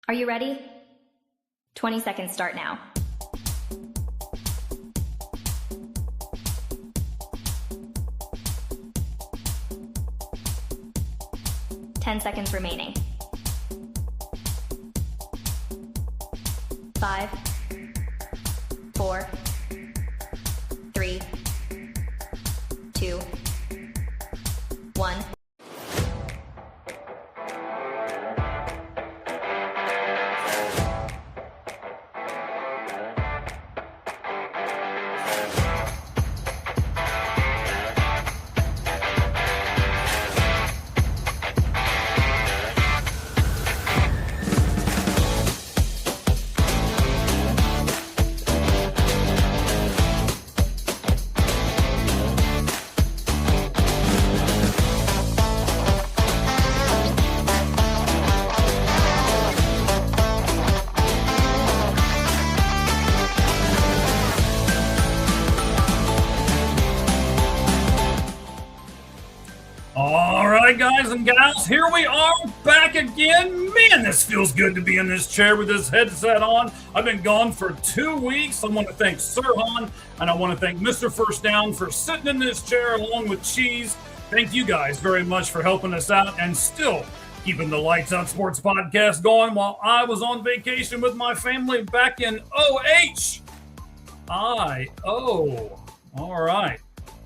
Are you ready? 20 seconds start now. Ten seconds remaining. 5, 4, 3, 2, 1. All right, guys and gals, here we are back again. Man, this feels good to be in this chair with this headset on. I've been gone for 2 weeks. I want to thank Sirhan and I want to thank Mr. First Down for sitting in this chair along with Cheese. Thank you guys very much for helping us out and still keeping the Lights Out Sports podcast going while I was on vacation with my family back in O-H-I-O. All right.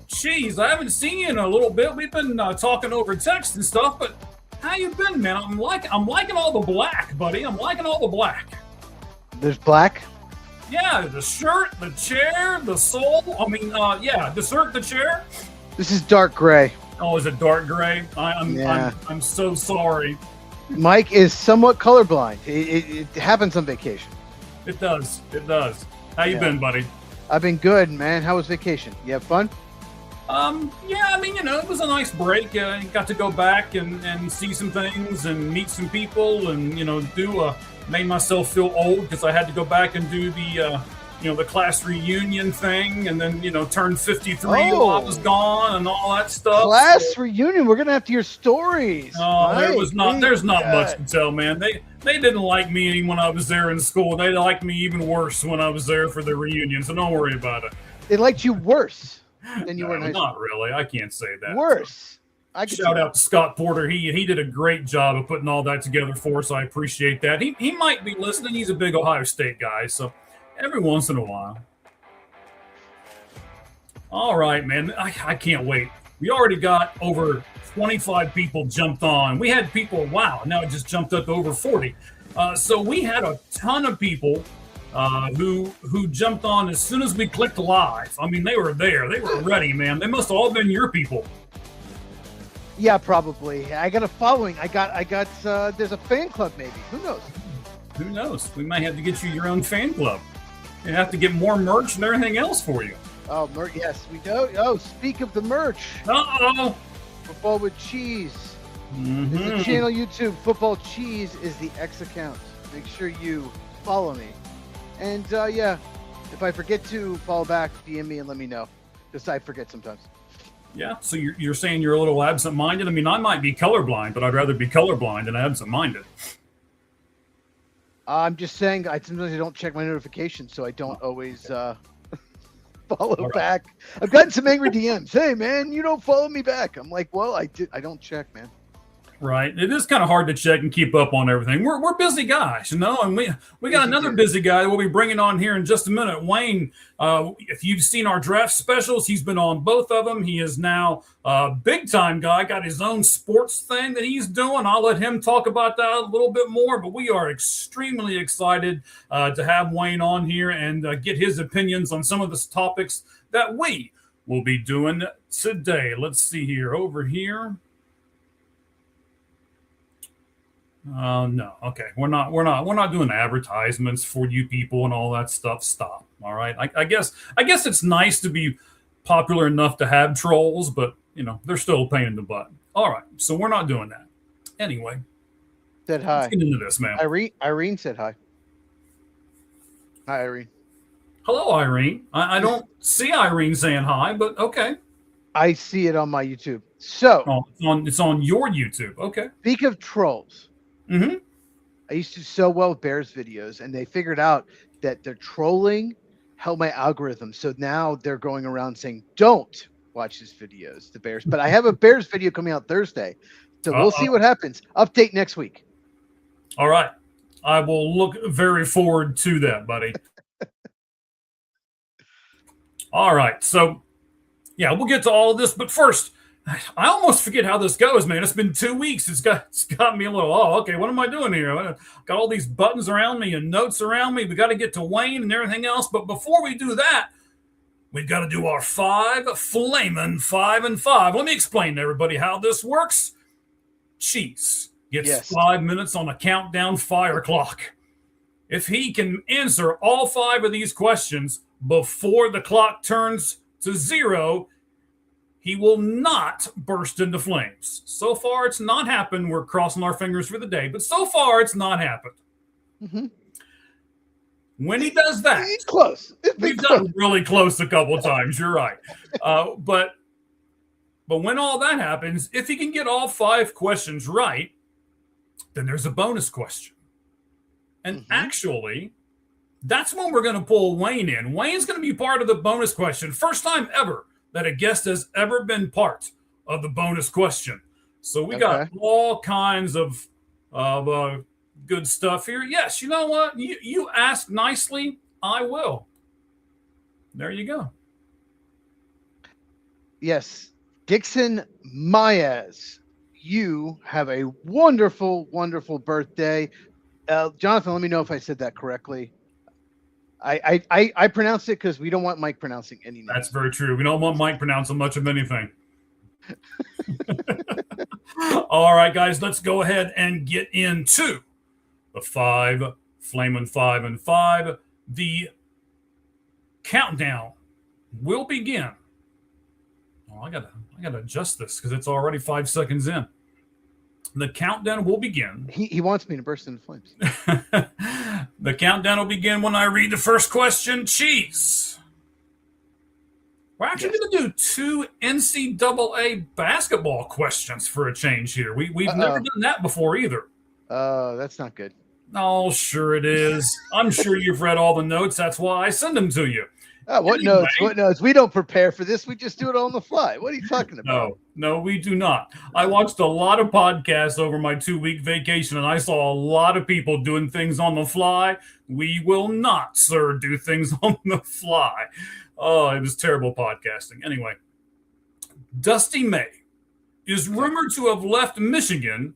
Jeez, I haven't seen you in a little bit. We've been talking over text and stuff, but how you been, man? I'm liking all the black, buddy. I'm liking all the black. There's black? Yeah, the shirt, the chair, the soul. The shirt, the chair. This is dark gray. Oh, is it dark gray? I'm so sorry. Mike is somewhat colorblind. It happens on vacation. It does. How you been, buddy? I've been good, man. How was vacation? You have fun? It was a nice break. Got to go back and see some things and meet some people and, made myself feel old because I had to go back and do the class reunion thing and then, turn 53 while I was gone and all that stuff. Class reunion. We're going to have to hear stories. Oh, there's not much to tell, man. They didn't like me when I was there in school. They liked me even worse when I was there for the reunion, so don't worry about it. They liked you worse. And you were not really. I can't say that. Worse. Shout out to Scott Porter. He did a great job of putting all that together for us. I appreciate that. He might be listening. He's a big Ohio State guy, so every once in a while. All right, man. I can't wait. We already got over 25 people jumped on. We had people, now it just jumped up to over 40. So we had a ton of people who jumped on as soon as we clicked live. I mean, they were there. They were ready, man. They must have all been your people. Yeah, probably. I got a following. I got there's a fan club maybe. Who knows? Who knows? We might have to get you your own fan club. You have to get more merch and everything else for you. Oh, merch. Yes, we do. Oh, speak of the merch. Uh-oh. Football with Cheese. Mm-hmm. There's a channel YouTube. Football Cheese is the X account. Make sure you follow me. And, if I forget to follow back, DM me and let me know. Because I forget sometimes. Yeah, so you're saying you're a little absent-minded? I mean, I might be colorblind, but I'd rather be colorblind than absent-minded. I'm just saying, sometimes I don't check my notifications, so I don't always follow back. I've gotten some angry DMs. Hey, man, you don't follow me back. I'm like, well, I don't check, man. Right. It is kind of hard to check and keep up on everything. We're busy guys, and we got another busy guy that we'll be bringing on here in just a minute. Wayne, if you've seen our draft specials, he's been on both of them. He is now a big-time guy, got his own sports thing that he's doing. I'll let him talk about that a little bit more, but we are extremely excited to have Wayne on here and get his opinions on some of the topics that we will be doing today. Let's see here. Over here. No. Okay. We're not doing advertisements for you people and all that stuff. Stop. All right. I guess it's nice to be popular enough to have trolls, but they're still a pain in the butt. All right. So we're not doing that. Anyway. Said hi. Let's get into this, man. Irene said hi. Hi, Irene. Hello, Irene. I don't see Irene saying hi, but okay. I see it on my YouTube. So it's on your YouTube. Okay. Speak of trolls. Mm-hmm. I used to do so well with Bears videos, and they figured out that their trolling helped my algorithm. So now they're going around saying, "Don't watch his videos," the Bears. But I have a Bears video coming out Thursday, so we'll see what happens. Update next week. All right. I will look very forward to that, buddy. All right. So, yeah, we'll get to all of this. But first, I almost forget how this goes, man. It's been 2 weeks. It's got me a little, okay, what am I doing here? Got all these buttons around me and notes around me. We got to get to Wayne and everything else. But before we do that, we've got to do our 5 flamin' 5 and 5. Let me explain to everybody how this works. Cheese gets 5 minutes on a countdown fire clock. If he can answer all 5 of these questions before the clock turns to 0, he will not burst into flames. So far, it's not happened. We're crossing our fingers for the day, but so far, it's not happened. Mm-hmm. When he does that, he's close. We've done really close a couple of times. You're right. But when all that happens, if he can get all 5 questions right, then there's a bonus question. And actually, that's when we're going to pull Wayne in. Wayne's going to be part of the bonus question. First time ever that a guest has ever been part of the bonus question. So we got all kinds of good stuff here. Yes, you know what? You ask nicely, I will. There you go. Yes. Dixon Maez, you have a wonderful, wonderful birthday. Jonathan, let me know if I said that correctly. I pronounced it because we don't want Mike pronouncing any names. That's very true. We don't want Mike pronouncing much of anything. All right, guys, let's go ahead and get into the 5 flamin' 5 and 5. The countdown will begin. Oh, I gotta adjust this because it's already 5 seconds in. The countdown will begin. He wants me to burst into flames. The countdown will begin when I read the first question. Cheese. We're actually going to do 2 NCAA basketball questions for a change here. We've never done that before either. That's not good. Oh, sure it is. I'm sure you've read all the notes. That's why I send them to you. What notes? What notes? We don't prepare for this. We just do it on the fly. What are you talking about? No, we do not. I watched a lot of podcasts over my 2-week vacation, and I saw a lot of people doing things on the fly. We will not, sir, do things on the fly. Oh, it was terrible podcasting. Anyway, Dusty May is rumored to have left Michigan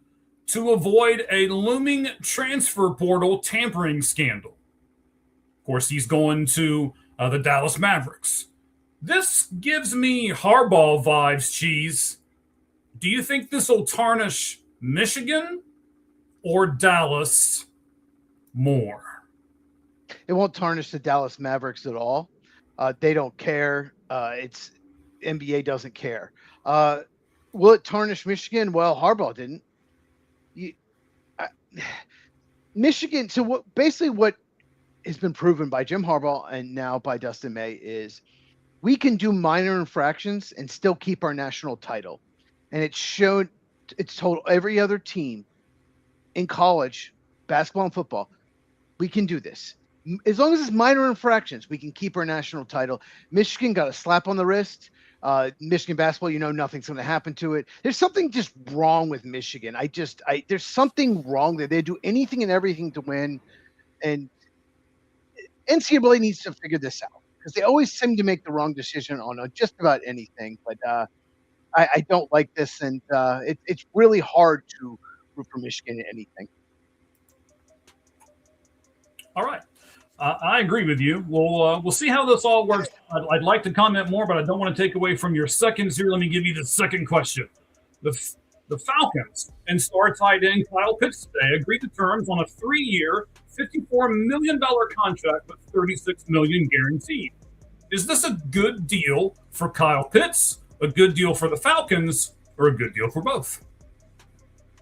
to avoid a looming transfer portal tampering scandal. Of course, he's going to the Dallas Mavericks. This gives me Harbaugh vibes, Cheese. Do you think this will tarnish Michigan or Dallas more? It won't tarnish the Dallas Mavericks at all. They don't care. It's NBA doesn't care. Will it tarnish Michigan? Well, Harbaugh didn't. Michigan. So what has been proven by Jim Harbaugh and now by Dustin May is we can do minor infractions and still keep our national title. And it's told every other team in college, basketball and football, we can do this. As long as it's minor infractions, we can keep our national title. Michigan got a slap on the wrist. Michigan basketball, nothing's going to happen to it. There's something just wrong with Michigan. There's something wrong there. They do anything and everything to win. And NCAA needs to figure this out because they always seem to make the wrong decision on just about anything. But I don't like this, and it's really hard to root for Michigan in anything. All right. I agree with you. We'll see how this all works. I'd like to comment more, but I don't want to take away from your seconds here. Let me give you the second question. The Falcons and star tight end Kyle Pitts today agreed to terms on a 3-year, $54 million contract with $36 million guaranteed. Is this a good deal for Kyle Pitts, a good deal for the Falcons, or a good deal for both?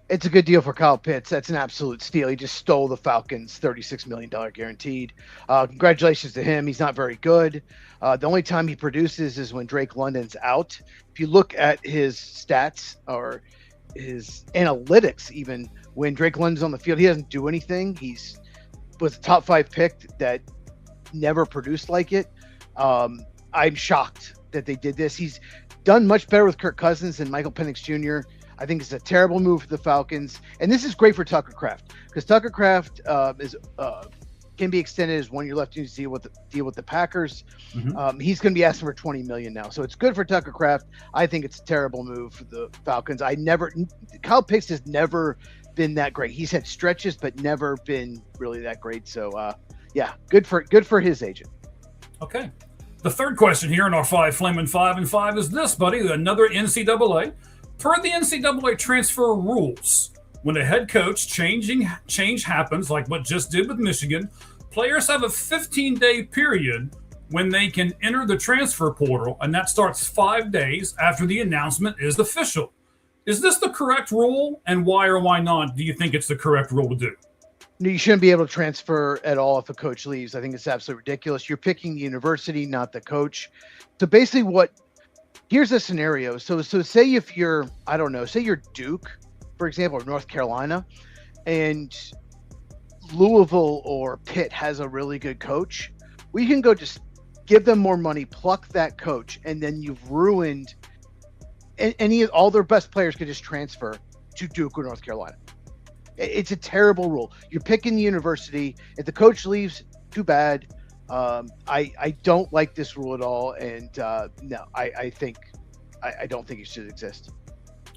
It's a good deal for Kyle Pitts. That's an absolute steal. He just stole the Falcons' $36 million guaranteed. Congratulations to him. He's not very good. The only time he produces is when Drake London's out. If you look at his stats, or his analytics. Even when Drake London's on the field, he doesn't do anything. He's was a top 5 pick that never produced like it. I'm shocked that they did this. He's done much better with Kirk Cousins than Michael Penix Jr. I think it's a terrible move for the Falcons, and this is great for Tucker Kraft because Tucker Kraft can be extended as 1 year left to deal with the Packers. Mm-hmm. He's going to be asking for $20 million now, so it's good for Tucker Kraft. I think it's a terrible move for the Falcons. Kyle Pitts has never been that great. He's had stretches, but never been really that great. So yeah, good for his agent. Okay. The third question here in our 5 Flamin' 5 and 5 is this, buddy. Another NCAA. Per the NCAA transfer rules, when a head coach change happens, like what just did with Michigan, players have a 15-day period when they can enter the transfer portal, and that starts 5 days after the announcement is official. Is this the correct rule, and why or why not do you think it's the correct rule to do? No, you shouldn't be able to transfer at all if a coach leaves. I think it's absolutely ridiculous. You're picking the university, not the coach. So basically here's a scenario. So say if you're, I don't know, say you're Duke, for example, or North Carolina, and Louisville or Pitt has a really good coach, we can go just give them more money, pluck that coach, and then you've ruined all their best players could just transfer to Duke or North Carolina. It's a terrible rule. You're picking the university. If the coach leaves, too bad. I don't like this rule at all, and no, I don't think it should exist.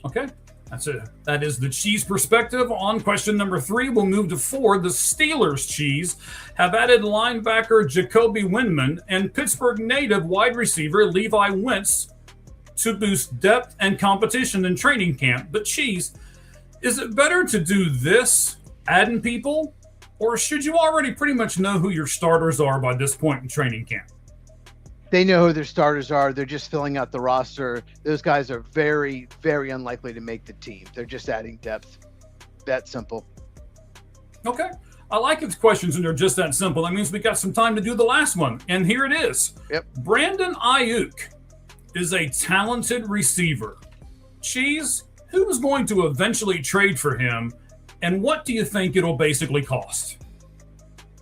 Okay, that's it. That is the Cheese perspective on question number 3. We'll move to 4. The Steelers, Cheese, have added linebacker Jacoby Windman and Pittsburgh native wide receiver Levi Wentz to boost depth and competition in training camp. But Cheese, is it better to do this, adding people, or should you already pretty much know who your starters are by this point in training camp? They know who their starters are. They're just filling out the roster. Those guys are very, very unlikely to make the team. They're just adding depth. That simple. Okay. I like its questions when they're just that simple. That means we got some time to do the last one. And here it is. Yep. Brandon Ayuk is a talented receiver. Cheese, who is going to eventually trade for him, and what do you think it'll basically cost?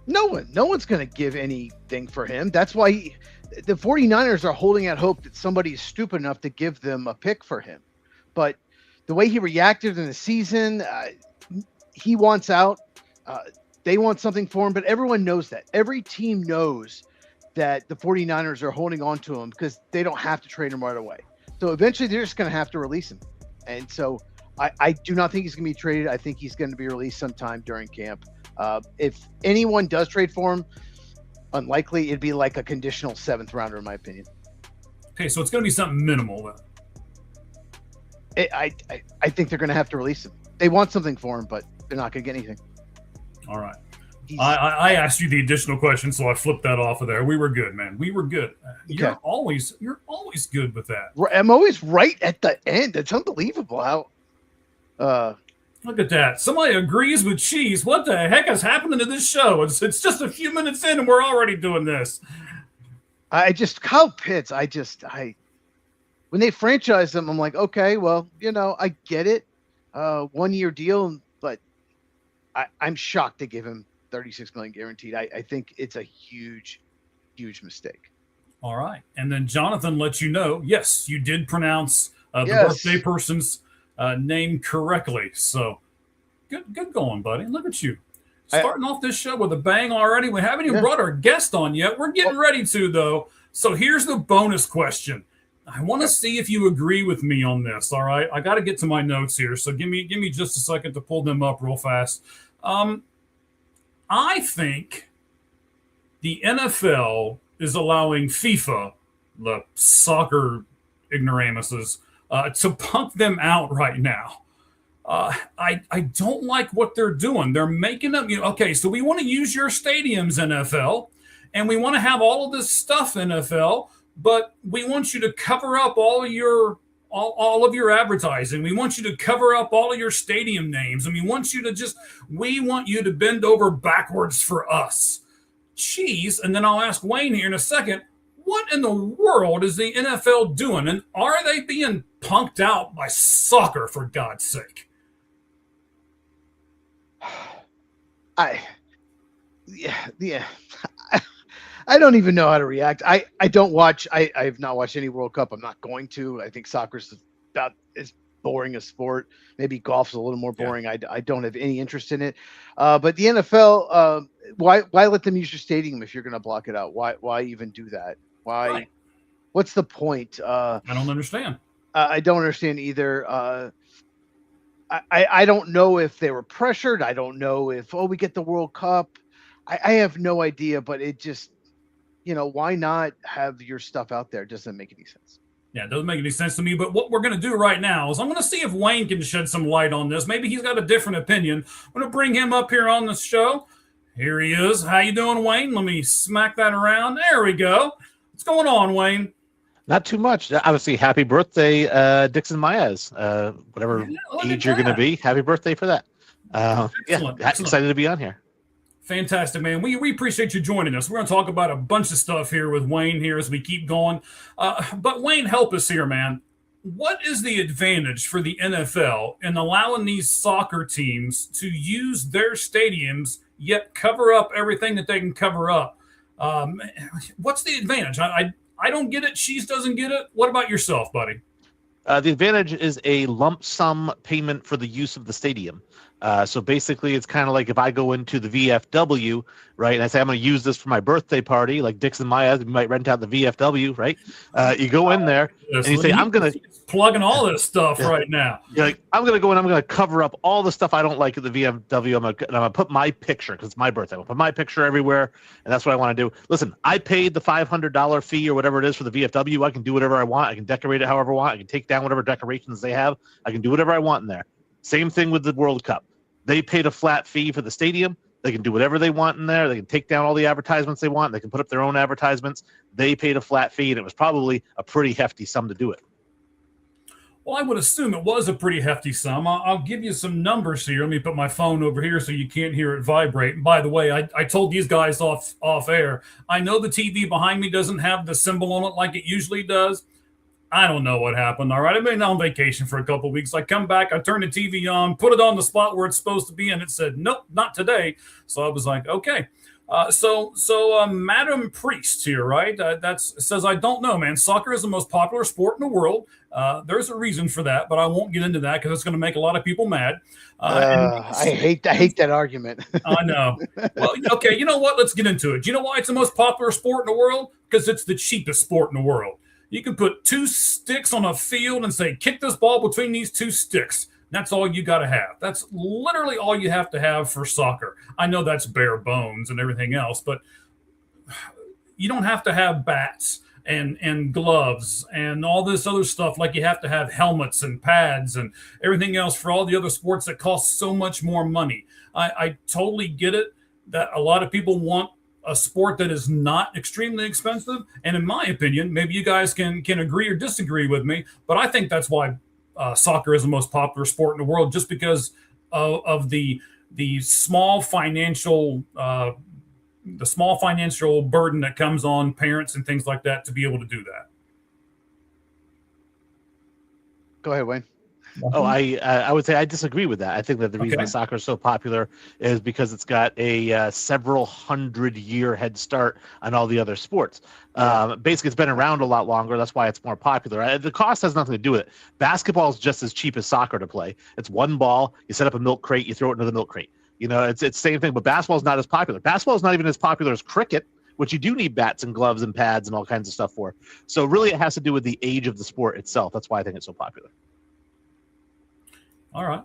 No one's going to give anything for him. That's why the 49ers are holding out hope that somebody is stupid enough to give them a pick for him. But the way he reacted in the season, he wants out. They want something for him, but everyone knows that. Every team knows that the 49ers are holding on to him because they don't have to trade him right away. So eventually they're just going to have to release him. And so I do not think he's going to be traded. I think he's going to be released sometime during camp. If anyone does trade for him, unlikely. It'd be like a conditional 7th rounder, in my opinion. Okay, so it's going to be something minimal then. I think they're going to have to release him. They want something for him, but they're not going to get anything. All right. I asked you the additional question, so I flipped that off of there. We were good, man. We were good. You're Okay. always good with that. I'm always right at the end. It's unbelievable how. Look at that. Somebody agrees with Cheese. What the heck is happening to this show? It's just a few minutes in and we're already doing this. Kyle Pitts. When they franchise him, I'm like, okay, well, I get it. 1 year deal, but I'm shocked to give him $36 million guaranteed. I think it's a huge, huge mistake. All right. And then Jonathan lets you know, yes, you did pronounce the Yes. birthday person's name correctly. So good going, buddy. Look at you. Starting off this show with a bang already. We haven't even brought our guest on yet. We're getting ready to, though. So here's the bonus question. I want to see if you agree with me on this. All right. I got to get to my notes here. So give me just a second to pull them up real fast. I think the NFL is allowing FIFA, the soccer ignoramuses, to punk them out right now. I don't like what they're doing. They're making them, okay, so we want to use your stadiums, NFL, and we want to have all of this stuff, NFL, but we want you to cover up all of your advertising. We want you to cover up all of your stadium names. And we want you to bend over backwards for us. Cheese, and then I'll ask Wayne here in a second, what in the world is the NFL doing? And are they being punked out by soccer, for God's sake. Yeah. I don't even know how to react. I don't watch. I have not watched any World Cup. I'm not going to. I think soccer's about as boring a sport. Maybe golf's a little more boring. Yeah. I don't have any interest in it. But the NFL, why let them use your stadium if you're going to block it out? Why even do that? Why? Right. What's the point? I don't understand. I don't understand either. I don't know if they were pressured. I don't know if we get the World Cup. I have no idea. But it just, why not have your stuff out there? It doesn't make any sense. Yeah, it doesn't make any sense to me. But what we're going to do right now is I'm going to see if Wayne can shed some light on this. Maybe he's got a different opinion. I'm going to bring him up here on the show. Here he is. How you doing, Wayne? Let me smack that around. There we go. What's going on, Wayne? Not too much. Obviously, happy birthday, Dixon Maez. Whatever age you're going to be, happy birthday for that. Excellent. Excited to be on here. Fantastic, man. We appreciate you joining us. We're going to talk about a bunch of stuff here with Wayne here as we keep going. But Wayne, help us here, man. What is the advantage for the NFL in allowing these soccer teams to use their stadiums yet cover up everything that they can cover up? What's the advantage? I don't get it. She's doesn't get it. What about yourself, buddy? The advantage is a lump sum payment for the use of the stadium. So basically, it's kind of like if I go into the VFW, right, and I say I'm going to use this for my birthday party, like Dixon Maya, you might rent out the VFW, right? You go in there and you say, I'm going to plugging all this stuff right now. You're like, I'm going to go in, I'm going to cover up all the stuff I don't like at the VFW. I'm going to put my picture, because it's my birthday. I'll put my picture everywhere, and that's what I want to do. Listen, I paid the $500 fee or whatever it is for the VFW. I can do whatever I want. I can decorate it however I want. I can take down whatever decorations they have. I can do whatever I want in there. Same thing with the World Cup. They paid a flat fee for the stadium. They can do whatever they want in there. They can take down all the advertisements they want. They can put up their own advertisements. They paid a flat fee, and it was probably a pretty hefty sum to do it. Well, I would assume it was a pretty hefty sum. I'll give you some numbers here. Let me put my phone over here so you can't hear it vibrate. And by the way, I told these guys off air, I know the TV behind me doesn't have the symbol on it like it usually does. I don't know what happened. All right. I've been on vacation for a couple of weeks. I come back, I turn the TV on, put it on the spot where it's supposed to be, and it said, nope, not today. So I was like, okay. So Madam Priest here, right? Says, I don't know, man. Soccer is the most popular sport in the world. There's a reason for that, but I won't get into that because it's going to make a lot of people mad. I hate that argument. I know. Well, okay. You know what? Let's get into it. Do you know why it's the most popular sport in the world? Because it's the cheapest sport in the world. You can put two sticks on a field and say, kick this ball between these two sticks. That's all you got to have. That's literally all you have to have for soccer. I know that's bare bones and everything else, but you don't have to have bats and gloves and all this other stuff like you have to have helmets and pads and everything else for all the other sports that cost so much more money. I totally get it that a lot of people want a sport that is not extremely expensive. And in my opinion, maybe you guys can agree or disagree with me, but I think that's why soccer is the most popular sport in the world, just because of the small financial burden that comes on parents and things like that to be able to do that. Go ahead, Wayne. Oh, I would say I disagree with that. I think that the reason soccer is so popular is because it's got a several 100-year head start on all the other sports. Basically, it's been around a lot longer. That's why it's more popular. The cost has nothing to do with it. Basketball is just as cheap as soccer to play. It's one ball. You set up a milk crate. You throw it into the milk crate. It's the same thing. But basketball is not as popular. Basketball is not even as popular as cricket, which you do need bats and gloves and pads and all kinds of stuff for. So really, it has to do with the age of the sport itself. That's why I think it's so popular. All right.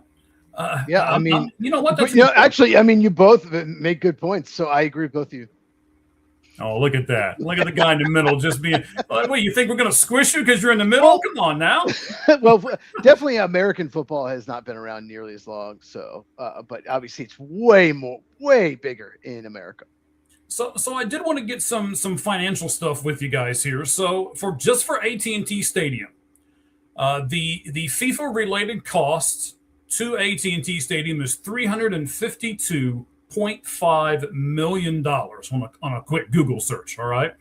I mean, you know what? Actually, I mean, you both make good points. So I agree with both of you. Oh, look at that. Look at the guy in the middle just being, wait, you think we're going to squish you because you're in the middle? Come on now. Well, definitely American football has not been around nearly as long. So, but obviously it's way bigger in America. So I did want to get some financial stuff with you guys here. So for AT&T Stadium, the FIFA related costs to AT&T Stadium is $352.5 million on a quick Google search. All right.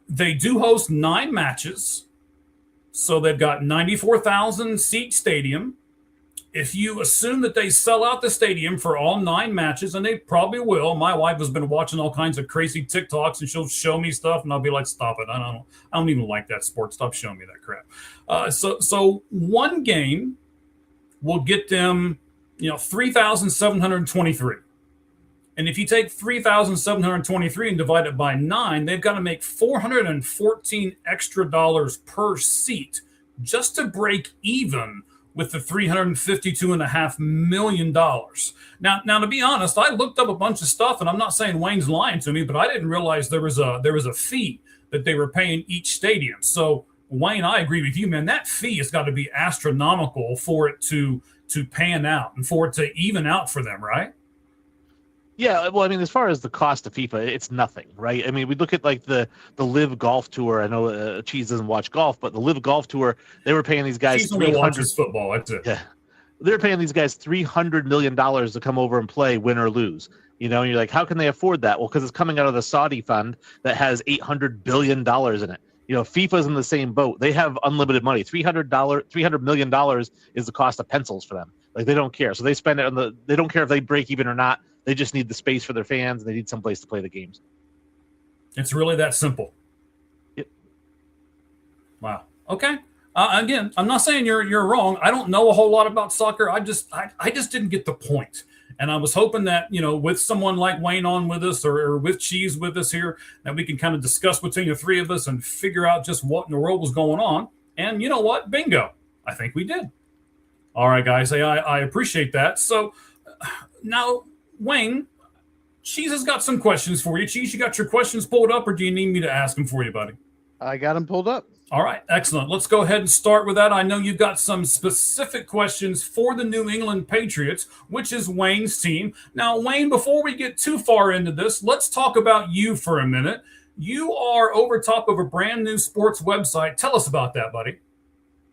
They do host 9 matches. So they've got 94,000 seat stadium. If you assume that they sell out the stadium for all 9 matches, and they probably will. My wife has been watching all kinds of crazy TikToks, and she'll show me stuff, and I'll be like, "Stop it! I don't even like that sport. Stop showing me that crap." So one game will get them, 3,723. And if you take 3,723 and divide it by 9, they've got to make $414 extra dollars per seat just to break even with the $352.5 million. Now, to be honest, I looked up a bunch of stuff, and I'm not saying Wayne's lying to me, but I didn't realize there was a fee that they were paying each stadium. So, Wayne, I agree with you, man. That fee has got to be astronomical for it to pan out and for it to even out for them, right? Yeah, well, I mean, as far as the cost of FIFA, it's nothing, right? I mean, we look at like the Live Golf Tour. I know Cheese doesn't watch golf, but the Live Golf Tour, they were paying these guys. Cheese only watches football. That's it. Yeah, they're paying these guys $300 million to come over and play, win or lose. And you're like, how can they afford that? Well, because it's coming out of the Saudi fund that has $800 billion in it. FIFA's in the same boat. They have unlimited money. $300 million is the cost of pencils for them. Like, they don't care. So they spend it on they don't care if they break even or not. They just need the space for their fans, and they need some place to play the games. It's really that simple. Yep. Wow. Okay. Again, I'm not saying you're wrong. I don't know a whole lot about soccer. I just didn't get the point. And I was hoping that, with someone like Wayne on with us or with Cheese with us here, that we can kind of discuss between the three of us and figure out just what in the world was going on. And you know what? Bingo. I think we did. All right, guys. I appreciate that. So now, Wayne, Cheese has got some questions for you. Cheese, you got your questions pulled up, or do you need me to ask them for you, buddy? I got them pulled up. All right, excellent. Let's go ahead and start with that. I know you've got some specific questions for the New England Patriots, which is Wayne's team. Now, Wayne, before we get too far into this, let's talk about you for a minute. You are over top of a brand new sports website. Tell us about that, buddy.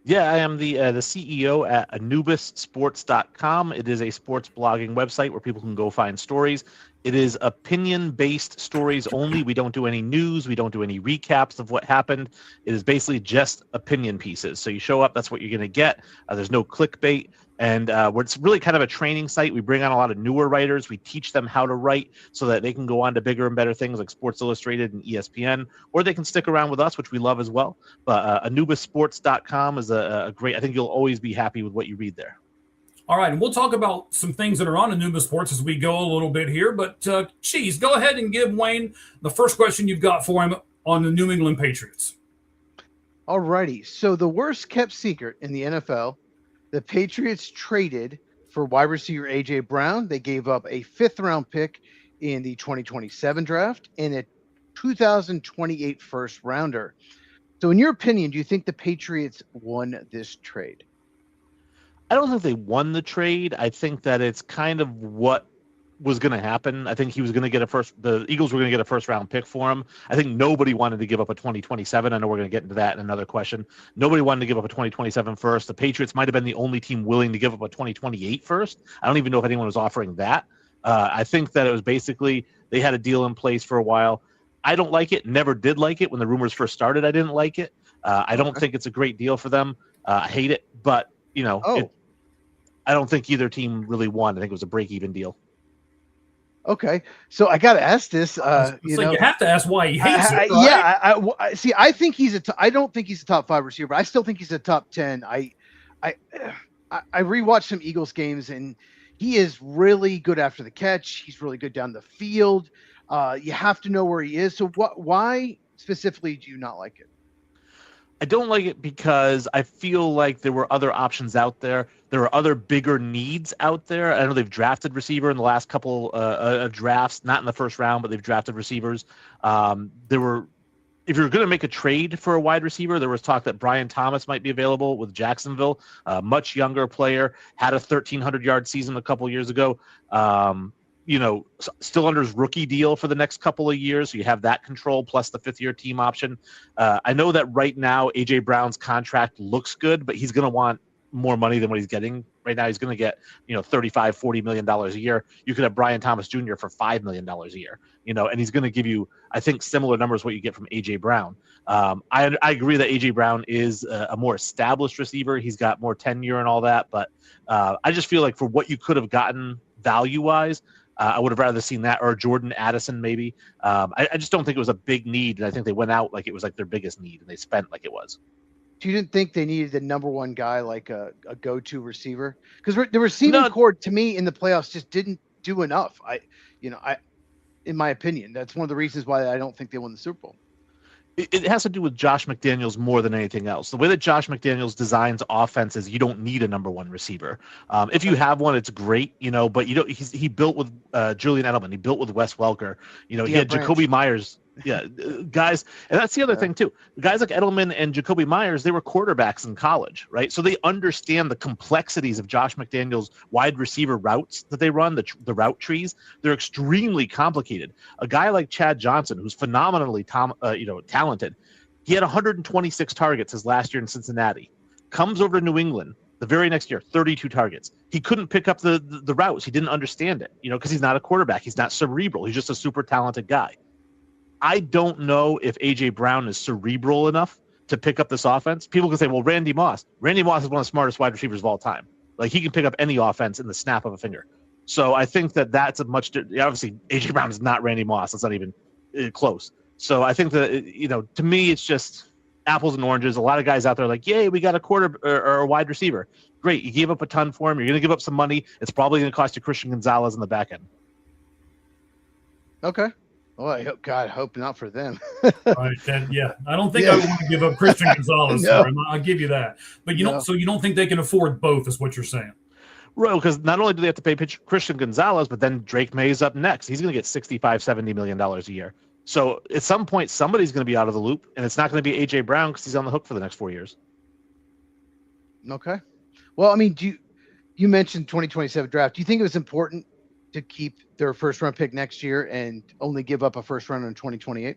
Yeah, I am the CEO at AnubisSports.com. It is a sports blogging website where people can go find stories. It is opinion-based stories only. We don't do any news. We don't do any recaps of what happened. It is basically just opinion pieces. So you show up, that's what you're going to get. There's no clickbait. And it's really kind of a training site. We bring on a lot of newer writers. We teach them how to write so that they can go on to bigger and better things like Sports Illustrated and ESPN, or they can stick around with us, which we love as well. But AnubisSports.com is a great, I think you'll always be happy with what you read there. All right, and we'll talk about some things that are on Anubis Sports as we go a little bit here. But, Cheese, go ahead and give Wayne the first question you've got for him on the New England Patriots. All righty. So the worst kept secret in the NFL, the Patriots traded for wide receiver A.J. Brown. They gave up a 5th-round pick in the 2027 draft and a 2028 first-rounder. So in your opinion, do you think the Patriots won this trade? I don't think they won the trade. I think that it's kind of what was going to happen. I think he was going to get the Eagles were going to get a first-round pick for him. I think nobody wanted to give up a 2027. I know we're going to get into that in another question. Nobody wanted to give up a 2027 first. The Patriots might have been the only team willing to give up a 2028 first. I don't even know if anyone was offering that. I think that it was basically they had a deal in place for a while. I don't like it. Never did like it. When the rumors first started, I didn't like it. I don't think it's a great deal for them. I hate it. But, I don't think either team really won. I think it was a break-even deal. Okay, so I got to ask this. You have to ask why he hates it. Right? Yeah, see, I think I don't think he's a top 5 receiver. I still think he's a top 10. I rewatched some Eagles games, and he is really good after the catch. He's really good down the field. You have to know where he is. So why specifically do you not like it? I don't like it because I feel like there were other options out there. There are other bigger needs out there. I know they've drafted receiver in the last couple drafts, not in the first round, but they've drafted receivers. If you're going to make a trade for a wide receiver, there was talk that Brian Thomas might be available with Jacksonville, a much younger player, had a 1,300-yard season a couple years ago. Still under his rookie deal for the next couple of years. So you have that control plus the 5th-year team option. I know that right now A.J. Brown's contract looks good, but he's going to want more money than what he's getting Right now, he's going to get, $35-40 million a year. You could have Brian Thomas Jr. for $5 million a year, and he's going to give you, I think, similar numbers what you get from A.J. Brown. I agree that A.J. Brown is a more established receiver. He's got more tenure and all that, but I just feel like for what you could have gotten value-wise, I would have rather seen that, or Jordan Addison maybe. I just don't think it was a big need, and I think they went out like it was like their biggest need, and they spent like it was. So you didn't think they needed the number one guy, like a go-to receiver? Because the receiving core, to me, in the playoffs just didn't do enough. In my opinion, that's one of the reasons why I don't think they won the Super Bowl. It has to do with Josh McDaniels more than anything else. The way that Josh McDaniels designs offenses, you don't need a number one receiver. If you have one, it's great, but you don't. He built with Julian Edelman. He built with Wes Welker. He had Jacoby Myers. Yeah, guys, and that's the other thing too. Guys like Edelman and Jacoby Myers, they were quarterbacks in college, right? So they understand the complexities of Josh McDaniels' wide receiver routes that they run, the route trees. They're extremely complicated. A guy like Chad Johnson, who's phenomenally talented, he had 126 targets his last year in Cincinnati. Comes over to New England the very next year, 32 targets. He couldn't pick up the routes. He didn't understand it, because he's not a quarterback. He's not cerebral. He's just a super talented guy. I don't know if A.J. Brown is cerebral enough to pick up this offense. People can say, well, Randy Moss is one of the smartest wide receivers of all time. Like, he can pick up any offense in the snap of a finger. So I think that's a much – obviously, A.J. Brown is not Randy Moss. It's not even close. So I think that, to me, it's just apples and oranges. A lot of guys out there are like, yay, we got a quarter or a wide receiver. Great. You gave up a ton for him. You're going to give up some money. It's probably going to cost you Christian Gonzalez in the back end. Okay. Well, I hope not for them. Right, I don't think I would want to give up Christian Gonzalez for him. I'll give you that. But so you don't think they can afford both, is what you're saying? Right, because not only do they have to pay Christian Gonzalez, but then Drake May's up next. He's going to get $65-70 million a year. So at some point, somebody's going to be out of the loop, and it's not going to be A.J. Brown because he's on the hook for the next 4 years. Okay. Well, I mean, you mentioned 2027 draft. Do you think it was important to keep their first round pick next year and only give up a first round in 2028?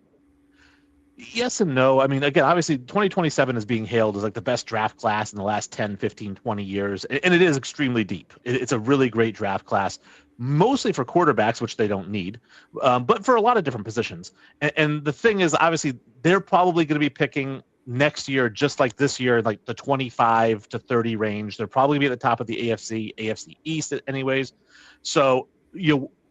Yes and no. I mean, again, obviously 2027 is being hailed as like the best draft class in the last 10, 15, 20 years. And it is extremely deep. It's a really great draft class, mostly for quarterbacks, which they don't need, but for a lot of different positions. And the thing is, obviously, they're probably going to be picking next year, just like this year, like the 25 to 30 range. They're probably going to be at the top of the AFC East anyways. So,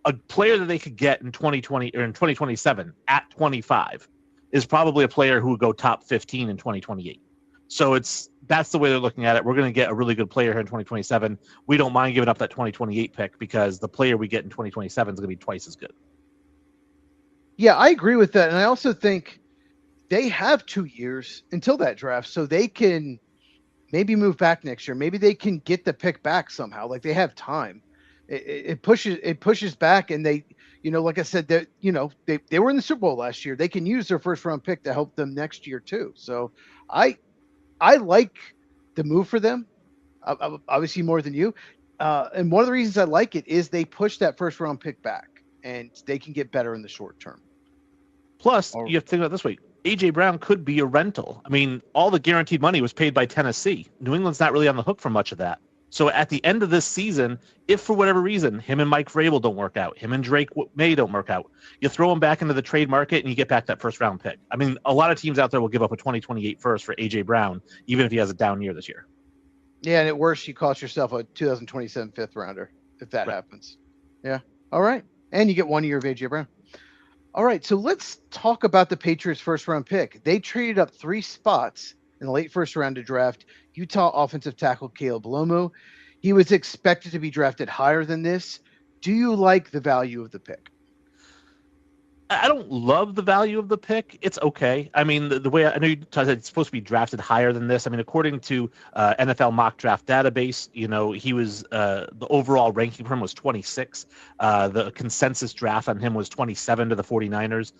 a player that they could get in 2020 or in 2027 at 25 is probably a player who would go top 15 in 2028. So that's the way they're looking at it. We're going to get a really good player here in 2027. We don't mind giving up that 2028 pick because the player we get in 2027 is going to be twice as good. Yeah, I agree with that. And I also think they have 2 years until that draft, so they can maybe move back next year. Maybe they can get the pick back somehow. Like, they have time. It pushes back, and they, like I said, that they were in the Super Bowl last year. They can use their first round pick to help them next year too. So I like the move for them, obviously more than you. And one of the reasons I like it is they push that first round pick back, and they can get better in the short term. Plus, you have to think about it this way. A.J. Brown could be a rental. I mean, all the guaranteed money was paid by Tennessee. New England's not really on the hook for much of that. So at the end of this season, if for whatever reason him and Mike Vrabel don't work out, him and Drake May don't work out, you throw him back into the trade market and you get back that first round pick. I mean, a lot of teams out there will give up a 2028 first for A.J. Brown, even if he has a down year this year. Yeah, and at worst, you cost yourself a 2027 fifth rounder if that happens. Yeah. All right. And you get 1 year of A.J. Brown. All right. So let's talk about the Patriots' first round pick. They traded up 3 spots in the late first round to draft Utah offensive tackle Caleb Lomu. He was expected to be drafted higher than this. Do you like the value of the pick? I don't love the value of the pick. It's okay. I mean, the way I know you said it's supposed to be drafted higher than this. I mean, according to NFL mock draft database, he was the overall ranking for him was 26. The consensus draft on him was 27 to the 49ers.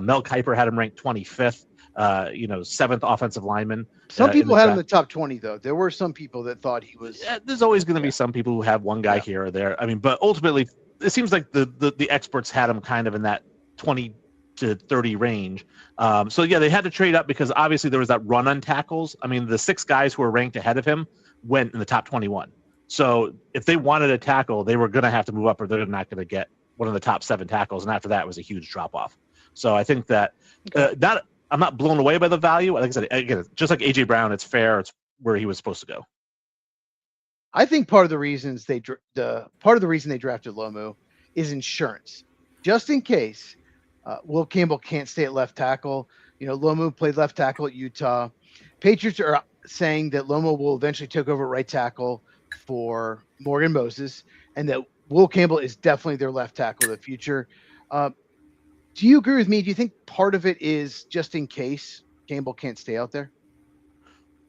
Mel Kiper had him ranked 25th. 7th offensive lineman. Some people had him in the top 20, though. There were some people that thought he was. Yeah, there's always going to be some people who have one guy here or there. I mean, but ultimately, it seems like the experts had him kind of in that 20 to 30 range. So yeah, they had to trade up because obviously there was that run on tackles. I mean, the 6 guys who were ranked ahead of him went in the top 21. So if they wanted a tackle, they were going to have to move up, or they're not going to get one of the top 7 tackles. And after that, it was a huge drop off. So I think that I'm not blown away by the value. Like I said, again, just like AJ Brown, it's fair. It's where he was supposed to go. I think part of the reason they drafted Lomu is insurance, just in case Will Campbell can't stay at left tackle. Lomu played left tackle at Utah. Patriots are saying that Lomu will eventually take over right tackle for Morgan Moses, and that Will Campbell is definitely their left tackle of the future. Do you agree with me? Do you think part of it is just in case Campbell can't stay out there?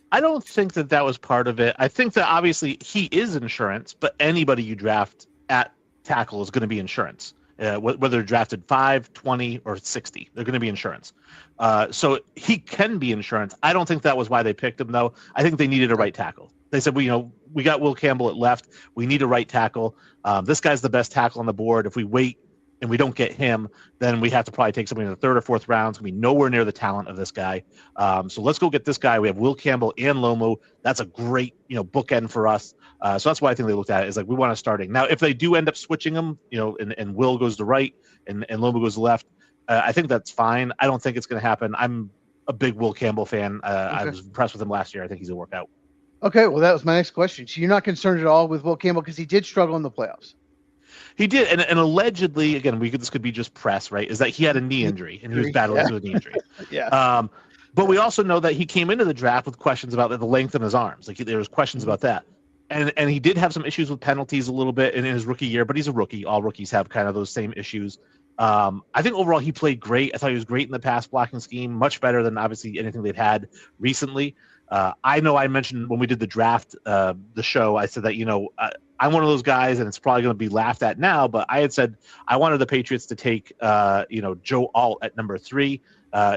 I don't think that was part of it. I think that obviously he is insurance, but anybody you draft at tackle is going to be insurance. Whether they're drafted 5, 20, or 60, they're going to be insurance. So he can be insurance. I don't think that was why they picked him, though. I think they needed a right tackle. They said, we got Will Campbell at left. We need a right tackle. This guy's the best tackle on the board. If we wait and we don't get him, then we have to probably take somebody in the 3rd or 4th rounds. We nowhere near the talent of this guy. So let's go get this guy. We have Will Campbell and Lomu. That's a great, bookend for us. So that's why I think they looked at it as like, we want a starting. Now, if they do end up switching them, and Will goes to right and Lomu goes to left, I think that's fine. I don't think it's going to happen. I'm a big Will Campbell fan. I was impressed with him last year. I think he's going to work out. Okay, well, that was my next question. So you're not concerned at all with Will Campbell because he did struggle in the playoffs. He did, and allegedly, again, this could be just press, right? Is that he had a knee injury and he was battling with a knee injury. Yeah. But we also know that he came into the draft with questions about the length of his arms. Like there was questions about that, and he did have some issues with penalties a little bit in his rookie year. But he's a rookie. All rookies have kind of those same issues. I think overall he played great. I thought he was great in the pass blocking scheme, much better than obviously anything they've had recently. I know I mentioned when we did the draft, the show, I said that, I'm one of those guys, and it's probably going to be laughed at now, but I had said I wanted the Patriots to take, Joe Alt at number 3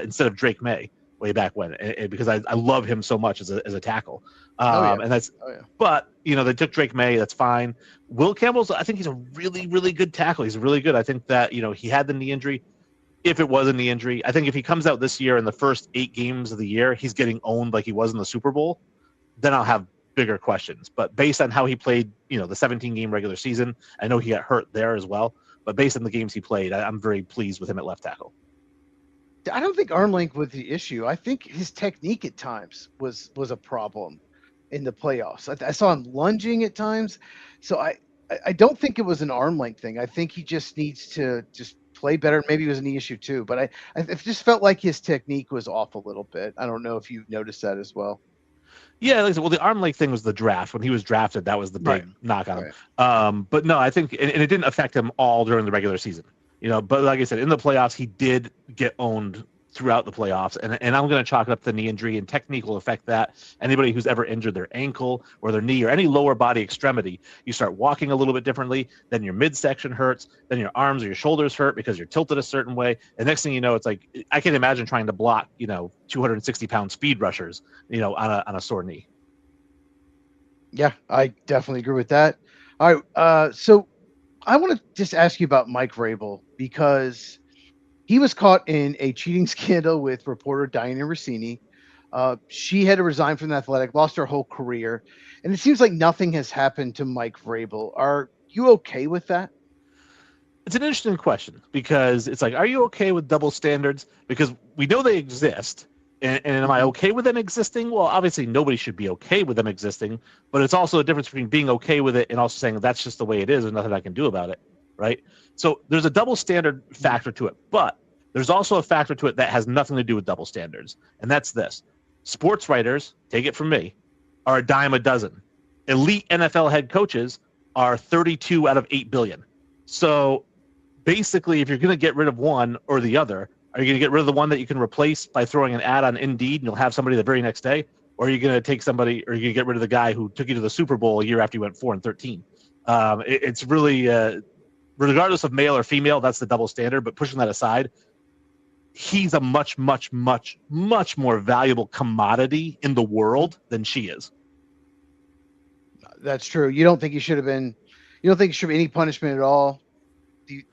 instead of Drake May way back when, because I love him so much as a tackle. And that's, but they took Drake May. That's fine. Will Campbell's, I think he's a really, really good tackle. He's really good. I think that, he had the knee injury. If it was a knee injury, I think if he comes out this year in the first 8 games of the year, he's getting owned like he was in the Super Bowl, then I'll have bigger questions. But based on how he played, the 17-game regular season, I know he got hurt there as well. But based on the games he played, I'm very pleased with him at left tackle. I don't think arm length was the issue. I think his technique at times was a problem in the playoffs. I saw him lunging at times. So I don't think it was an arm length thing. I think he just needs to just play better. Maybe it was an issue too, but I just felt like his technique was off a little bit. I don't know if you've noticed that as well. Yeah, like I said, well, the arm length thing was the draft. When he was drafted, that was the big knock on him. But no, I think, and it didn't affect him all during the regular season. But like I said, in the playoffs, he did get owned throughout the playoffs. And I'm going to chalk it up to the knee injury, and technique will affect that. Anybody who's ever injured their ankle or their knee or any lower body extremity, you start walking a little bit differently, then your midsection hurts, then your arms or your shoulders hurt because you're tilted a certain way. And next thing you know, it's like, I can imagine trying to block, 260-pound speed rushers, on a sore knee. Yeah, I definitely agree with that. All right. So I want to just ask you about Mike Vrabel, because he was caught in a cheating scandal with reporter Diana Rossini. She had to resign from the Athletic, lost her whole career. And it seems like nothing has happened to Mike Vrabel. Are you okay with that? It's an interesting question, because it's like, are you okay with double standards? Because we know they exist. And am I okay with them existing? Well, obviously nobody should be okay with them existing, but it's also a difference between being okay with it and also saying that's just the way it is. There's nothing I can do about it, right? So there's a double standard factor to it, but there's also a factor to it that has nothing to do with double standards, and that's this. Sports writers, take it from me, are a dime a dozen. Elite NFL head coaches are 32 out of 8 billion. So basically, if you're going to get rid of one or the other, are you going to get rid of the one that you can replace by throwing an ad on Indeed and you'll have somebody the very next day? Or are you going to take somebody, or are you going to get rid of the guy who took you to the Super Bowl a year after you went 4-13? It's really, regardless of male or female, that's the double standard. But pushing that aside, he's a much, much, much, much more valuable commodity in the world than she is. That's true. You don't think he should have been, you don't think he should be any punishment at all?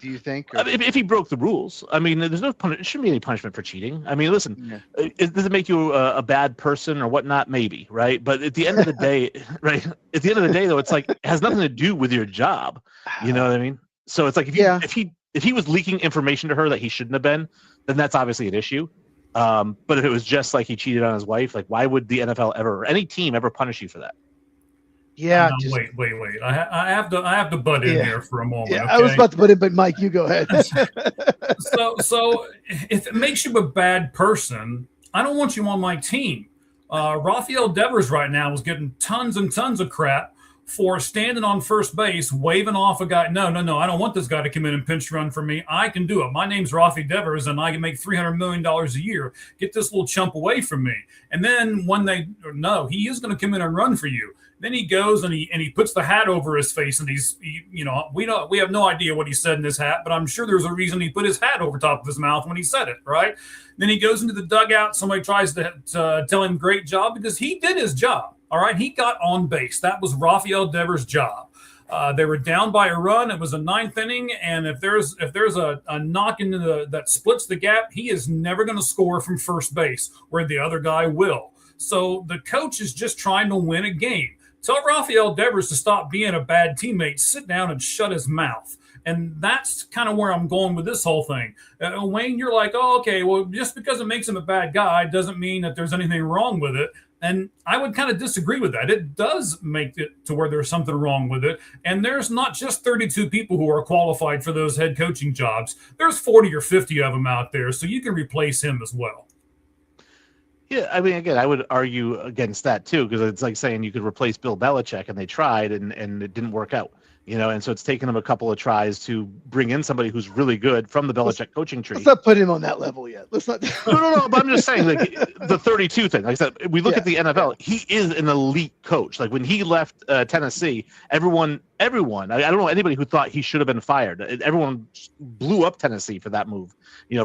Do you think? I mean, if he broke the rules, I mean, there's no it shouldn't be any punishment for cheating. I mean, listen, does it make you a bad person or whatnot? Maybe, right? But at the end of the day, right? At the end of the day, though, it's like it has nothing to do with your job. You know what I mean? So it's like if he was leaking information to her that he shouldn't have been, then that's obviously an issue. But if it was just like he cheated on his wife, like why would the NFL ever or any team ever punish you for that? Yeah. Wait. I have to butt in here for a moment. Yeah, okay? I was about to put it, but Mike, you go ahead. So if it makes you a bad person, I don't want you on my team. Rafael Devers right now is getting tons and tons of crap for standing on first base, waving off a guy. No, I don't want this guy to come in and pinch run for me. I can do it. My name's Rafi Devers, and I can make $300 million a year. Get this little chump away from me. And then when he is going to come in and run for you. Then he goes and he puts the hat over his face, and we have no idea what he said in his hat, but I'm sure there's a reason he put his hat over top of his mouth when he said it, right? Then he goes into the dugout. Somebody tries to tell him great job because he did his job. All right, he got on base. That was Rafael Devers' job. They were down by a run. It was a ninth inning, and if there's a knock into that splits the gap, he is never going to score from first base where the other guy will. So the coach is just trying to win a game. Tell Rafael Devers to stop being a bad teammate, sit down and shut his mouth. And that's kind of where I'm going with this whole thing. Wayne, you're like, oh, okay, well, just because it makes him a bad guy doesn't mean that there's anything wrong with it. And I would kind of disagree with that. It does make it to where there's something wrong with it. And there's not just 32 people who are qualified for those head coaching jobs. There's 40 or 50 of them out there. So you can replace him as well. Yeah, I mean, again, I would argue against that too, because it's like saying you could replace Bill Belichick, and they tried, and it didn't work out. And so it's taken them a couple of tries to bring in somebody who's really good from the Belichick coaching tree. Let's not put him on that level yet. Let's not. No. But I'm just saying, like the 32 thing. Like I said, we look at the NFL. He is an elite coach. Like when he left Tennessee, everyone. I don't know anybody who thought he should have been fired. Everyone blew up Tennessee for that move.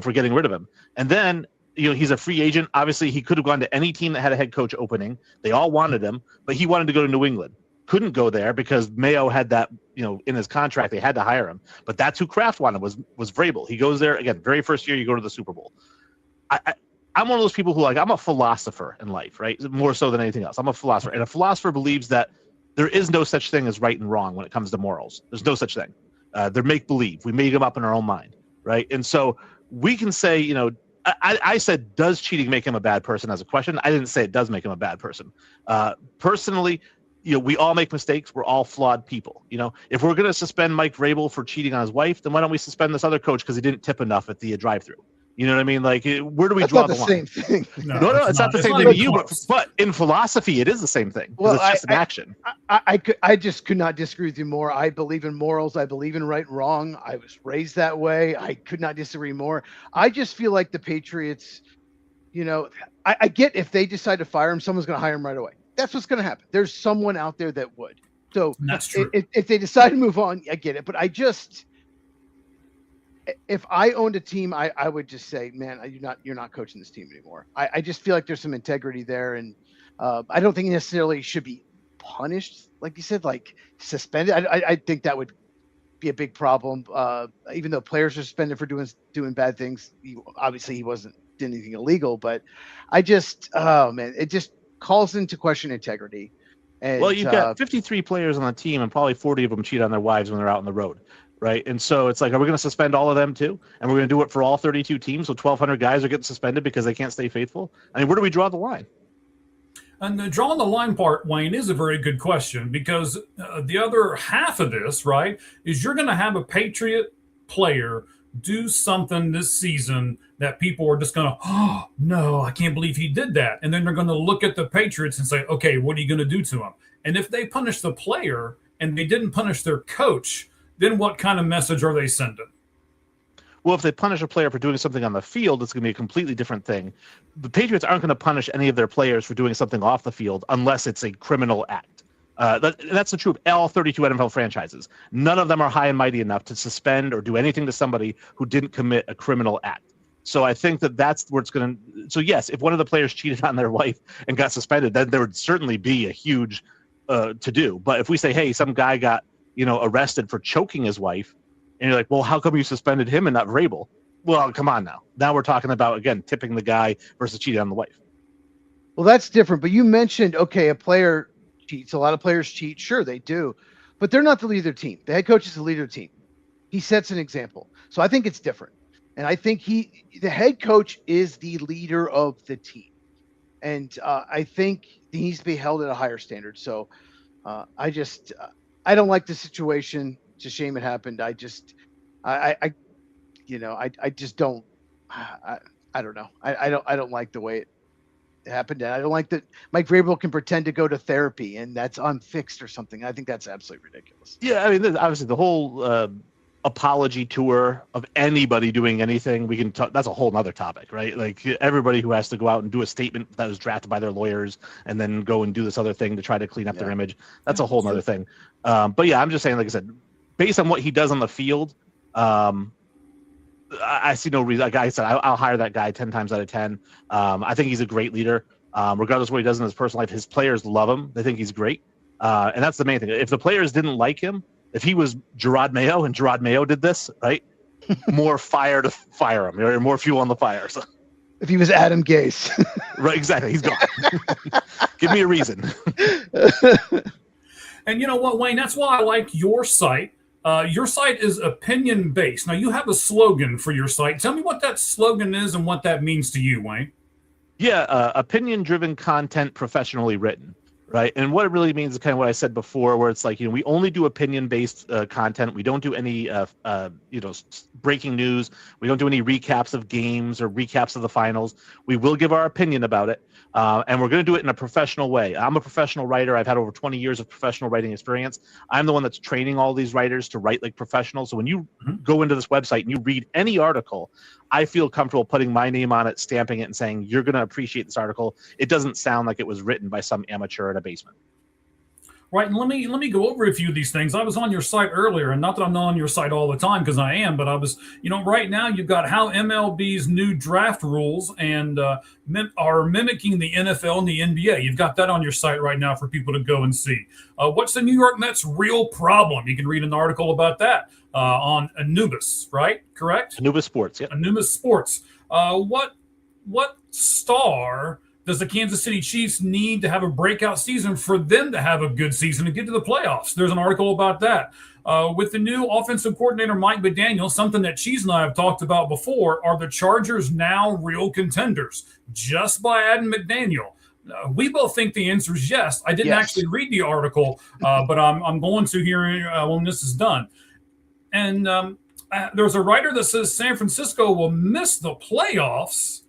For getting rid of him. And then he's a free agent. Obviously, he could have gone to any team that had a head coach opening. They all wanted him, but he wanted to go to New England. Couldn't go there because Mayo had that, in his contract. They had to hire him. But that's who Kraft wanted was Vrabel. He goes there again. Very first year, you go to the Super Bowl. I'm one of those people who I'm a philosopher in life, right? More so than anything else. I'm a philosopher, and a philosopher believes that there is no such thing as right and wrong when it comes to morals. There's no such thing. They're make believe. We make them up in our own mind, right? And so we can say, I said, does cheating make him a bad person as a question? I didn't say it does make him a bad person. Personally, we all make mistakes. We're all flawed people. If we're going to suspend Mike Vrabel for cheating on his wife, then why don't we suspend this other coach because he didn't tip enough at the drive-through? You know what I mean? Like, where do we draw the line? Same thing. No, it's not the same thing to you. But in philosophy, it is the same thing. Well, it's just an action. I just could not disagree with you more. I believe in morals. I believe in right and wrong. I was raised that way. I could not disagree more. I just feel like the Patriots, I get if they decide to fire him, someone's going to hire him right away. That's what's going to happen. There's someone out there that would. So that's true. If they decide to move on, I get it. But if I owned a team, I would just say, man, you're not coaching this team anymore. I just feel like there's some integrity there, and I don't think he necessarily should be punished, like you said, like suspended. I think that would be a big problem. Even though players are suspended for doing bad things, obviously he wasn't doing anything illegal. But it just calls into question integrity. And, well, you've got 53 players on the team, and probably 40 of them cheat on their wives when they're out on the road, right? And so it's like, are we going to suspend all of them too? And we're going to do it for all 32 teams, so 1,200 guys are getting suspended because they can't stay faithful? I mean, where do we draw the line? And the drawing the line part, Wayne, is a very good question, because the other half of this, right, is you're going to have a Patriot player do something this season that people are just going to, oh, no, I can't believe he did that. And then they're going to look at the Patriots and say, okay, what are you going to do to him? And if they punish the player and they didn't punish their coach, then what kind of message are they sending? Well, if they punish a player for doing something on the field, it's going to be a completely different thing. The Patriots aren't going to punish any of their players for doing something off the field unless it's a criminal act. That's the truth of all 32 NFL franchises. None of them are high and mighty enough to suspend or do anything to somebody who didn't commit a criminal act. So I think that's where it's going to. So yes, if one of the players cheated on their wife and got suspended, then there would certainly be a huge to do. But if we say, hey, some guy got arrested for choking his wife, And you're like, well, how come you suspended him and not Vrabel? Well, come on now. Now we're talking about, again, tipping the guy versus cheating on the wife. Well, that's different. But you mentioned, okay, a player cheats. A lot of players cheat. Sure, they do. But they're not the leader of the team. The head coach is the leader of the team. He sets an example. So I think it's different. And I think the head coach is the leader of the team. And I think he needs to be held at a higher standard. So I don't like the situation. It's a shame it happened. I just don't. I don't know. I don't like the way it happened. And I don't like that Mike Vrabel can pretend to go to therapy and that's unfixed or something. I think that's absolutely ridiculous. Yeah, I mean, obviously the whole apology tour of anybody doing anything, we can talk, that's a whole nother topic, right? Like everybody who has to go out and do a statement that was drafted by their lawyers and then go and do this other thing to try to clean up their image, that's a whole nother thing. But yeah, I'm just saying, like I said, based on what he does on the field, I see no reason. Like I said, I'll hire that guy 10 times out of 10. I think he's a great leader. Regardless of what he does in his personal life, his players love him. They think he's great. And that's the main thing. If the players didn't like him, if he was Gerard Mayo and Gerard Mayo did this, right? More fire to fire him, or more fuel on the fire. So. If he was Adam Gase. Right, exactly. He's gone. Give me a reason. And you know what, Wayne? That's why I like your site. Your site is opinion-based. Now, you have a slogan for your site. Tell me what that slogan is and what that means to you, Wayne. Yeah, opinion-driven content professionally written. Right. And what it really means is kind of what I said before, where it's like, we only do opinion-based content. We don't do any, breaking news. We don't do any recaps of games or recaps of the finals. We will give our opinion about it. And we're going to do it in a professional way. I'm a professional writer. I've had over 20 years of professional writing experience. I'm the one that's training all these writers to write like professionals. So when you go into this website and you read any article, I feel comfortable putting my name on it, stamping it, and saying, you're going to appreciate this article. It doesn't sound like it was written by some amateur in a basement. Right, and let me go over a few of these things. I was on your site earlier, and not that I'm not on your site all the time, because I am, but I was, right now you've got how MLB's new draft rules and are mimicking the NFL and the NBA. You've got that on your site right now for people to go and see. What's the New York Mets' real problem? You can read an article about that on Anubis, right? Correct? Anubis Sports, yeah. Anubis Sports. What star does the Kansas City Chiefs need to have a breakout season for them to have a good season and get to the playoffs? There's an article about that. With the new offensive coordinator, Mike McDaniel, something that Cheese and I have talked about before, are the Chargers now real contenders just by adding McDaniel? We both think the answer is yes. I didn't actually read the article, but I'm going to here when this is done. And there's a writer that says San Francisco will miss the playoffs.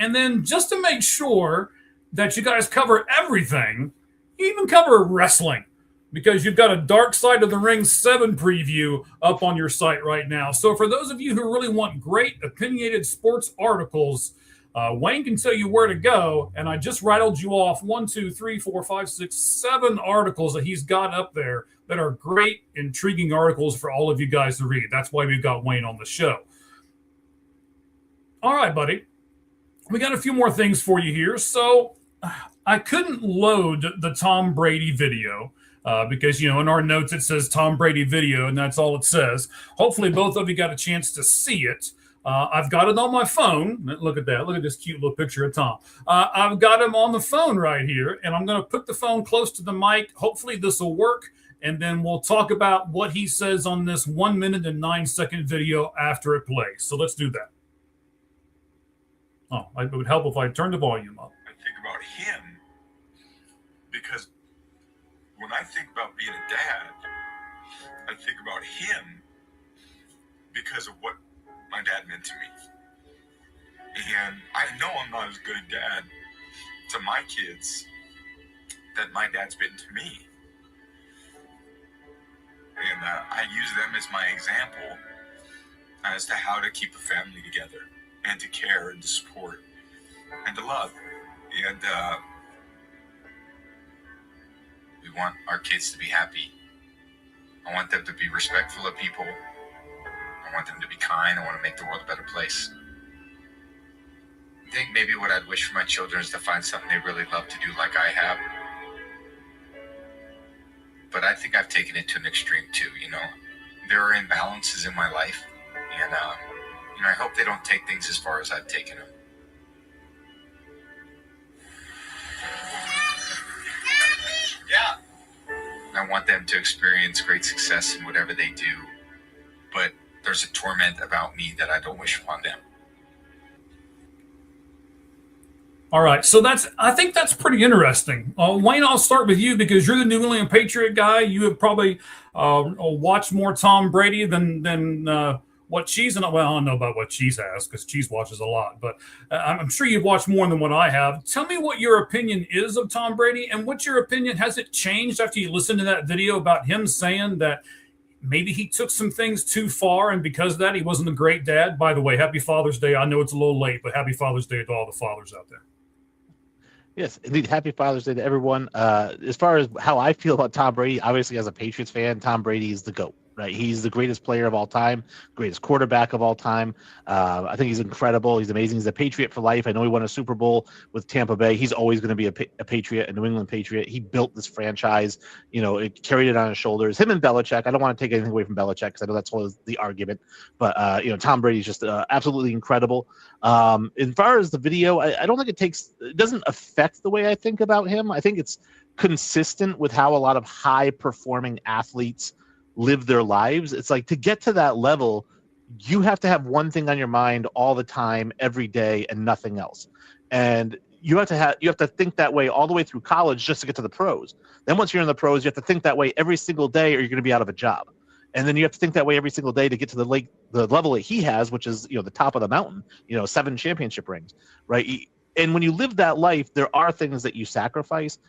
And then just to make sure that you guys cover everything, you even cover wrestling, because you've got a Dark Side of the Ring 7 preview up on your site right now. So for those of you who really want great opinionated sports articles, Wayne can tell you where to go. And I just rattled you off 1, 2, 3, 4, 5, 6, 7 articles that he's got up there that are great, intriguing articles for all of you guys to read. That's why we've got Wayne on the show. All right, buddy. We got a few more things for you here. So I couldn't load the Tom Brady video because, in our notes it says Tom Brady video, and that's all it says. Hopefully both of you got a chance to see it. I've got it on my phone. Look at that. Look at this cute little picture of Tom. I've got him on the phone right here, and I'm going to put the phone close to the mic. Hopefully this will work, and then we'll talk about what he says on this 1 minute and 9-second video after it plays. So let's do that. Oh, it would help if I turned the volume up. I think about him because when I think about being a dad, I think about him because of what my dad meant to me. And I know I'm not as good a dad to my kids that my dad's been to me. And I use them as my example as to how to keep a family together, and to care and to support and to love. And we want our kids to be happy. I want them to be respectful of people. I want them to be kind. I want to make the world a better place. I think maybe what I'd wish for my children is to find something they really love to do like I have. But I think I've taken it to an extreme too, there are imbalances in my life, and I hope they don't take things as far as I've taken them. Yeah. I want them to experience great success in whatever they do, but there's a torment about me that I don't wish upon them. All right, so I think that's pretty interesting. Wayne, I'll start with you because you're the New England Patriot guy. You have probably watched more Tom Brady than what Cheese and well, I don't know about what Cheese has because Cheese watches a lot, but I'm sure you've watched more than what I have. Tell me what your opinion is of Tom Brady, and what's your opinion? Has it changed after you listened to that video about him saying that maybe he took some things too far, and because of that, he wasn't a great dad? By the way, happy Father's Day. I know it's a little late, but happy Father's Day to all the fathers out there. Yes, indeed. Happy Father's Day to everyone. As far as how I feel about Tom Brady, obviously as a Patriots fan, Tom Brady is the GOAT, right? He's the greatest player of all time, greatest quarterback of all time. I think he's incredible. He's amazing. He's a Patriot for life. I know he won a Super Bowl with Tampa Bay. He's always going to be a Patriot, a New England Patriot. He built this franchise. It carried it on his shoulders. Him and Belichick. I don't want to take anything away from Belichick because I know that's always the argument. But, Tom Brady's just absolutely incredible. As far as the video, I don't think it doesn't affect the way I think about him. I think it's consistent with how a lot of high performing athletes live their lives. It's like to get to that level, you have to have one thing on your mind all the time, every day, and nothing else. And you have to think that way all the way through college just to get to the pros. Then once you're in the pros, you have to think that way every single day or you're going to be out of a job. And then you have to think that way every single day to get to the level that he has, which is, the top of the mountain, 7 championship rings, right? And when you live that life, there are things that you sacrifice.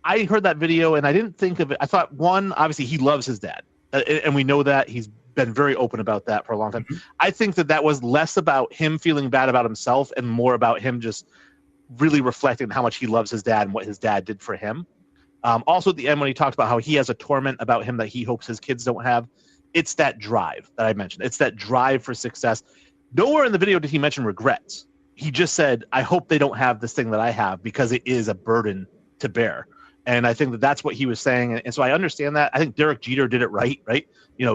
I heard that video and I didn't think of it. I thought, one, obviously he loves his dad. And we know that he's been very open about that for a long time. Mm-hmm. I think that was less about him feeling bad about himself and more about him just really reflecting how much he loves his dad and what his dad did for him. Also at the end, when he talked about how he has a torment about him that he hopes his kids don't have, it's that drive that I mentioned. It's that drive for success. Nowhere in the video did he mention regrets. He just said, I hope they don't have this thing that I have because it is a burden to bear. And I think that's what he was saying. And so I understand that. I think Derek Jeter did it right?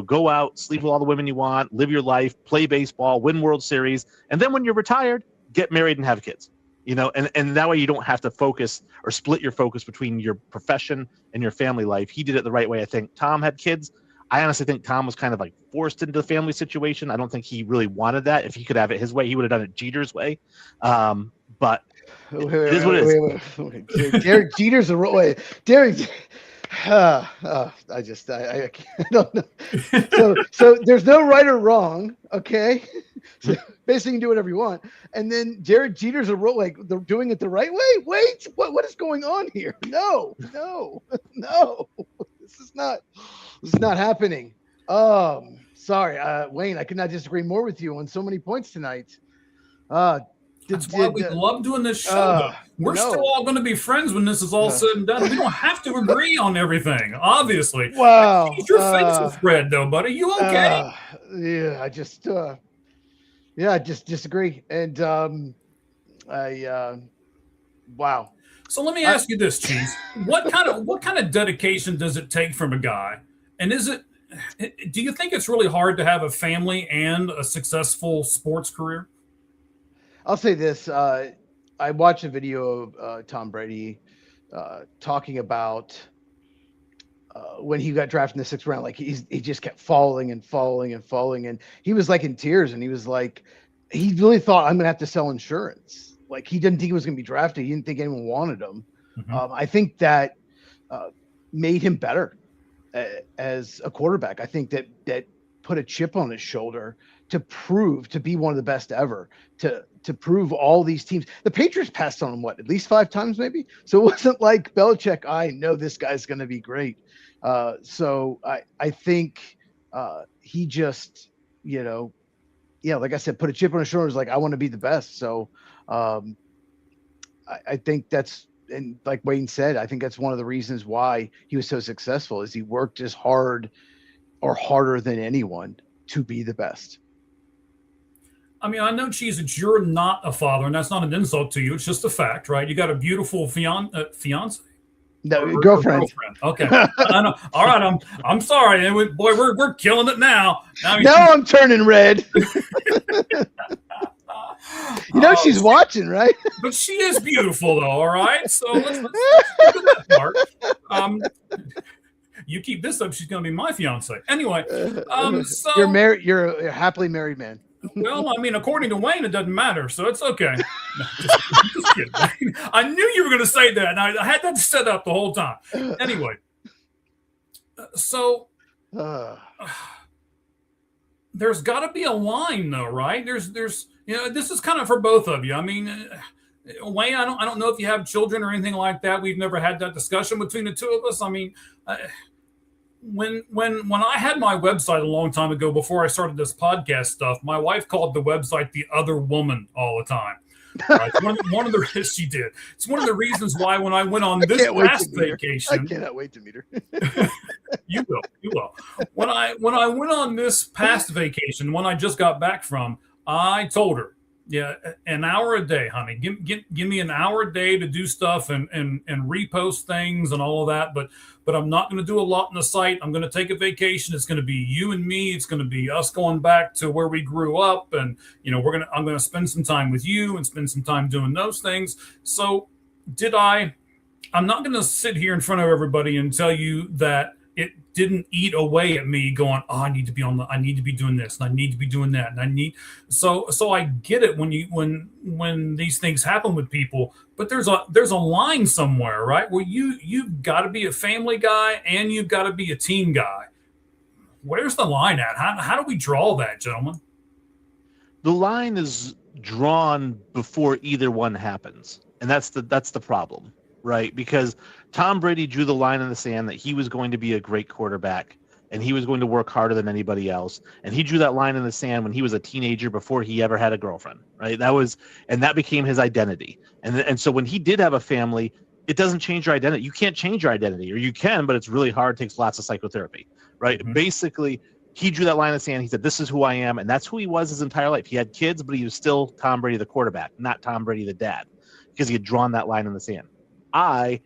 Go out, sleep with all the women you want, live your life, play baseball, win World Series. And then when you're retired, get married and have kids. And that way you don't have to focus or split your focus between your profession and your family life. He did it the right way. I think Tom had kids. I honestly think Tom was kind of like forced into the family situation. I don't think he really wanted that. If he could have it his way, he would have done it Jeter's way. But it is what it is. Derek Jeter's a role. Wait, Derek. I don't know. So there's no right or wrong. Okay. So basically, you can do whatever you want. And then Derek Jeter's a role. Like they're doing it the right way. Wait, what is going on here? No. This is not happening. Sorry, Wayne. I could not disagree more with you on so many points tonight. That's why we love doing this show. We're still all going to be friends when this is all said and done. We don't have to agree on everything, obviously. Wow. Your face is red, though, buddy. You okay? I just disagree. And wow. So let me ask you this, Cheese. What kind of dedication does it take from a guy? And do you think it's really hard to have a family and a successful sports career? I'll say this. I watched a video of Tom Brady talking about when he got drafted in the 6th round. Like he just kept falling. And he was like in tears. And he was like, he really thought, I'm going to have to sell insurance. Like he didn't think he was going to be drafted. He didn't think anyone wanted him. Mm-hmm. I think that made him better as a quarterback. I think that put a chip on his shoulder to be one of the best ever, to prove all these teams. The Patriots passed on him, at least 5 times maybe? So it wasn't like Belichick, I know this guy's going to be great. So I think he just, like I said, put a chip on his shoulders, like, I want to be the best. So I think that's, and like Wayne said, I think that's one of the reasons why he was so successful is he worked as hard or harder than anyone to be the best. I mean, I know, Cheese, that you're not a father, and that's not an insult to you. It's just a fact, right? You got a beautiful fiance. No, Her girlfriend. Okay. I know. All right. I'm sorry. And boy, we're killing it now. Now I'm turning red. She's watching, right? But she is beautiful, though. All right. So let's look at that part. You keep this up, she's going to be my fiance. Anyway, so you're married. You're a happily married man. Well, I mean, according to Wayne, it doesn't matter, so it's okay. No, just kidding. I knew you were going to say that, and I had that set up the whole time. Anyway, so there's got to be a line, though, right? There's, this is kind of for both of you. I mean, Wayne, I don't know if you have children or anything like that. We've never had that discussion between the two of us. I mean, when I had my website a long time ago, before I started this podcast stuff, my wife called the website "The Other Woman" all the time. One of the she did. It's one of the reasons why when I went on this last vacation, I cannot wait to meet her. You will. When I went on this past vacation, when I just got back from, I told her, yeah, an hour a day, honey. Give me an hour a day to do stuff and repost things and all of that. But I'm not going to do a lot on the site. I'm going to take a vacation. It's going to be you and me. It's going to be us going back to where we grew up, and I'm going to spend some time with you and spend some time doing those things. So I'm not going to sit here in front of everybody and tell you that it didn't eat away at me going, oh, I need to be doing this, and I need to be doing that, and so I get it when these things happen with people, but there's a line somewhere, right, where you've got to be a family guy and you've got to be a team guy. Where's the line at? How do we draw that, gentlemen? The line is drawn before either one happens, and that's the problem. Right, because Tom Brady drew the line in the sand that he was going to be a great quarterback and he was going to work harder than anybody else. And he drew that line in the sand when he was a teenager before he ever had a girlfriend. Right, that became his identity. And so when he did have a family, it doesn't change your identity. You can't change your identity, or you can, but it's really hard. It takes lots of psychotherapy. Right, Basically, he drew that line in the sand. He said, "This is who I am," and that's who he was his entire life. He had kids, but he was still Tom Brady, the quarterback, not Tom Brady, the dad, because he had drawn that line in the sand. I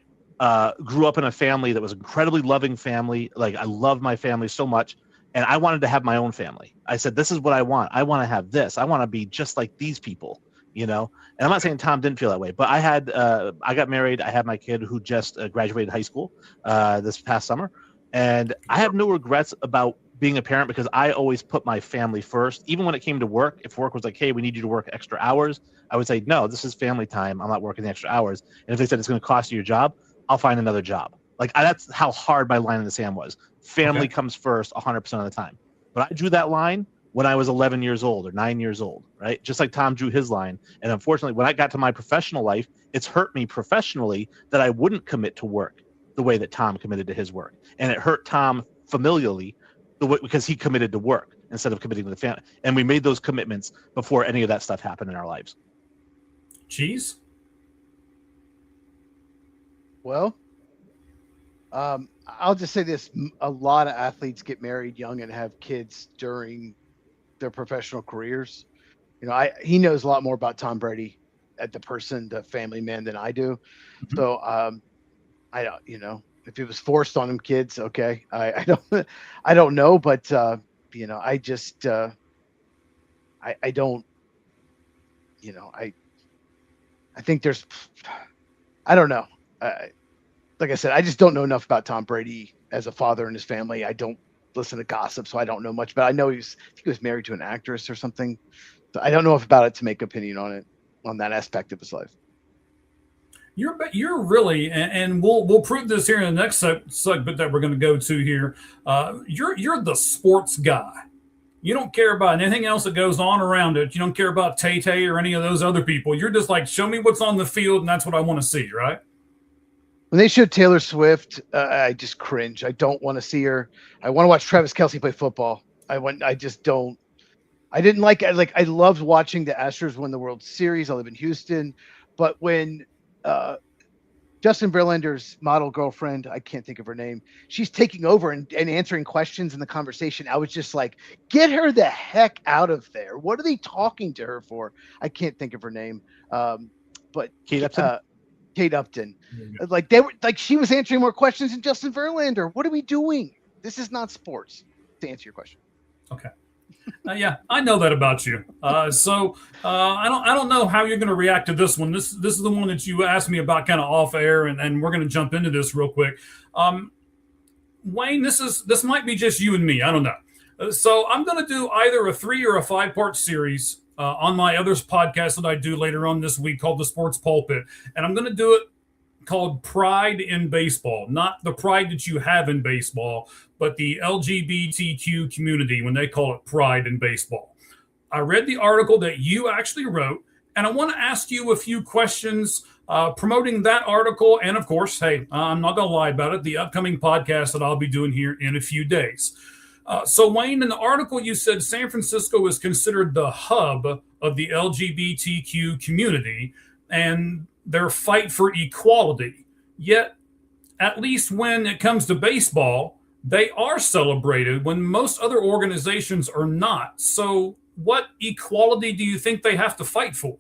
grew up in a family that was an incredibly loving family. Like, I loved my family so much, and I wanted to have my own family. I said, this is what I want. I want to have this. I want to be just like these people, And I'm not saying Tom didn't feel that way, but I got married. I had my kid who just graduated high school this past summer, and I have no regrets about being a parent because I always put my family first. Even when it came to work, if work was like, hey, we need you to work extra hours, I would say, no, this is family time. I'm not working the extra hours. And if they said it's going to cost you your job, I'll find another job. That's how hard my line in the sand was. Family comes first 100% of the time. But I drew that line when I was 11 years old or 9 years old, right? Just like Tom drew his line. And unfortunately, when I got to my professional life, it's hurt me professionally that I wouldn't commit to work the way that Tom committed to his work. And it hurt Tom familially because he committed to work instead of committing to the family. And we made those commitments before any of that stuff happened in our lives. Cheese? Well, I'll just say this. A lot of athletes get married young and have kids during their professional careers. He knows a lot more about Tom Brady as the person, the family man, than I do. Mm-hmm. So I don't, if it was forced on him, kids, okay. I don't know, but I just I don't, I think there's, I don't know. Like I said, I just don't know enough about Tom Brady as a father and his family. I don't listen to gossip, so I don't know much. But I know I think he was married to an actress or something. So I don't know enough about it to make opinion on that aspect of his life. You're really, and we'll prove this here in the next segment that we're going to go to here. You're the sports guy. You don't care about anything else that goes on around it. You don't care about Tay-Tay or any of those other people. You're just like, show me what's on the field, and that's what I want to see, right? When they showed Taylor Swift, I just cringe. I don't want to see her. I want to watch Travis Kelce play football. I just don't. I didn't like it. I loved watching the Astros win the World Series. I live in Houston, but when Justin Verlander's model girlfriend, I can't think of her name, she's taking over and answering questions in the conversation, I was just like, get her the heck out of there. What are they talking to her for? I can't think of her name. But Kate Upton? Kate Upton. Yeah. Like they were like she was answering more questions than Justin Verlander. What are we doing? This is not sports. To answer your question. Okay. Yeah, I know that about you. So I don't know how you're going to react to this one. This is the one that you asked me about kind of off air, and we're going to jump into this real quick. Wayne, this might be just you and me. I don't know. So I'm going to do either a 3 or a 5-part series on my other podcast that I do later on this week called The Sports Pulpit, and I'm going to do it called Pride in Baseball, not the pride that you have in baseball, but the LGBTQ community when they call it Pride in Baseball. I read the article that you actually wrote, and I want to ask you a few questions promoting that article. And of course, hey, I'm not going to lie about it, the upcoming podcast that I'll be doing here in a few days. So Wayne, in the article you said San Francisco is considered the hub of the LGBTQ community and their fight for equality. Yet, at least when it comes to baseball, they are celebrated when most other organizations are not. So what equality do you think they have to fight for?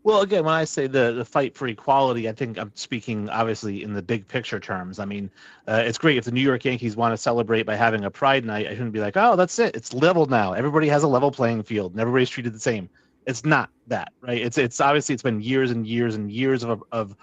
Well, again, when I say the fight for equality, I think I'm speaking obviously in the big picture terms. I mean, it's great if the New York Yankees want to celebrate by having a Pride Night. I shouldn't be like, oh, that's it. It's level now. Everybody has a level playing field and everybody's treated the same. It's not that, right? It's obviously it's been years and years and years of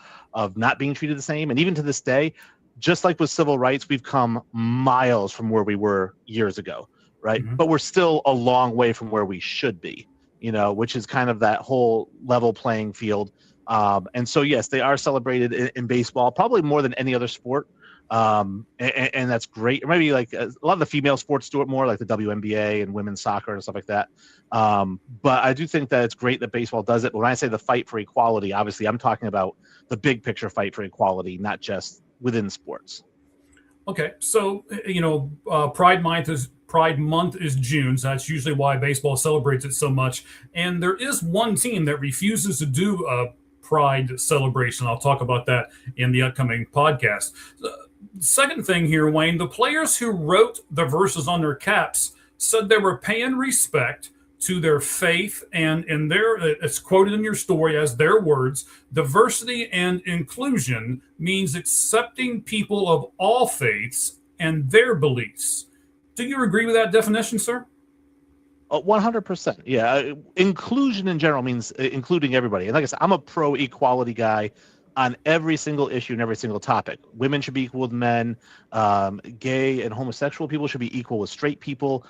not being treated the same. And even to this day, just like with civil rights, we've come miles from where we were years ago, right? Mm-hmm. But we're still a long way from where we should be, which is kind of that whole level playing field. And so, yes, they are celebrated in baseball, probably more than any other sport. And that's great. Or maybe like a lot of the female sports do it more, like the WNBA and women's soccer and stuff like that. But I do think that it's great that baseball does it. But when I say the fight for equality, obviously I'm talking about the big picture fight for equality, not just within sports. Okay, so Pride Month is June, so that's usually why baseball celebrates it so much. And there is one team that refuses to do a Pride celebration. I'll talk about that in the upcoming podcast. Second thing here, Wayne, the players who wrote the verses on their caps said they were paying respect to their faith, and in it's quoted in your story as their words, diversity and inclusion means accepting people of all faiths and their beliefs. Do you agree with that definition, sir? 100%. Yeah. Inclusion in general means including everybody. And like I said, I'm a pro-equality guy on every single issue and every single topic. Women should be equal with men. Gay and homosexual people should be equal with straight people.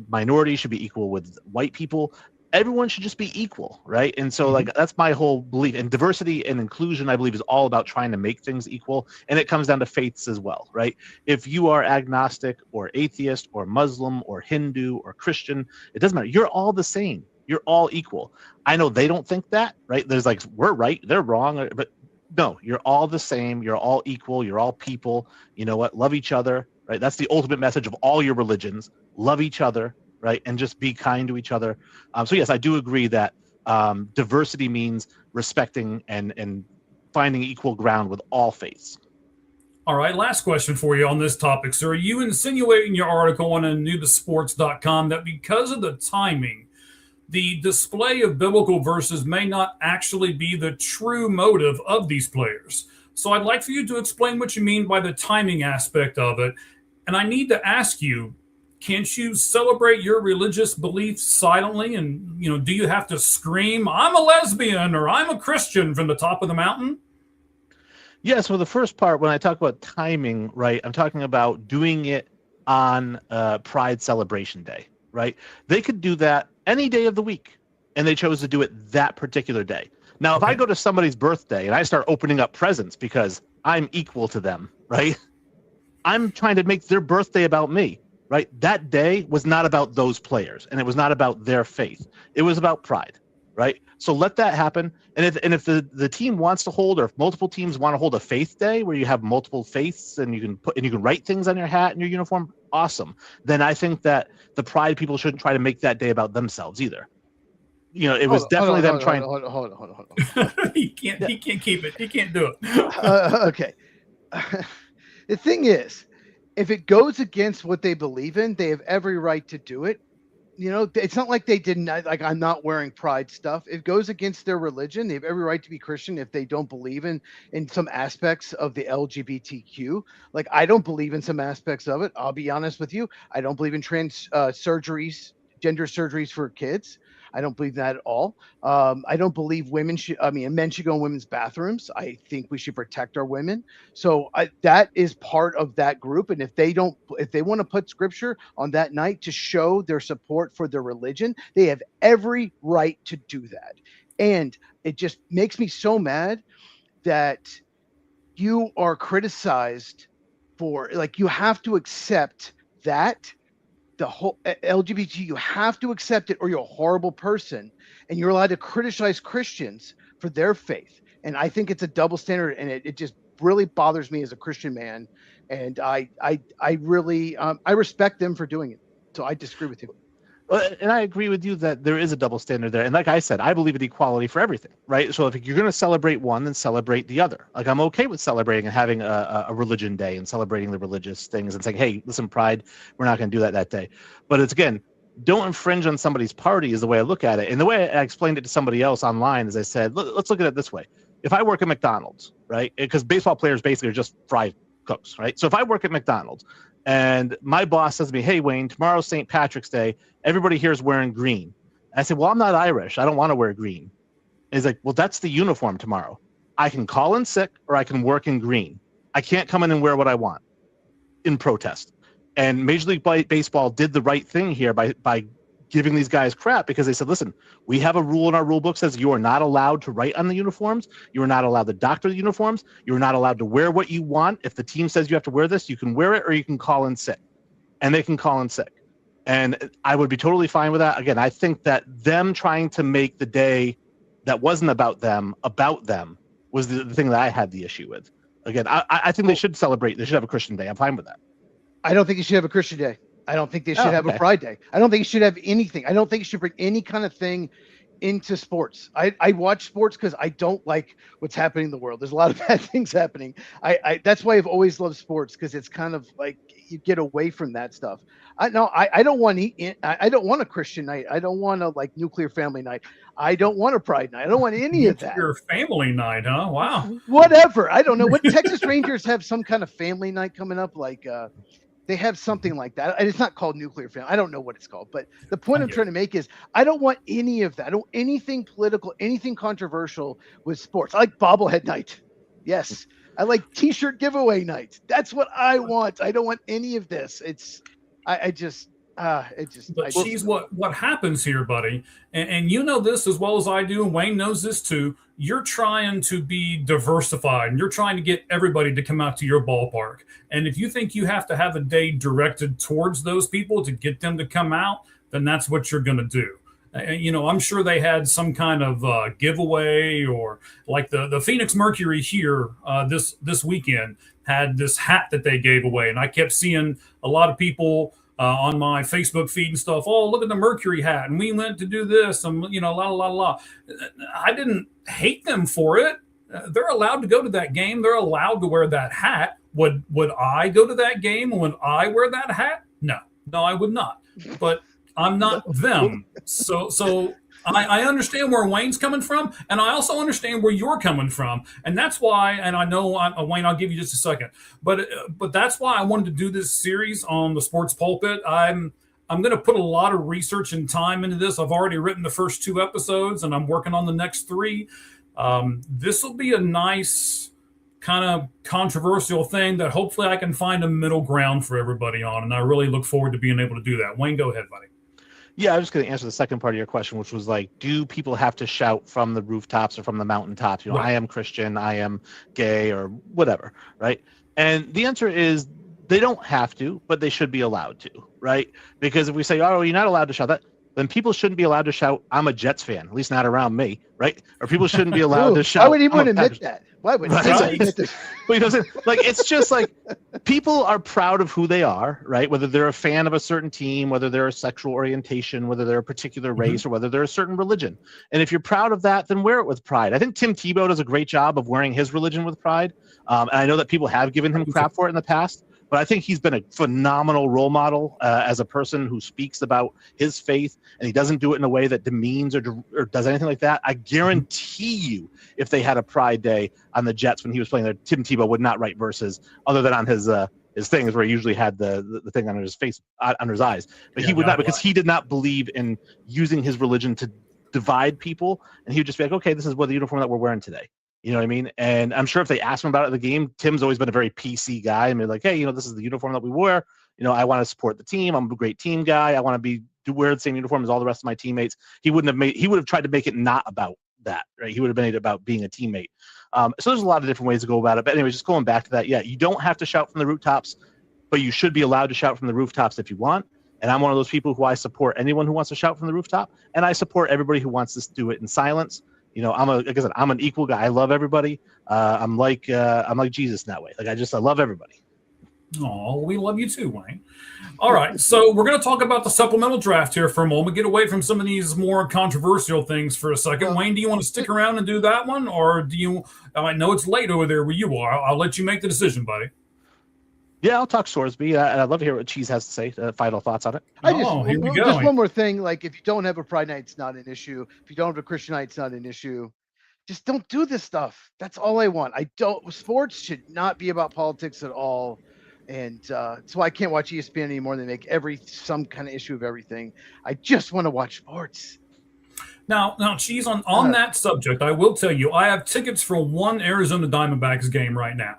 Minorities should be equal with white people. Everyone should just be equal, right? And so, like, that's my whole belief. And diversity and inclusion, I believe, is all about trying to make things equal. And it comes down to faiths as well, right? If you are agnostic or atheist or Muslim or Hindu or Christian, it doesn't matter. You're all the same. You're all equal. I know they don't think that, right? There's like, we're right, they're wrong. But no, you're all the same. You're all equal. You're all people. You know what? Love each other, right? That's the ultimate message of all your religions. Love each other, right? And just be kind to each other. So yes, I do agree that diversity means respecting and finding equal ground with all faiths. All right, last question for you on this topic, sir. You insinuate in your article on anubasports.com that because of the timing, the display of biblical verses may not actually be the true motive of these players. So I'd like for you to explain what you mean by the timing aspect of it. And I need to ask you, can't you celebrate your religious beliefs silently? And, do you have to scream, I'm a lesbian or I'm a Christian from the top of the mountain? Yeah, so the first part, when I talk about timing, right, I'm talking about doing it on Pride Celebration Day, right? They could do that any day of the week, and they chose to do it that particular day. Now, if I go to somebody's birthday and I start opening up presents because I'm equal to them, right? I'm trying to make their birthday about me, right? That day was not about those players, and it was not about their faith. It was about pride, right? So let that happen. And if the team wants to hold, or if multiple teams want to hold a faith day where you have multiple faiths and you can write things on your hat and your uniform, awesome. Then I think that the pride people shouldn't try to make that day about themselves either. It was definitely them trying. Hold on. He can't keep it. He can't do it. Okay. The thing is, if it goes against what they believe in, they have every right to do it. it's not like they didn't, like, I'm not wearing pride stuff. It goes against their religion. They have every right to be Christian if they don't believe in some aspects of the LGBTQ. Like, I don't believe in some aspects of it. I'll be honest with you. I don't believe in trans surgeries, gender surgeries for kids. I don't believe that at all. I don't believe men should go in women's bathrooms. I think we should protect our women. So that is part of that group. And if they want to put scripture on that night to show their support for their religion, they have every right to do that. And it just makes me so mad that you are criticized for, like, you have to accept that. The whole LGBT, you have to accept it or you're a horrible person, and you're allowed to criticize Christians for their faith. And I think it's a double standard, and it just really bothers me as a Christian man. And I really I respect them for doing it. So I disagree with you. And I agree with you that there is a double standard there. And like I said, I believe in equality for everything, right? So if you're going to celebrate one, then celebrate the other. Like, I'm okay with celebrating and having a religion day and celebrating the religious things and saying, hey, listen, Pride, we're not going to do that day. But it's, again, don't infringe on somebody's party is the way I look at it. And the way I explained it to somebody else online is I said, let's look at it this way. If I work at McDonald's, right? Because baseball players basically are just fry cooks, right? So if I work at McDonald's, and my boss says to me, hey, Wayne, tomorrow's St. Patrick's Day. Everybody here is wearing green. I said, well, I'm not Irish. I don't want to wear green. And he's like, well, that's the uniform tomorrow. I can call in sick or I can work in green. I can't come in and wear what I want in protest. And Major League Baseball did the right thing here by giving these guys crap, because they said, listen, we have a rule in our rule book says you are not allowed to write on the uniforms. You are not allowed to doctor the uniforms. You are not allowed to wear what you want. If the team says you have to wear this, you can wear it or you can call in sick. And they can call in sick. And I would be totally fine with that. Again, I think that them trying to make the day that wasn't about them was the thing that I had the issue with. Again, I think they should celebrate. They should have a Christian day. I'm fine with that. I don't think you should have a Christian day. I don't think they should have a Pride Day. I don't think you should have anything. I don't think you should bring any kind of thing into sports. I watch sports because I don't like what's happening in the world. There's a lot of bad things happening. That's why I've always loved sports, because it's kind of like you get away from that stuff. I don't want a Christian night. I don't want a like nuclear family night. I don't want a Pride night. I don't want any of that. Your family night, huh? Wow. Whatever. I don't know. What Texas Rangers have some kind of family night coming up, like they have something like that. And it's not called nuclear family. I don't know what it's called. But the point I'm trying to make is I don't want any of that. I don't want anything political, anything controversial with sports. I like bobblehead night. Yes. I like T-shirt giveaway night. That's what I want. I don't want any of this. But she's what happens here, buddy. And you know this as well as I do, and Wayne knows this too. You're trying to be diversified, and you're trying to get everybody to come out to your ballpark. And if you think you have to have a day directed towards those people to get them to come out, then that's what you're going to do. I'm sure they had some kind of giveaway, or like the Phoenix Mercury here this weekend had this hat that they gave away. And I kept seeing a lot of people on my Facebook feed and stuff. Oh, look at the Mercury hat. And we went to do this and, la. I didn't hate them for it. They're allowed to go to that game. They're allowed to wear that hat. Would I go to that game? Would I wear that hat? No, I would not. But I'm not them. So I understand where Wayne's coming from, and I also understand where you're coming from, and that's why. And I know Wayne, I'll give you just a second, but that's why I wanted to do this series on the Sports Pulpit. I'm going to put a lot of research and time into this. I've already written the first 2 episodes, and I'm working on the next 3. This will be a nice kind of controversial thing that hopefully I can find a middle ground for everybody on, and I really look forward to being able to do that. Wayne, go ahead, buddy. Yeah, I was just going to answer the second part of your question, which was like, do people have to shout from the rooftops or from the mountaintops? Right. I am Christian, I am gay, or whatever, right? And the answer is they don't have to, but they should be allowed to, right? Because if we say, oh, you're not allowed to shout that, then people shouldn't be allowed to shout, I'm a Jets fan, at least not around me, right? Or people shouldn't be allowed to shout. Why would anyone admit that? Why would right? admit this? But like, it's just like people are proud of who they are, right? Whether they're a fan of a certain team, whether they're a sexual orientation, whether they're a particular race, or whether they're a certain religion. And if you're proud of that, then wear it with pride. I think Tim Tebow does a great job of wearing his religion with pride. And I know that people have given him crap for it in the past. but I think he's been a phenomenal role model as a person who speaks about his faith, and he doesn't do it in a way that demeans or does anything like that. I guarantee you, if they had a Pride Day on the Jets when he was playing there, Tim Tebow would not write verses other than on his things where he usually had the thing under his face, under his eyes. But he would not, because he did not believe in using his religion to divide people, and he would just be like, okay, this is what the uniform that we're wearing today. You know what I mean? And I'm sure if they asked him about it at the game, Tim's always been a very PC guy. I mean, like, hey, this is the uniform that we wear. I want to support the team. I'm a great team guy. I want to wear the same uniform as all the rest of my teammates. He would have tried to make it not about that, right? He would have made it about being a teammate. So there's a lot of different ways to go about it. But anyway, just going back to that, yeah, you don't have to shout from the rooftops, but you should be allowed to shout from the rooftops if you want. And I'm one of those people who I support anyone who wants to shout from the rooftop, and I support everybody who wants to do it in silence. Like I said, I'm an equal guy. I love everybody. I'm like Jesus in that way. Like I love everybody. Oh, we love you too, Wayne. All right, so we're going to talk about the supplemental draft here for a moment. Get away from some of these more controversial things for a second. Wayne, do you want to stick around and do that one, or do you? I know it's late over there where you are. I'll let you make the decision, buddy. Yeah, I'll talk Sorsby. I'd love to hear what Cheese has to say. Final thoughts on it. Here we go. Just one more thing. Like, if you don't have a Pride night, it's not an issue. If you don't have a Christian night, it's not an issue. Just don't do this stuff. That's all I want. Sports should not be about politics at all. And so I can't watch ESPN anymore. They make some kind of issue of everything. I just want to watch sports. Now, Cheese, on that subject, I will tell you, I have tickets for one Arizona Diamondbacks game right now.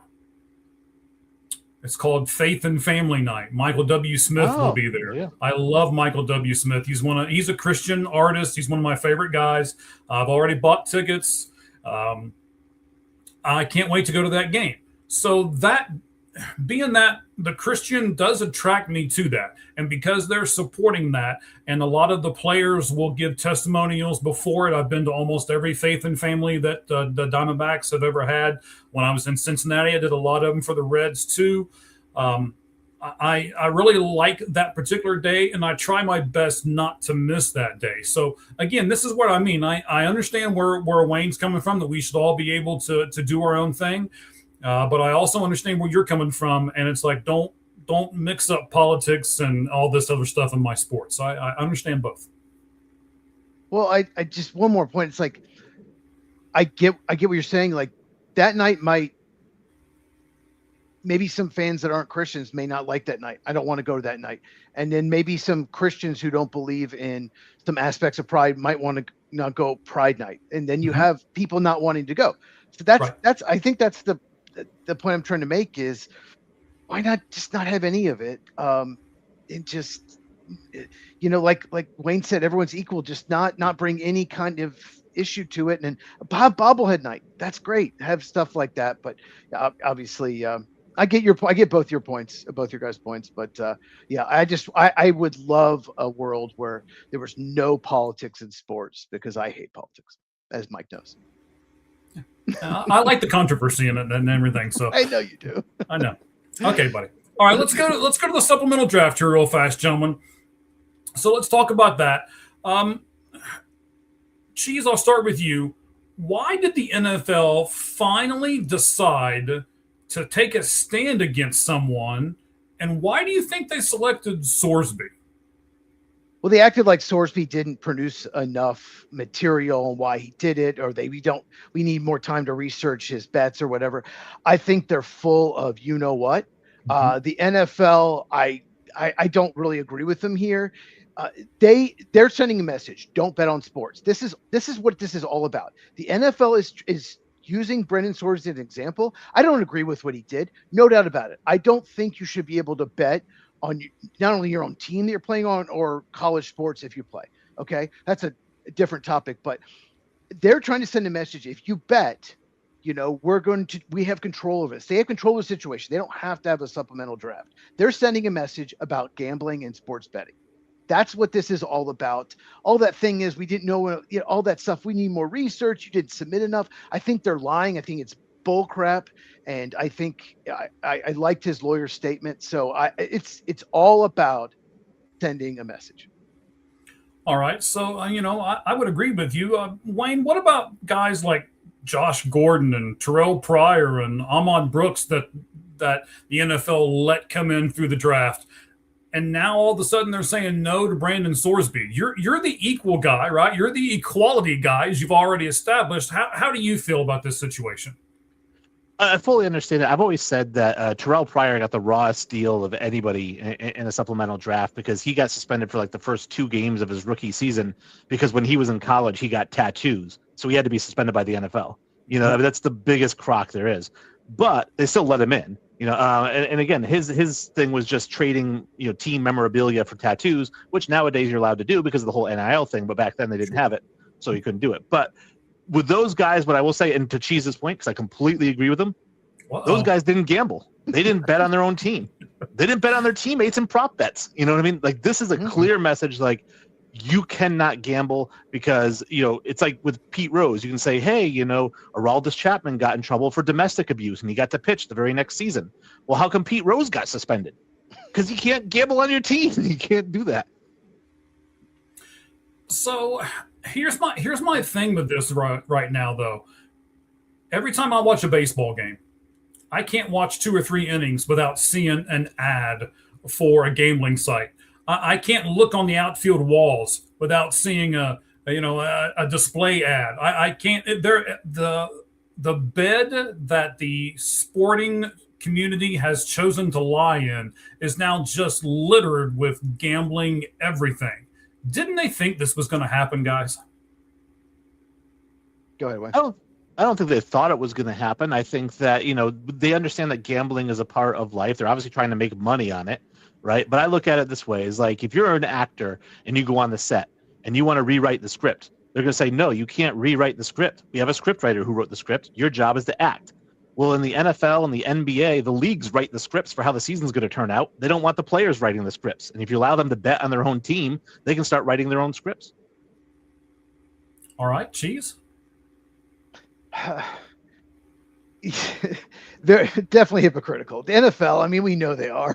It's called Faith and Family Night. Michael W. Smith will be there. Yeah. I love Michael W. Smith. He's a Christian artist. He's one of my favorite guys. I've already bought tickets. I can't wait to go to that game. So being that the Christian does attract me to that. And because they're supporting that, and a lot of the players will give testimonials before it. I've been to almost every Faith and Family that the Diamondbacks have ever had. When I was in Cincinnati, I did a lot of them for the Reds too. I really like that particular day, and I try my best not to miss that day. So again, this is what I mean. I understand where Wayne's coming from, that we should all be able to do our own thing. But I also understand where you're coming from, and it's like, don't mix up politics and all this other stuff in my sports. So I understand both. Well, I just, one more point. It's like, I get what you're saying. Like, that night maybe some fans that aren't Christians may not like that night. I don't want to go to that night. And then maybe some Christians who don't believe in some aspects of Pride might want to not go Pride night. And then you have people not wanting to go. So that's I think that's the point I'm trying to make is, why not just not have any of it? And just, like Wayne said, everyone's equal. Just not bring any kind of issue to it. And bobblehead night, that's great. Have stuff like that. But obviously, I get both your points, both your guys' points. But I would love a world where there was no politics in sports, because I hate politics, as Mike knows. I like the controversy in it and everything. So I know you do. I know. Okay, buddy. All right, let's go to the supplemental draft here real fast, gentlemen. So let's talk about that. Cheese, I'll start with you. Why did the NFL finally decide to take a stand against someone, and why do you think they selected Sorsby? Well, they acted like Sorsby didn't produce enough material on why he did it, or we need more time to research his bets or whatever. I think they're full of what. The NFL, I don't really agree with them here. They're sending a message: don't bet on sports. This is what this is all about. The NFL is using Brendan Sorsby as an example. I don't agree with what he did, no doubt about it. I don't think you should be able to bet on not only your own team that you're playing on, or college sports if you play. Okay, that's a different topic. But they're trying to send a message: if you bet, we have control of this. They have control of the situation. They don't have to have a supplemental draft. They're sending a message about gambling and sports betting. That's what this is all about. All that thing is, we didn't know, all that stuff. We need more research. You didn't submit enough. I think they're lying. I think it's bull crap. And I think I liked his lawyer's statement. So it's all about sending a message. All right. So, I would agree with you. Wayne, what about guys like Josh Gordon and Terrell Pryor and Ahmad Brooks that that the NFL let come in through the draft. And now all of a sudden they're saying no to Brandon Sorsby. You're the equal guy, right? You're the equality guy, as you've already established. How do you feel about this situation? I fully understand it. I've always said that Terrell Pryor got the rawest deal of anybody in a supplemental draft because he got suspended for like the first 2 games of his rookie season because when he was in college, he got tattoos. So he had to be suspended by the NFL. You know, I mean, that's the biggest crock there is. But they still let him in. You know, and again, his thing was just trading, you know, team memorabilia for tattoos, which nowadays you're allowed to do because of the whole NIL thing. But back then they didn't have it, so you couldn't do it. But with those guys, what I will say, and to Cheese's point, because I completely agree with him, those guys didn't gamble. They didn't bet on their own team. They didn't bet on their teammates in prop bets. You know what I mean? Like, this is a clear message. Like, you cannot gamble because, you know, it's like with Pete Rose. You can say, hey, you know, Aroldis Chapman got in trouble for domestic abuse and he got to pitch the very next season. Well, how come Pete Rose got suspended? Because you can't gamble on your team. You can't do that. So here's my thing with this right now, though. Every time I watch a baseball game, I can't watch 2 or 3 innings without seeing an ad for a gambling site. I can't look on the outfield walls without seeing a display ad. I can't. The bed that the sporting community has chosen to lie in is now just littered with gambling everything. Didn't they think this was going to happen, guys? Go ahead, Wayne. I don't think they thought it was going to happen. I think that, you know, they understand that gambling is a part of life. They're obviously trying to make money on it. Right. But I look at it this way is like if you're an actor and you go on the set and you want to rewrite the script, they're going to say, no, you can't rewrite the script. We have a script writer who wrote the script. Your job is to act. Well, in the NFL and the NBA, the leagues write the scripts for how the season's going to turn out. They don't want the players writing the scripts. And if you allow them to bet on their own team, they can start writing their own scripts. All right. Cheese. They're definitely hypocritical. The NFL, I mean, we know they are.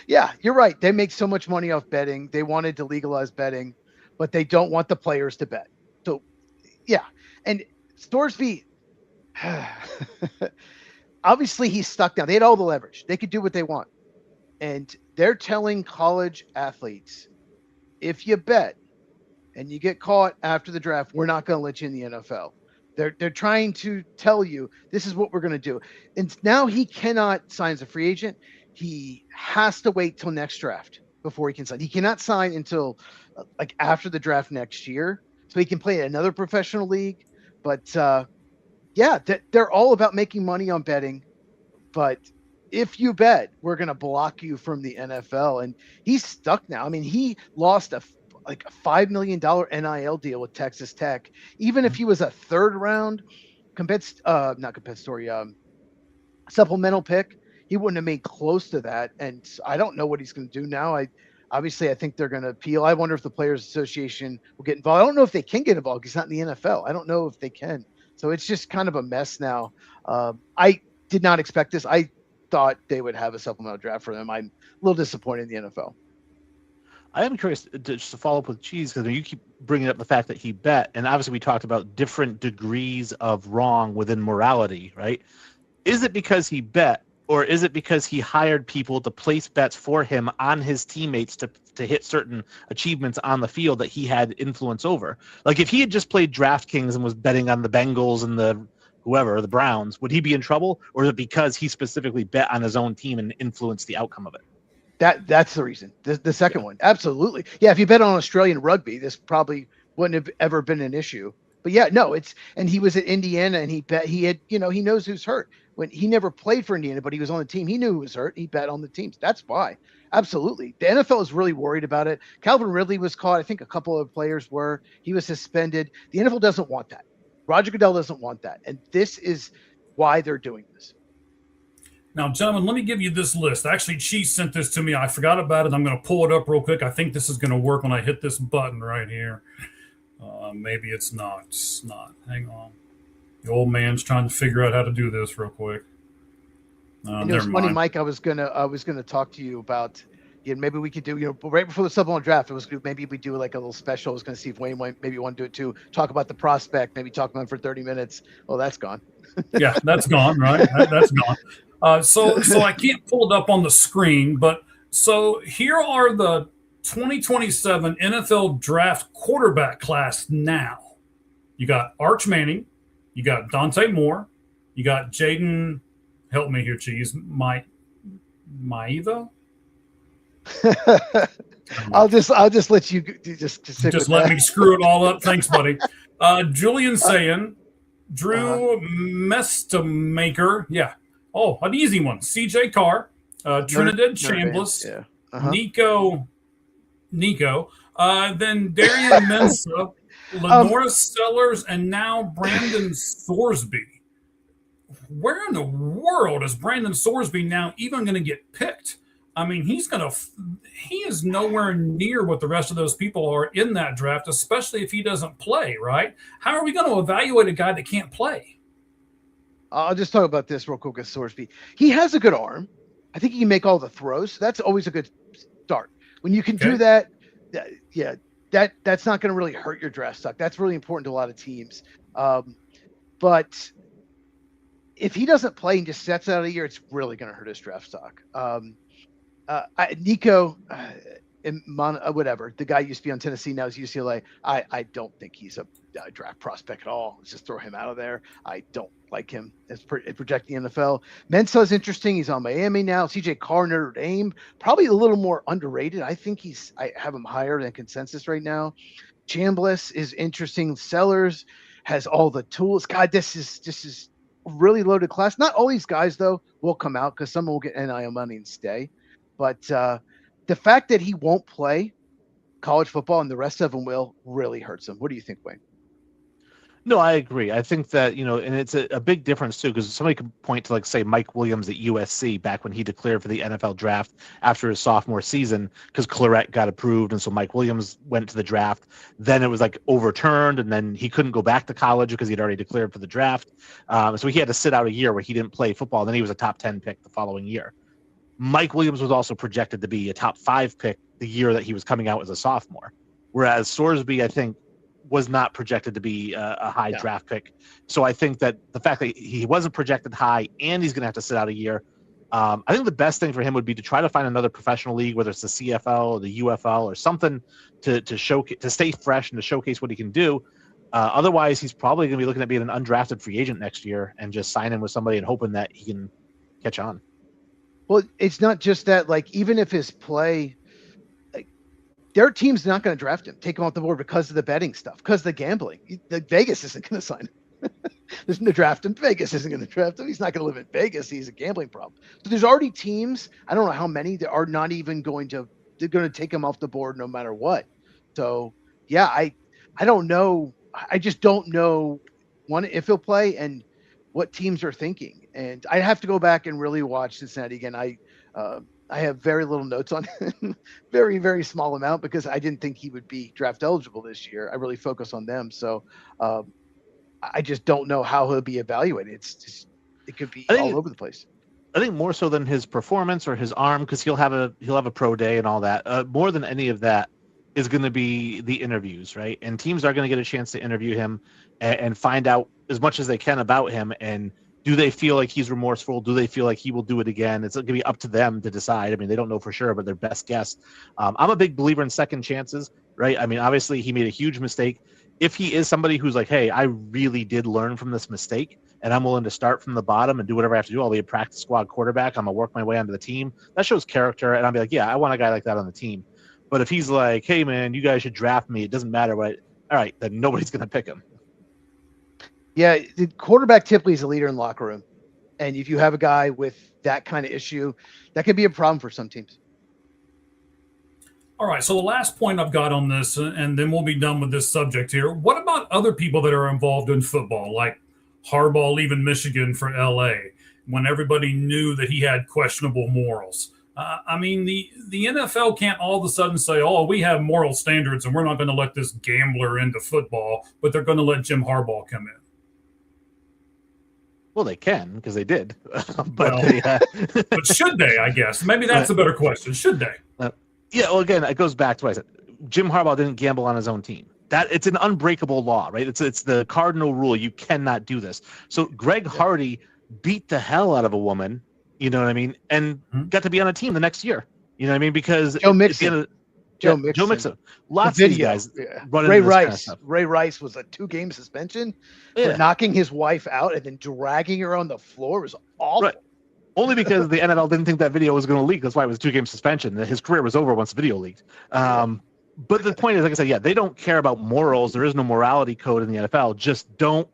Yeah, you're right. They make so much money off betting. They wanted to legalize betting, but they don't want the players to bet. So, yeah. And Thorsby, obviously he's stuck now. They had all the leverage. They could do what they want. And they're telling college athletes, if you bet and you get caught after the draft, we're not going to let you in the NFL. They're trying to tell you this is what we're going to do. And now he cannot sign as a free agent. He has to wait till next draft before he can sign. He cannot sign until like after the draft next year, so he can play in another professional league. But yeah, they're all about making money on betting. But if you bet, we're going to block you from the NFL. And he's stuck now. I mean, he lost a $5 million NIL deal with Texas Tech. Even if he was a 3rd round supplemental pick, he wouldn't have made close to that. And I don't know what he's going to do now. I think they're going to appeal. I wonder if the Players Association will get involved. I don't know if they can get involved because he's not in the NFL. I don't know if they can. So it's just kind of a mess now. I did not expect this. I thought they would have a supplemental draft for them. I'm a little disappointed in the NFL. I am curious just to follow up with Cheese because you keep bringing up the fact that he bet, and obviously we talked about different degrees of wrong within morality, right? Is it because he bet, or is it because he hired people to place bets for him on his teammates to hit certain achievements on the field that he had influence over? Like if he had just played DraftKings and was betting on the Bengals and the Browns, would he be in trouble, or is it because he specifically bet on his own team and influenced the outcome of it? That's the reason. The second one, absolutely. Yeah, if you bet on Australian rugby, this probably wouldn't have ever been an issue. But yeah, no, and he was at Indiana and he bet he knows who's hurt. When he never played for Indiana, but he was on the team, he knew who was hurt. He bet on the teams. That's why. Absolutely. The NFL is really worried about it. Calvin Ridley was caught. I think a couple of players were. He was suspended. The NFL doesn't want that. Roger Goodell doesn't want that. And this is why they're doing this. Now, gentlemen, let me give you this list. Actually, Cheese sent this to me. I forgot about it. I'm going to pull it up real quick. I think this is going to work when I hit this button right here. Maybe it's not. It's not. Hang on. The old man's trying to figure out how to do this real quick. And it was funny, Mike. I was gonna talk to you about. Maybe we could do. Right before the supplemental draft, maybe we do like a little special. I was going to see if Wayne maybe want to do it too. Talk about the prospect. Maybe talk about him for 30 minutes. Well, that's gone. Yeah, that's gone. Right, that's gone. So I can't pull it up on the screen, but so here are the 2027 NFL draft quarterback class now. You got Arch Manning, you got Dante Moore, you got Jaden, help me here, Cheese, Maiva? I'll just let you just let me screw it all up. Thanks, buddy. Julian Sayin, Drew Mestamaker, yeah. Oh, an easy one. CJ Carr, Trinidad Chambliss, Nico, then Darian Mensah, Lenora Sellers, and now Brandon Sorsby. Where in the world is Brandon Sorsby now even going to get picked? I mean, he is nowhere near what the rest of those people are in that draft, especially if he doesn't play, right? How are we going to evaluate a guy that can't play? I'll just talk about this real quick with Sorsby. He has a good arm. I think he can make all the throws. That's always a good start. When you can do that, that's not going to really hurt your draft stock. That's really important to a lot of teams. But if he doesn't play and just sets out a year, it's really going to hurt his draft stock. Nico, whatever, the guy used to be on Tennessee, now is UCLA. I don't think he's a draft prospect at all. Let's just throw him out of there. I don't like him as projecting NFL. Mensah is interesting. He's on Miami now. CJ Carr, Notre Dame, probably a little more underrated. I think I have him higher than consensus right now. Chambliss is interesting. Sellers has all the tools. God, this is really loaded class. Not all these guys though will come out because some will get NIL money and stay. But the fact that he won't play college football and the rest of them will really hurts him. What do you think, Wayne? No, I agree. I think that, and it's a big difference too, because somebody could point to, like, say, Mike Williams at USC back when he declared for the NFL draft after his sophomore season, because Claret got approved. And so Mike Williams went to the draft. Then it was like overturned, and then he couldn't go back to college because he'd already declared for the draft. So he had to sit out a year where he didn't play football. And then he was a top 10 pick the following year. Mike Williams was also projected to be a top 5 pick the year that he was coming out as a sophomore. Whereas Sorsby, I think, was not projected to be a high draft pick. So I think that the fact that he wasn't projected high and he's going to have to sit out a year, I think the best thing for him would be to try to find another professional league, whether it's the CFL or the UFL or something to showcase, to stay fresh and to showcase what he can do. Otherwise, he's probably going to be looking at being an undrafted free agent next year and just signing with somebody and hoping that he can catch on. Well, it's not just that. Like, even if his play, their team's not going to draft him, take him off the board because of the betting stuff, because of the gambling. Vegas isn't going to sign him. There's no draft him. Vegas isn't going to draft him. He's not going to live in Vegas. He's a gambling problem. So there's already teams, I don't know how many, that are not even going to, they're going to take him off the board no matter what. So, yeah, I don't know. I just don't know, one, if he'll play and what teams are thinking. And I have to go back and really watch Cincinnati again. I have very little notes on him, very, very small amount, because I didn't think he would be draft eligible this year. I really focus on them. So I just don't know how he'll be evaluated. It could be all over the place. I think more so than his performance or his arm, because he'll have a pro day and all that. More than any of that is going to be the interviews, right? And teams are going to get a chance to interview him and find out as much as they can about him. And do they feel like he's remorseful? Do they feel like he will do it again? It's going to be up to them to decide. I mean, they don't know for sure, but their best guess. I'm a big believer in second chances, right? I mean, obviously he made a huge mistake. If he is somebody who's like, hey, I really did learn from this mistake and I'm willing to start from the bottom and do whatever I have to do, I'll be a practice squad quarterback, I'm going to work my way onto the team. That shows character. And I'll be like, yeah, I want a guy like that on the team. But if he's like, hey, man, you guys should draft me, it doesn't matter what, all right, then nobody's going to pick him. Yeah, the quarterback typically is a leader in the locker room. And if you have a guy with that kind of issue, that could be a problem for some teams. All right, so the last point I've got on this, and then we'll be done with this subject here. What about other people that are involved in football, like Harbaugh leaving Michigan for L.A., when everybody knew that he had questionable morals? I mean, the NFL can't all of a sudden say, oh, we have moral standards and we're not going to let this gambler into football, but they're going to let Jim Harbaugh come in. Well, they can, because they did. But should they, I guess? Maybe that's a better question. Should they? Yeah, well, again, it goes back to what I said. Jim Harbaugh didn't gamble on his own team. It's an unbreakable law, right? It's the cardinal rule. You cannot do this. So Greg Hardy beat the hell out of a woman, You know what I mean? And Mhm. got to be on a team the next year. You know what I mean? Because Joe at the Mixon. end of- Joe yeah, Mixon. Joe Mixon. The Lots of these video. guys Yeah. run Ray into this kind of Rice. stuff. Ray Rice was a 2-game suspension for Yeah. knocking his wife out and then dragging her on the floor. It was awful. Right. Only because the NFL didn't think that video was going to leak. That's why it was 2-game suspension. His career was over once the video leaked. But the point is, like I said, yeah, they don't care about morals. There is no morality code in the NFL. Just don't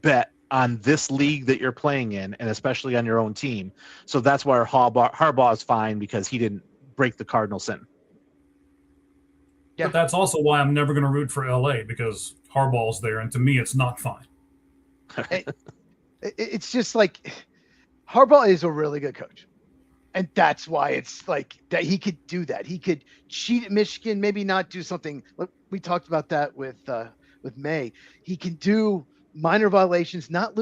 bet on this league that you're playing in, and especially on your own team. So that's why Harbaugh is fine, because he didn't break the cardinal sin. Yeah. But that's also why I'm never going to root for LA, because Harbaugh's there, and to me, it's not fine. It's just like Harbaugh is a really good coach. And that's why it's like that he could do that. He could cheat at Michigan, maybe not do something. Look, we talked about that with May. He can do minor violations, not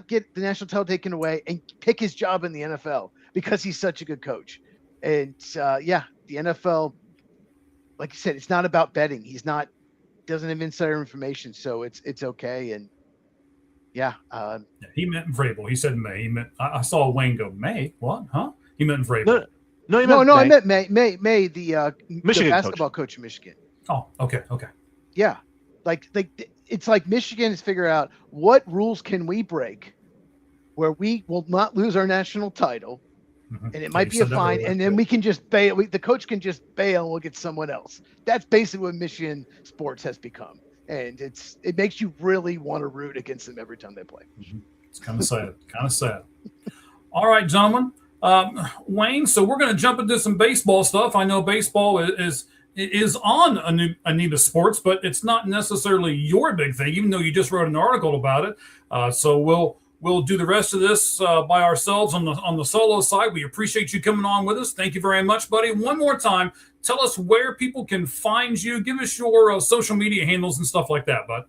get the national title taken away, and pick his job in the NFL because he's such a good coach. And the NFL, like you said, it's not about betting. Doesn't have insider information, so it's okay. And He meant Vrabel. He said May. He meant. I saw Wayne go, May. What? Huh? He meant Vrabel. No, I meant May, the Michigan basketball coach of Michigan. Oh, okay. Yeah, like it's like Michigan is figure out what rules can we break where we will not lose our national title, and it might be a fine, and then we can just bail. The coach can just bail, and we'll get someone else. That's basically what Michigan sports has become, and it makes you really want to root against them every time they play. It's kind of sad. All right, gentlemen. Wayne, so we're going to jump into some baseball stuff. I know baseball is on Anita Sports, but it's not necessarily your big thing, even though you just wrote an article about it. So we'll do the rest of this by ourselves on the solo side. We appreciate you coming on with us. Thank you very much, buddy. One more time, tell us where people can find you. Give us your social media handles and stuff like that, bud.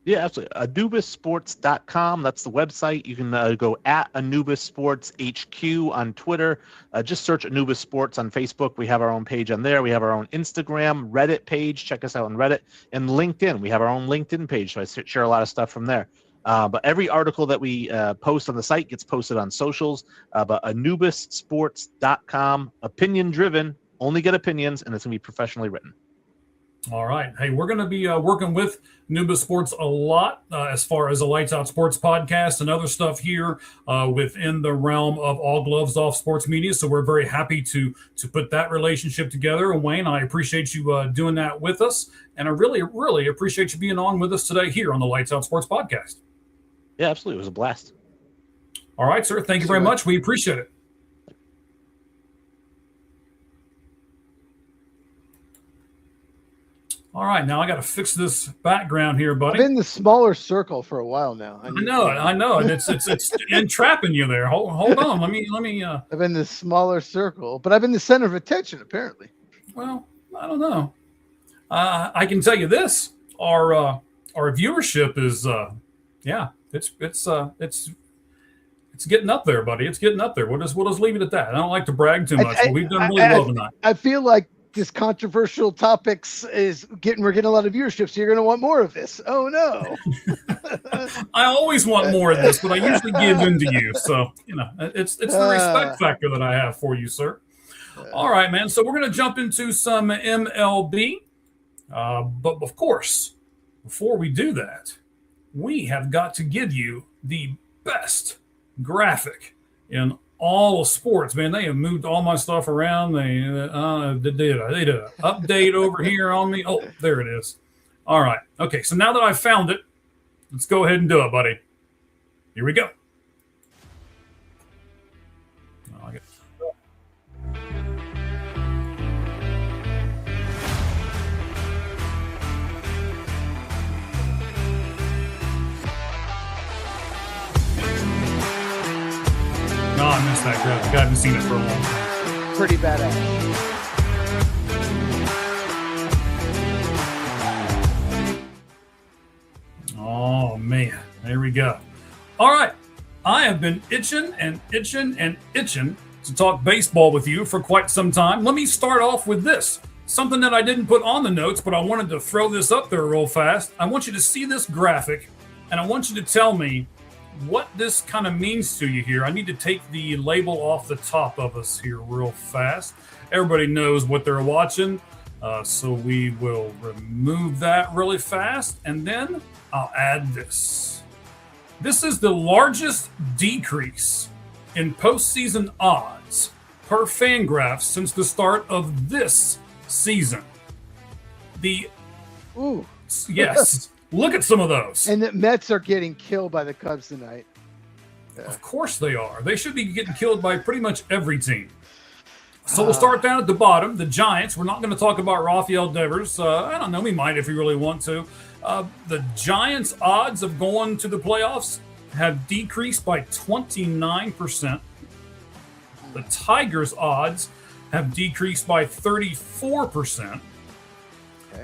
Yeah, absolutely. AnubisSports.com. That's the website. You can go at Anubis Sports HQ on Twitter. Just search Anubis Sports on Facebook. We have our own page on there. We have our own Instagram, Reddit page. Check us out on Reddit. And LinkedIn. We have our own LinkedIn page, so I share a lot of stuff from there. But every article that we post on the site gets posted on socials. But AnubisSports.com. Opinion-driven. Only get opinions, and it's going to be professionally written. All right. Hey, we're going to be working with Anubis Sports a lot as far as the Lights Out Sports podcast and other stuff here within the realm of All Gloves Off Sports Media. So we're very happy to put that relationship together. And Wayne, I appreciate you doing that with us. And I really, really appreciate you being on with us today here on the Lights Out Sports podcast. Yeah, absolutely. It was a blast. All right, sir. Thank you very much. We appreciate it. All right, now I got to fix this background here, buddy. I'm in the smaller circle for a while now. I know, and it's entrapping you there. Hold on, let me. I'm in the smaller circle, but I'm in the center of attention apparently. Well, I don't know. I can tell you this: our viewership is, it's getting up there, buddy. It's getting up there. We'll just leave it at that. I don't like to brag too much, but we've done really well tonight. I feel like this controversial topics we're getting a lot of viewership, so you're going to want more of this. Oh no. I always want more of this, but I usually give in to you. So, it's the respect factor that I have for you, sir. All right, man. So we're going to jump into some MLB. But of course, before we do that, we have got to give you the best graphic in all of sports, man. They have moved all my stuff around. They did an update over here on me. Oh, there it is. All right. Okay, so now that I've found it, let's go ahead and do it, buddy. Here we go. No, I missed that graphic. I haven't seen it for a long time. Pretty badass. Oh, man. There we go. All right. I have been itching to talk baseball with you for quite some time. Let me start off with this. Something that I didn't put on the notes, but I wanted to throw this up there real fast. I want you to see this graphic, and I want you to tell me what this kind of means to you here. I need to take the label off the top of us here real fast. Everybody knows what they're watching, so we will remove that really fast, and then I'll add this. This is the largest decrease in postseason odds per Fangraphs since the start of this season. Ooh. Yes. Look at some of those. And the Mets are getting killed by the Cubs tonight. Yeah. Of course they are. They should be getting killed by pretty much every team. So we'll start down at the bottom. The Giants. We're not going to talk about Rafael Devers. I don't know. We might if we really want to. The Giants' odds of going to the playoffs have decreased by 29%. The Tigers' odds have decreased by 34%.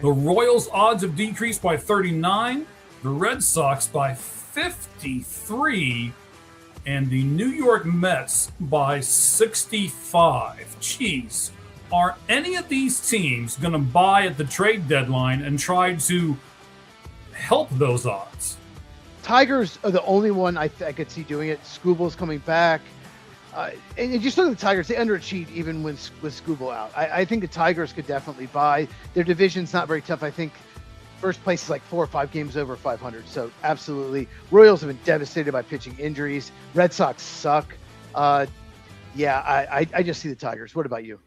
The Royals' odds have decreased by 39, the Red Sox by 53, and the New York Mets by 65. Jeez, are any of these teams going to buy at the trade deadline and try to help those odds? Tigers are the only one I could see doing it. Scooble's coming back. And just look at the Tigers. They underachieved even with Scooble out. I think the Tigers could definitely buy. Their division's not very tough. I think first place is like 4 or 5 games over 500. So absolutely. Royals have been devastated by pitching injuries. Red Sox suck. I just see the Tigers. What about you?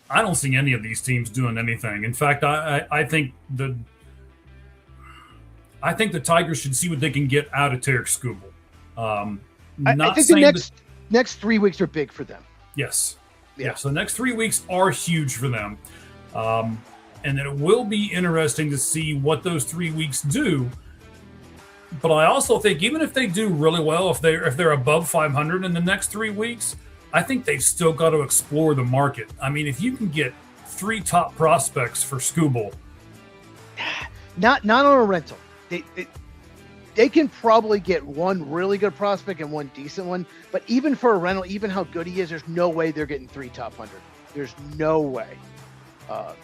I don't see any of these teams doing anything. In fact, I think the Tigers should see what they can get out of Tarek Skubal. I think the next 3 weeks are big for them. Yes. Yeah. Yes. The next 3 weeks are huge for them. And it will be interesting to see what those 3 weeks do. But I also think even if they do really well, if they're above 500 in the next 3 weeks, I think they've still got to explore the market. I mean, if you can get 3 top prospects for Skubal. Not on a rental. They can probably get one really good prospect and one decent one, but even for a rental, even how good he is, there's no way they're getting 3 top 100. There's no way. I'll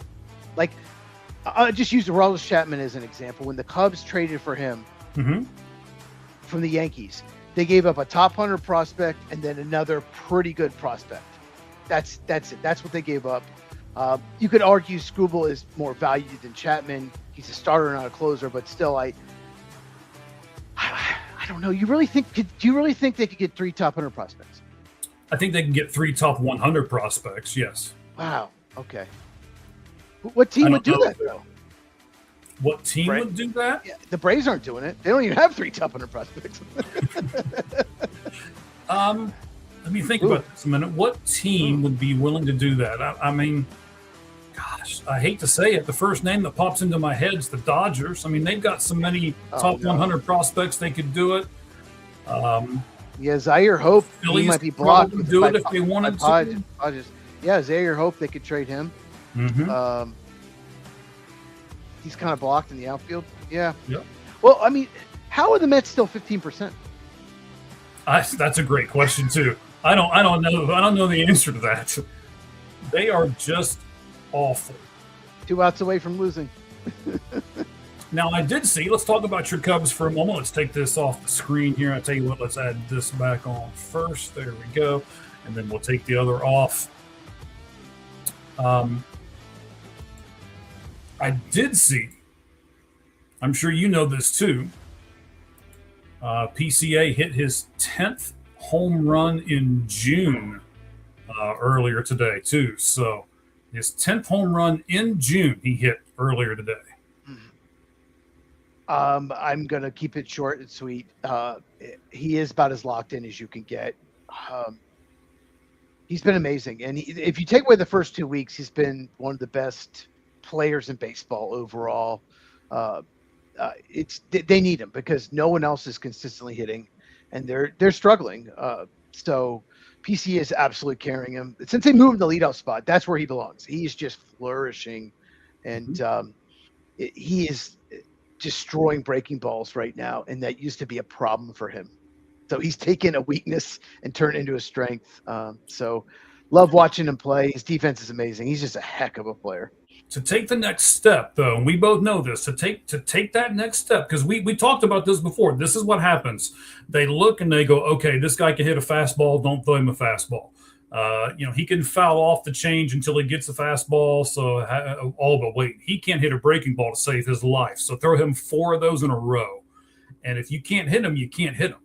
just use Aroldis Chapman as an example. When the Cubs traded for him from the Yankees, they gave up a top 100 prospect and then another pretty good prospect. That's it. That's what they gave up. You could argue Skubal is more valued than Chapman. He's a starter, not a closer, but still, I don't know. Do you really think they could get 3 top 100 prospects? I think they can get 3 top 100 prospects. Yes. Wow. Okay. What team would do that though? What team would do that? Yeah, the Braves aren't doing it. They don't even have 3 top 100 prospects. Let me think about this a minute. What team would be willing to do that? I mean, gosh, I hate to say it. The first name that pops into my head is the Dodgers. I mean, they've got so many top 100 prospects. They could do it. Zaire Hope, he might be blocked. Would do it if they wanted to. Zaire Hope, they could trade him. He's kind of blocked in the outfield. Yeah. Yep. Well, I mean, how are the Mets still 15%? That's a great question too. I don't know. I don't know the answer to that. They are just awful. 2 outs away from losing. Now, I did see. Let's talk about your Cubs for a moment. Let's take this off the screen here. I tell you what. Let's add this back on first. There we go, and then we'll take the other off. I did see. I'm sure you know this too. PCA hit his 10th home run in June earlier today too. So his 10th home run in June he hit earlier today. I'm going to keep it short and sweet. He is about as locked in as you can get. He's been amazing. And if you take away the first 2 weeks, he's been one of the best players in baseball overall. They need him because no one else is consistently hitting, and they're struggling. So PC is absolutely carrying him. Since they moved him to the leadoff spot, that's where he belongs. He's just flourishing, and he is destroying breaking balls right now, and that used to be a problem for him. So he's taken a weakness and turned it into a strength. So love watching him play. His defense is amazing. He's just a heck of a player. To take the next step, though, and we both know this, to take that next step, because we talked about this before. This is what happens. They look and they go, okay, this guy can hit a fastball. Don't throw him a fastball. He can foul off the change until he gets a fastball. So but wait, he can't hit a breaking ball to save his life. So throw him 4 of those in a row. And if you can't hit him, you can't hit him.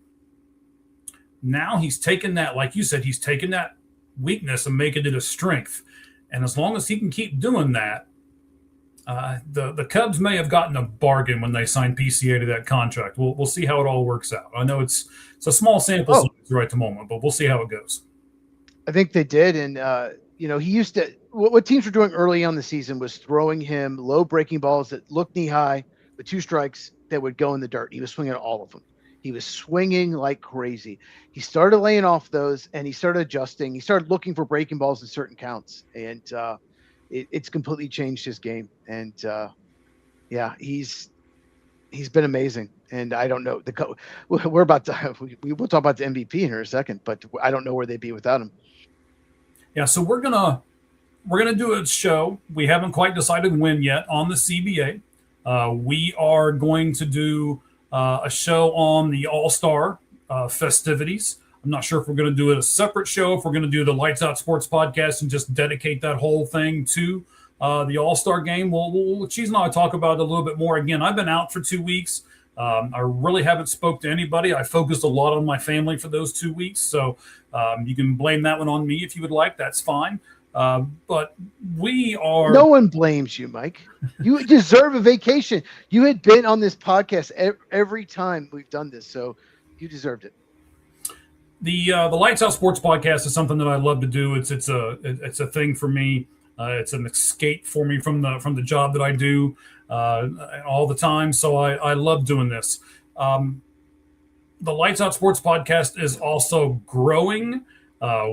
Now he's taken that, like you said, he's taken that weakness and making it a strength. And as long as he can keep doing that, the Cubs may have gotten a bargain when they signed PCA to that contract. We'll see how it all works out. I know it's a small sample size right at the moment, but we'll see how it goes. I think they did, and he used to. What teams were doing early on the season was throwing him low breaking balls that looked knee high with 2 strikes that would go in the dirt. He was swinging all of them. He was swinging like crazy. He started laying off those, and he started adjusting. He started looking for breaking balls in certain counts, and it's completely changed his game. And he's been amazing. And I don't know, we're about to we'll talk about the MVP in here in a second, but I don't know where they'd be without him. Yeah, so we're gonna do a show. We haven't quite decided when yet on the CBA. We are going to do a show on the All-Star festivities. I'm not sure if we're going to do it a separate show, if we're going to do the Lights Out Sports podcast and just dedicate that whole thing to the All-Star game. Cheese and I will talk about it a little bit more. Again, I've been out for 2 weeks. I really haven't spoke to anybody. I focused a lot on my family for those 2 weeks. So you can blame that one on me if you would like. That's fine. But we are. No one blames you, Mike. You deserve a vacation. You had been on this podcast every time we've done this, so you deserved it. The Lights Out Sports podcast is something that I love to do. It's a thing for me. It's an escape for me from the job that I do all the time. So I love doing this. The Lights Out Sports podcast is also growing.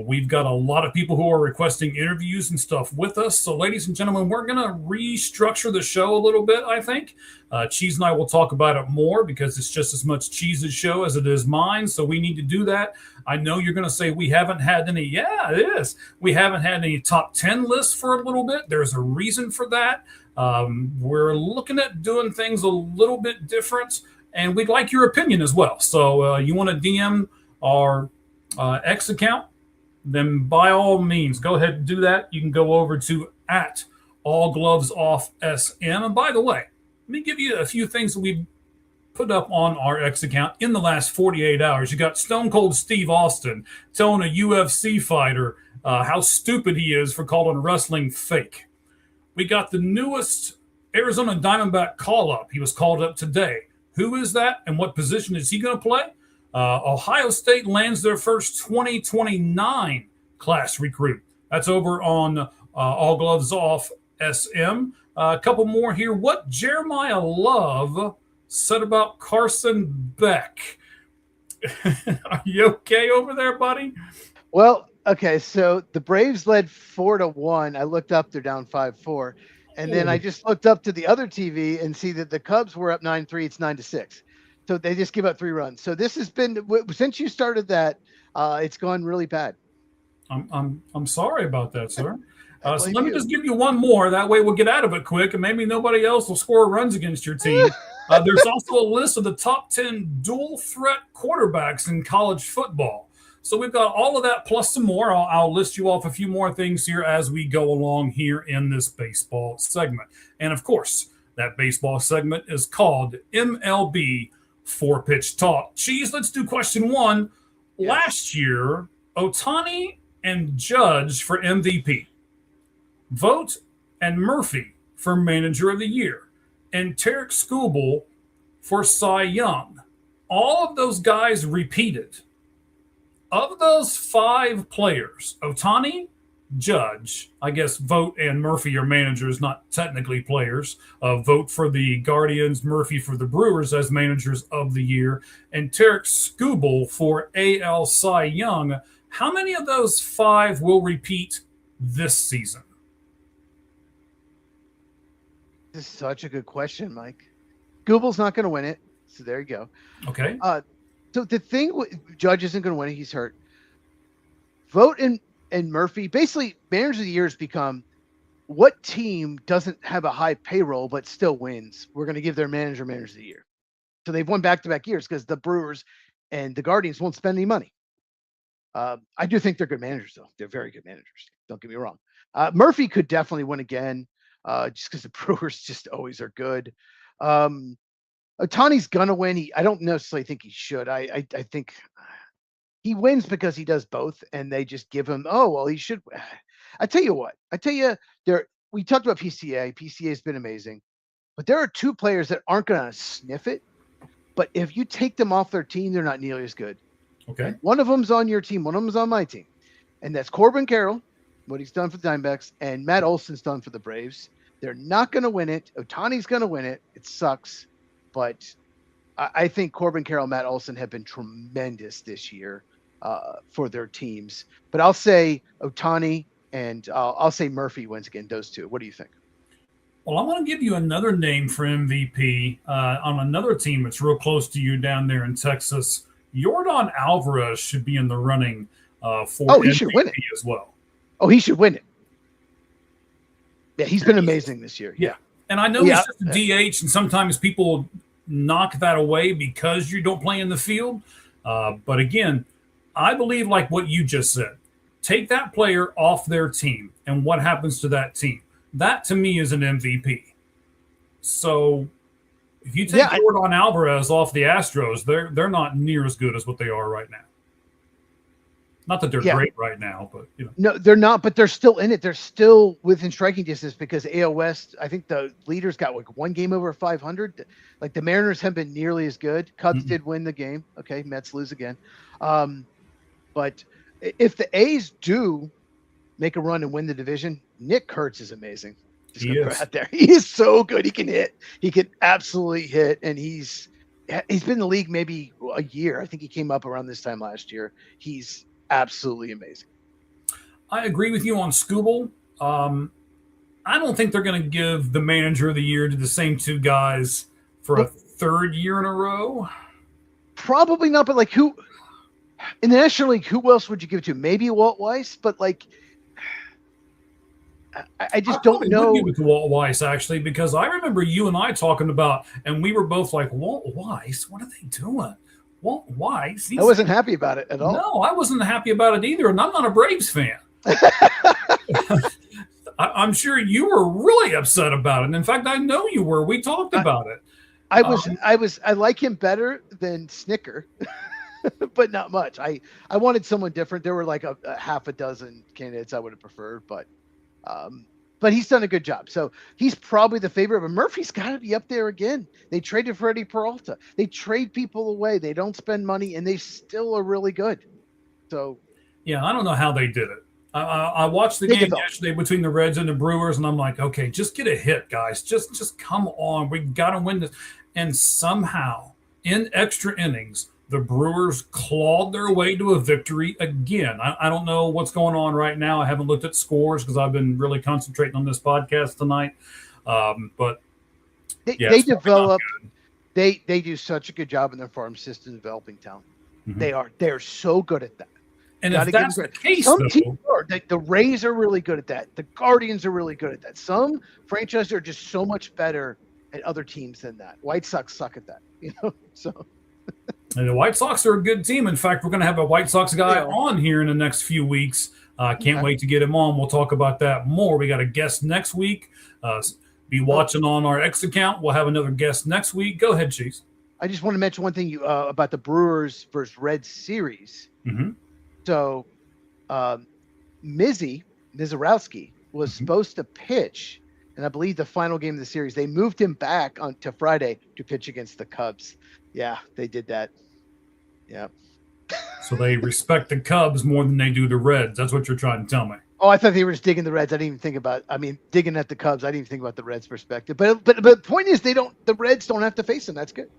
We've got a lot of people who are requesting interviews and stuff with us. So, ladies and gentlemen, we're going to restructure the show a little bit, I think. Cheese and I will talk about it more because it's just as much Cheese's show as it is mine. So we need to do that. I know you're going to say we haven't had any. Yeah, it is. We haven't had any top 10 lists for a little bit. There's a reason for that. We're looking at doing things a little bit different, and we'd like your opinion as well. So you want to DM our X account? Then by all means, go ahead and do that. You can go over to @AllGlovesOffSM. And by the way, let me give you a few things that we put up on our X account in the last 48 hours. You got Stone Cold Steve Austin telling a UFC fighter how stupid he is for calling wrestling fake. We got the newest Arizona Diamondback call-up. He was called up today. Who is that, and what position is he going to play? Ohio State lands their first 2029 class recruit. That's over on All Gloves Off SM. A couple more here. What Jeremiah Love said about Carson Beck. Are you okay over there, buddy? Well, okay. So the Braves led 4-1. I looked up; they're down 5-4, and then I just looked up to the other TV and see that the Cubs were up 9-3. It's 9-6. So they just give up 3 runs. So this has been, since you started that, it's gone really bad. I'm sorry about that, sir. So let me just give you one more. That way we'll get out of it quick, and maybe nobody else will score runs against your team. There's also a list of the top 10 dual threat quarterbacks in college football. So we've got all of that plus some more. I'll list you off a few more things here as we go along here in this baseball segment. And of course, that baseball segment is called MLB 4-Pitch Talk. Cheese, let's do question 1. Yes. Last year, Ohtani and Judge for MVP. Vogt and Murphy for Manager of the Year. And Tarek Skubal for Cy Young. All of those guys repeated. Of those 5 players, Ohtani, Judge, I guess Vogt and Murphy are managers, not technically players. Vogt for the Guardians, Murphy for the Brewers as managers of the year, and Tarek Skubal for AL Cy Young. How many of those 5 will repeat this season? This is such a good question, Mike. Skubal's not going to win it, so there you go. Okay. So the thing, Judge isn't going to win it. He's hurt. Vogt and Murphy, basically, managers of the year has become what team doesn't have a high payroll but still wins? We're going to give their manager of the year. So they've won back-to-back years because the Brewers and the Guardians won't spend any money. I do think they're good managers, though. They're very good managers. Don't get me wrong. Murphy could definitely win again, just because the Brewers just always are good. Ohtani's gonna win. I don't necessarily think he should. I think he wins because he does both, and they just give him. Oh well, he should. I tell you what. We talked about PCA. PCA has been amazing, but there are two players that aren't gonna sniff it. But if you take them off their team, they're not nearly as good. Okay. One of them's on your team. One of them's on my team, and that's Corbin Carroll, what he's done for the Diamondbacks, and Matt Olson's done for the Braves. They're not going to win it. Ohtani's going to win it. It sucks, but I think Corbin Carroll, Matt Olson have been tremendous this year for their teams. But I'll say Ohtani and I'll say Murphy wins again. Those two. What do you think? Well, I'm going to give you another name for MVP on another team that's real close to you down there in Texas. Yordan Alvarez should be in the running for he MVP should win it as well. Oh, he should win it. Yeah, he's been amazing this year. Yeah. And I know he's just a DH, and sometimes people knock that away because you don't play in the field. But again, I believe like what you just said. Take that player off their team, and what happens to that team? That, to me, is an MVP. So if you take Yordan Alvarez off the Astros, they're not near as good as what they are right now. Not that they're great right now, but No, they're not, but they're still in it. They're still within striking distance because AL West, I think the leaders got like one game over 500. Like the Mariners haven't been nearly as good. Cubs did win the game. Okay, Mets lose again. But if the A's do make a run and win the division, Nick Kurtz is amazing. Just he is. Out there. He is so good. He can hit. He can absolutely hit, and he's been in the league maybe a year. I think he came up around this time last year. He's absolutely amazing. I agree with you on Skubal. I don't think they're going to give the manager of the year to the same two guys for a third year in a row. Probably not, but like who in the National League, who else would you give it to? Maybe Walt Weiss, but like I just don't know. Would give it to Walt Weiss, actually, because I remember you and I talking about, and we were both like, Walt Weiss, what are they doing? Walt Weiss. I wasn't happy about it at all. No, I wasn't happy about it either, and I'm not a Braves fan. I'm sure you were really upset about it. And in fact, I know you were. We talked about it. I like him better than Snicker, but not much. I wanted someone different. There were like a half a dozen candidates I would have preferred, but he's done a good job. So he's probably the favorite. But Murphy's got to be up there again. They traded for Eddie Peralta. They trade people away. They don't spend money, and they still are really good. So, yeah, I don't know how they did it. I watched the game yesterday between the Reds and the Brewers, and I'm like, okay, just get a hit, guys. Just come on. We got to win this. And somehow, in extra innings, the Brewers clawed their way to a victory again. I don't know what's going on right now. I haven't looked at scores because I've been really concentrating on this podcast tonight. But they develop. They do such a good job in their farm system developing talent. Mm-hmm. They are so good at that. And if that's the case, some teams are. The Rays are really good at that. The Guardians are really good at that. Some franchises are just so much better at other teams than that. White Sox suck at that, So. And the White Sox are a good team. In fact, we're going to have a White Sox guy on here in the next few weeks. Can't wait to get him on. We'll talk about that more. We got a guest next week. Be watching on our X account. We'll have another guest next week. Go ahead, Cheese. I just want to mention one thing about the Brewers versus Reds series. Mm-hmm. So, Mizorowski was supposed to pitch, and I believe the final game of the series, they moved him back to Friday to pitch against the Cubs. Yeah, they did that. Yeah. So they respect the Cubs more than they do the Reds. That's what you're trying to tell me. Oh, I thought they were just digging the Reds. I didn't even think about. Digging at the Cubs. I didn't even think about the Reds' perspective. But the point is, the Reds don't have to face them. That's good.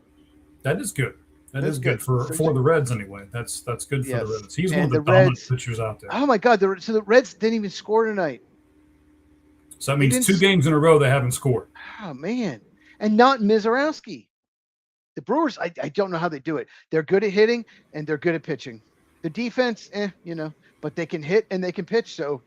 That is good. That is good for the Reds anyway. That's good for the Reds. He's one of the dominant pitchers out there. Oh my God! So the Reds didn't even score tonight. So that means 2 games in a row they haven't scored. Oh man! And not Mizorowski. The Brewers, I don't know how they do it. They're good at hitting and they're good at pitching. The defense, but they can hit and they can pitch. So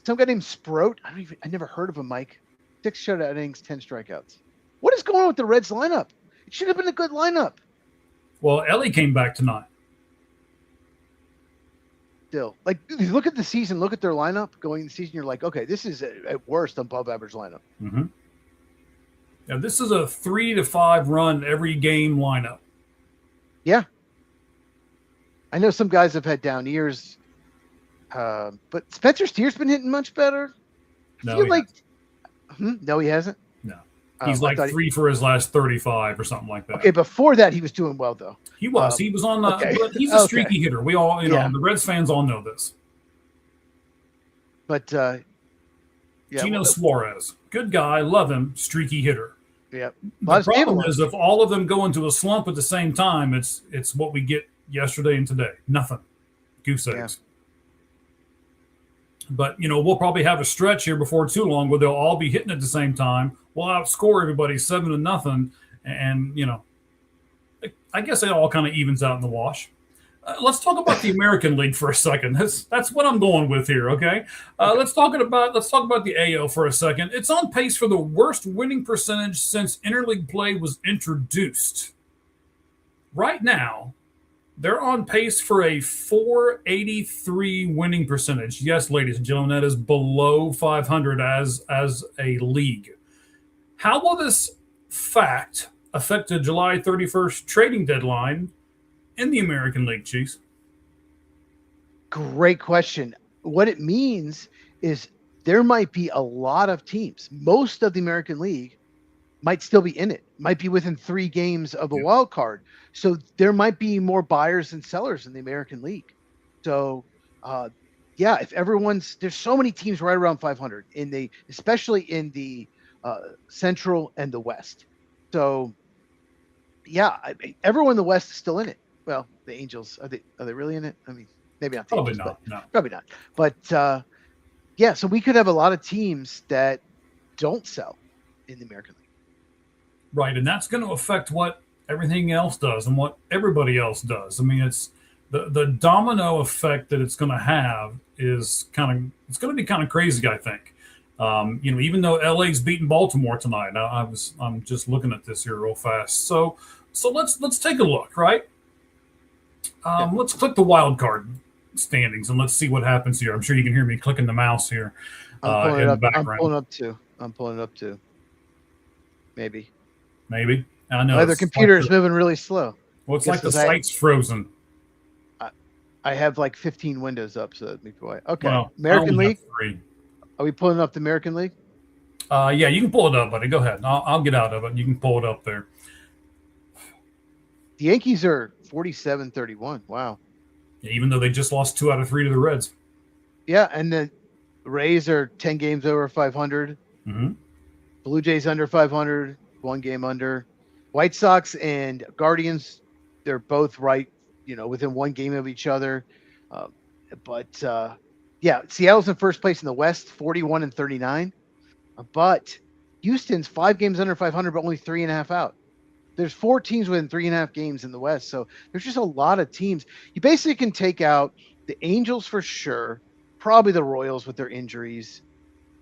some guy named Sprout. I never heard of him, Mike. 6 shutout innings, 10 strikeouts. What is going on with the Reds lineup? It should have been a good lineup. Well, Ellie came back tonight. Still, like, if you look at the season, look at their lineup going the season, you're like, okay, this is at worst above average lineup. Mm-hmm. Now, this is a 3 to 5 run every game lineup. Yeah. I know some guys have had down years, but Spencer Steer's been hitting much better. No, No, he hasn't. No, he's like 3 for his last 35 or something like that. Okay, before that, he was doing well though. He was. He was on the. Okay. But he's a streaky hitter. We all, Yeah. the Reds fans all know this. But Tino Suarez, good guy, love him, streaky hitter. Yeah. The problem is if all of them go into a slump at the same time, it's what we get yesterday and today. Nothing. Goose eggs. But, we'll probably have a stretch here before too long where they'll all be hitting at the same time. We'll outscore everybody 7-0. And, I guess it all kind of evens out in the wash. Let's talk about the American League for a second. That's what I'm going with here, okay? Let's talk about the AL for a second. It's on pace for the worst winning percentage since interleague play was introduced. Right now, they're on pace for a .483 winning percentage. Yes, ladies and gentlemen, that is below 500 as a league. How will this fact affect the July 31st trading deadline in the American League, Chiefs? Great question. What it means is there might be a lot of teams. Most of the American League might still be in it, might be within 3 games of a wild card. So there might be more buyers and sellers in the American League. So, if there's so many teams right around 500 especially in the Central and the West. So, everyone in the West is still in it. Well, the Angels, are they really in it? I mean, maybe not. Probably Angels, not. No. Probably not. But so we could have a lot of teams that don't sell in the American League. Right, and that's going to affect what everything else does and what everybody else does. I mean, it's the domino effect that it's going to have is going to be kind of crazy, I think. Even though LA's beating Baltimore tonight, I'm just looking at this here real fast. So let's take a look, right? Let's click the wild card standings and let's see what happens here. I'm sure you can hear me clicking the mouse here in the background. I'm pulling it up too. Maybe. I know. The computer's moving really slow. Well, it's like the site's frozen. I have like 15 windows up, so that'd be quiet. Okay. Well, American League. 3. Are we pulling up the American League? Yeah, you can pull it up, buddy. Go ahead. I'll get out of it. You can pull it up there. The Yankees are 47-31. Wow. Yeah, even though they just lost 2 out of 3 to the Reds. Yeah, and the Rays are 10 games over 500. Mm-hmm. Blue Jays under 500, 1 game under. White Sox and Guardians, they're both right, within 1 game of each other. Seattle's in first place in the West, 41-39. But Houston's 5 games under 500, but only 3.5 out. There's 4 teams within 3.5 games in the West. So there's just a lot of teams. You basically can take out the Angels for sure, probably the Royals with their injuries,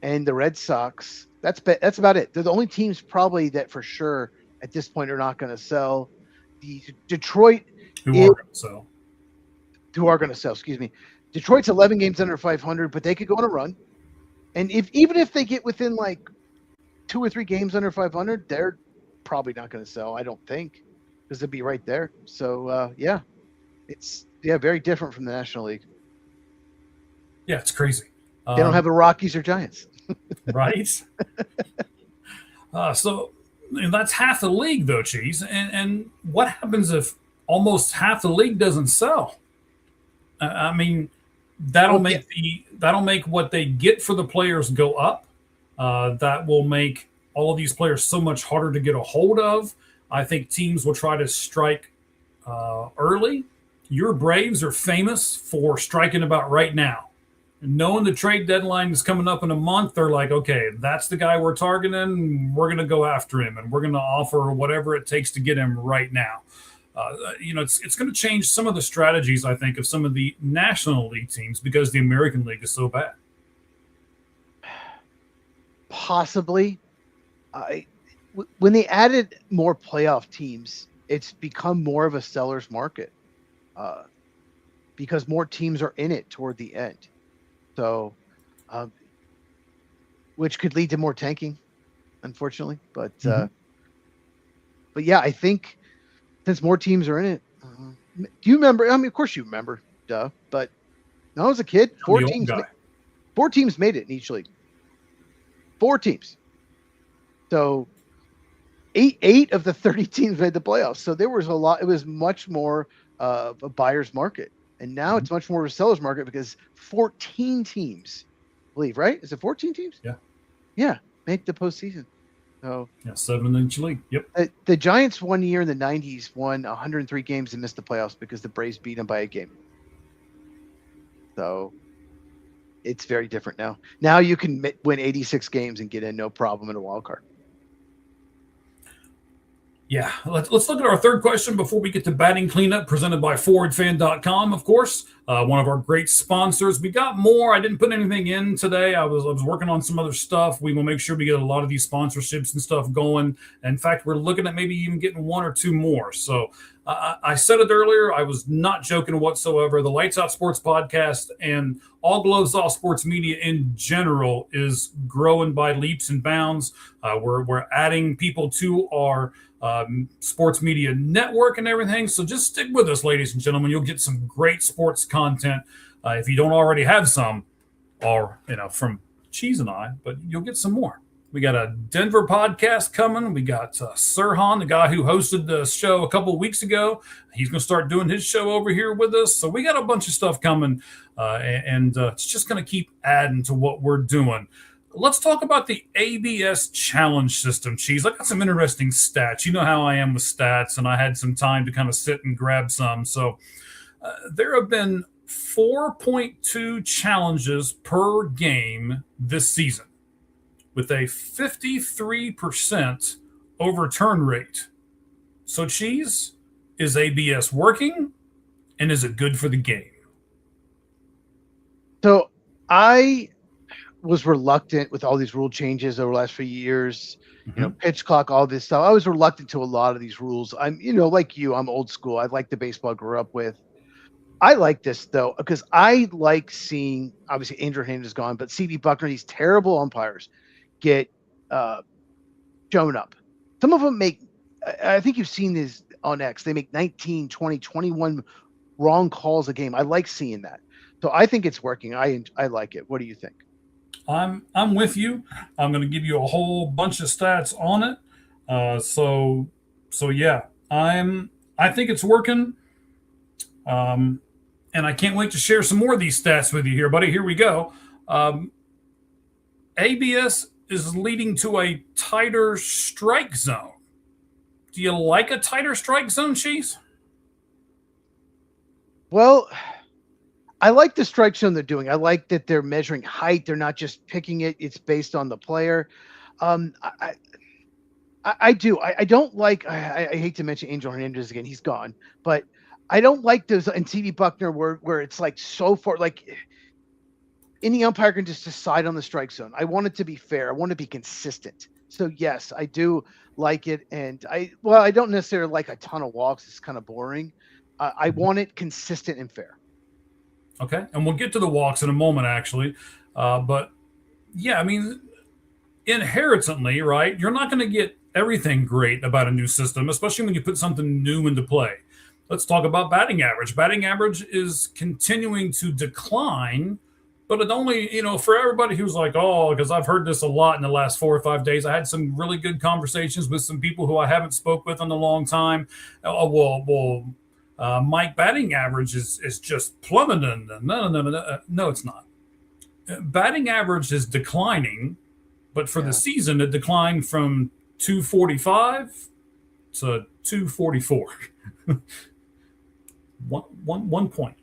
and the Red Sox. That's about it. They're the only teams probably that for sure at this point are not going to sell. The Detroit who are going to sell. Excuse me. Detroit's 11 games under 500, but they could go on a run. And even if they get within like 2 or 3 games under 500, they're probably not going to sell. I don't think, because they'll be right there. So it's very different from the National League. Yeah, it's crazy. They don't have the Rockies or Giants. Right. So that's half the league, though, Cheese. And what happens if almost half the league doesn't sell? I mean, that'll make what they get for the players go up. That will make all of these players so much harder to get a hold of. I think teams will try to strike early. Your Braves are famous for striking about right now. And knowing the trade deadline is coming up in a month, they're like, okay, that's the guy we're targeting. We're going to go after him, and we're going to offer whatever it takes to get him right now. It's going to change some of the strategies, I think, of some of the National League teams because the American League is so bad. Possibly. When they added more playoff teams, it's become more of a seller's market because more teams are in it toward the end. So, which could lead to more tanking, unfortunately. But yeah, I think since more teams are in it, do you remember? I mean, of course you remember, duh. But when I was a kid, I'm the old guy. 4 teams made it in each league. 4 teams. So eight of the 30 teams made the playoffs. So there was a lot. It was much more of a buyer's market, and now it's much more of a seller's market because 14 teams, I believe, right? Is it 14 teams? Yeah, make the postseason. So yeah, 7 in each league. Yep. The Giants one year in the 90s won 103 games and missed the playoffs because the Braves beat them by a game. So it's very different now. Now you can win 86 games and get in no problem in a wild card. Yeah, let's look at our third question before we get to batting cleanup, presented by ForwardFan.com, of course, one of our great sponsors. We got more. I didn't put anything in today. I was working on some other stuff. We will make sure we get a lot of these sponsorships and stuff going. In fact, we're looking at maybe even getting 1 or 2 more. So I said it earlier. I was not joking whatsoever. The Lights Out Sports podcast and All Gloves Off Sports Media in general is growing by leaps and bounds. We're adding people to our sports media network and everything. So just stick with us, ladies and gentlemen. You'll get some great sports content if you don't already have some, or from Cheese and I, but you'll get some more. We got a Denver podcast coming. We got Sirhan, the guy who hosted the show a couple of weeks ago. He's going to start doing his show over here with us. So we got a bunch of stuff coming, and it's just going to keep adding to what we're doing. Let's talk about the ABS challenge system, Cheese. I got some interesting stats. You know how I am with stats, and I had some time to kind of sit and grab some. So there have been 4.2 challenges per game this season, with a 53% overturn rate. So, Cheese, is ABS working, and is it good for the game? So I was reluctant with all these rule changes over the last few years, pitch clock, all this stuff. I was reluctant to a lot of these rules. I'm, like you, I'm old school. I like the baseball I grew up with. I like this though, because I like seeing, obviously Andrew Haynes is gone, but CB Buckner, these terrible umpires get shown up. Some of them I think you've seen this on X, they make 19, 20, 21 wrong calls a game. I like seeing that. So I think it's working. I like it. What do you think? I'm with you. I'm going to give you a whole bunch of stats on it. So yeah, I think it's working. And I can't wait to share some more of these stats with you here, buddy. Here we go. ABS is leading to a tighter strike zone. Do you like a tighter strike zone, Cheese? Well, I like the strike zone they're doing. I like that they're measuring height. They're not just picking it. It's based on the player. I do. I don't like, I hate to mention Angel Hernandez again. He's gone. But I don't like those in TV Buckner where it's like so far, like any umpire can just decide on the strike zone. I want it to be fair. I want to be consistent. So yes, I do like it. And I don't necessarily like a ton of walks. It's kind of boring. I want it consistent and fair. Okay. And we'll get to the walks in a moment, actually. But yeah, I mean, inherently, right, you're not going to get everything great about a new system, especially when you put something new into play. Let's talk about batting average. Batting average is continuing to decline, but it only, for everybody who's like, oh, because I've heard this a lot in the last 4 or 5 days. I had some really good conversations with some people who I haven't spoke with in a long time. Mike, batting average is just plummeting. No, it's not. Batting average is declining, but for the season, it declined from 245 to 244. 1 point.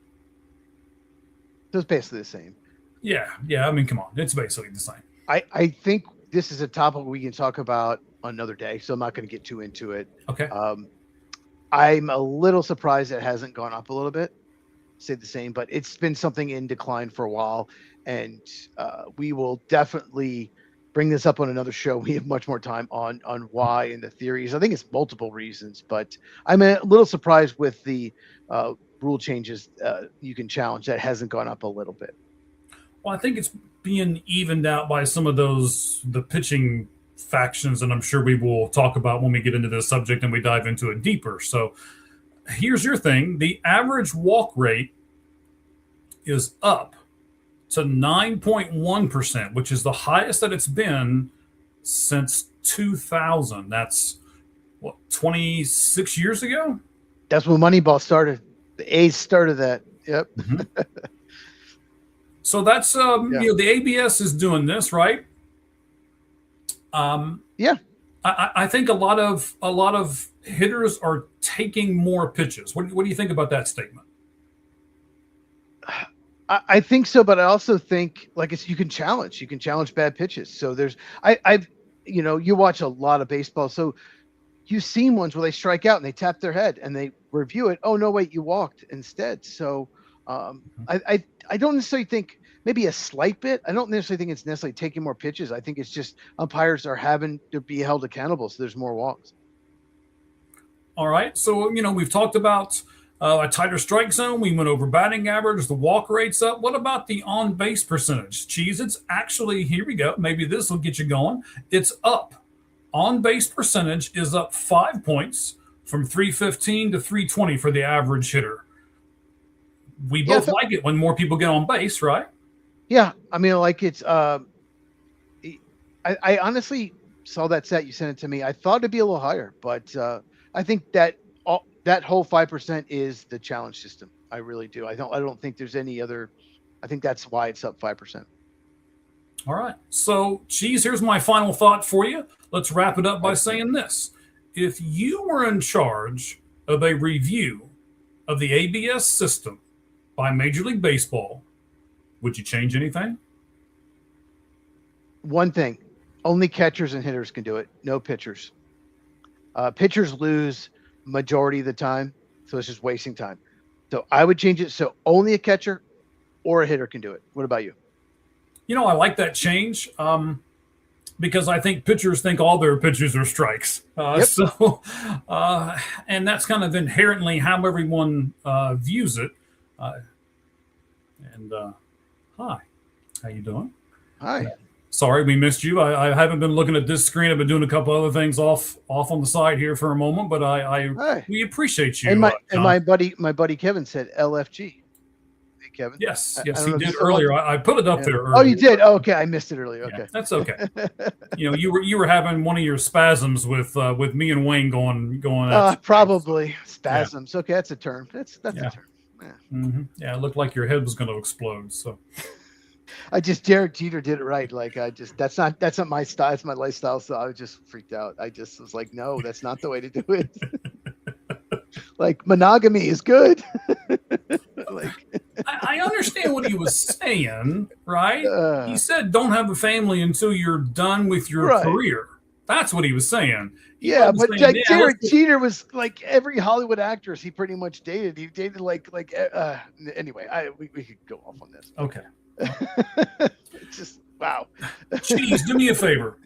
So it's basically the same. Yeah. I mean, come on. It's basically the same. I think this is a topic we can talk about another day, so I'm not going to get too into it. Okay. I'm a little surprised it hasn't gone up a little bit. Stayed the same, but it's been something in decline for a while, and we will definitely bring this up on another show. We have much more time on why and the theories. I think it's multiple reasons, but I'm a little surprised with the rule changes. You can challenge that hasn't gone up a little bit. Well, I think it's being evened out by some of the pitching factions, and I'm sure we will talk about when we get into this subject and we dive into it deeper. So here's your thing. The average walk rate is up to 9.1%, which is the highest that it's been since 2000. That's what, 26 years ago? That's when Moneyball started. The A's started that. Yep. Mm-hmm. So that's the ABS is doing this, right? Yeah. I think a lot of hitters are taking more pitches. What do you think about that statement? I think so, but I also think you can challenge bad pitches. So you watch a lot of baseball, so you've seen ones where they strike out and they tap their head and they review it. Oh no, wait, you walked instead. So I don't necessarily think, maybe a slight bit. I don't necessarily think it's necessarily taking more pitches. I think it's just umpires are having to be held accountable, so there's more walks. All right, so we've talked about a tighter strike zone. We went over batting average. The walk rate's up. What about the on-base percentage? Geez, it's actually, here we go. Maybe this will get you going. It's up. On-base percentage is up 5 points from 315 to 320 for the average hitter. We both like it when more people get on base, right? Yeah, I mean, it's. I honestly saw that set you sent it to me. I thought it'd be a little higher, but I think that whole 5% is the challenge system. I really do. I don't think there's any other. I think that's why it's up 5%. All right. So, here's my final thought for you. Let's wrap it up by saying this. If you were in charge of a review of the ABS system by Major League Baseball, would you change anything? One thing, only catchers and hitters can do it. No pitchers. Pitchers lose majority of the time, so it's just wasting time. So I would change it so only a catcher or a hitter can do it. What about you? I like that change because I think pitchers think all their pitches are strikes. Yep. So, and that's kind of inherently how everyone views it. Hi, how you doing? Hi. Sorry, we missed you. I haven't been looking at this screen. I've been doing a couple other things off on the side here for a moment, but we appreciate you. And my buddy Kevin said LFG. Hey, Kevin. Yes, he did earlier. I put it up there earlier. Oh, you did? Oh, okay, I missed it earlier. Okay, that's okay. You were having one of your spasms with me and Wayne going. Probably spasms. Yeah. Okay, that's a term. That's a term. Yeah. Mm-hmm. Yeah, it looked like your head was going to explode. So, Derek Jeter did it right. That's not my style. It's my lifestyle. So I was just freaked out. I just was like, no, that's not the way to do it. Monogamy is good. I understand what he was saying, right? He said, don't have a family until you're done with your career. That's what he was saying. But Derek Jeter was like every Hollywood actress he pretty much dated. He dated anyway, we could go off on this. Okay. It's just, wow. Cheese, do me a favor.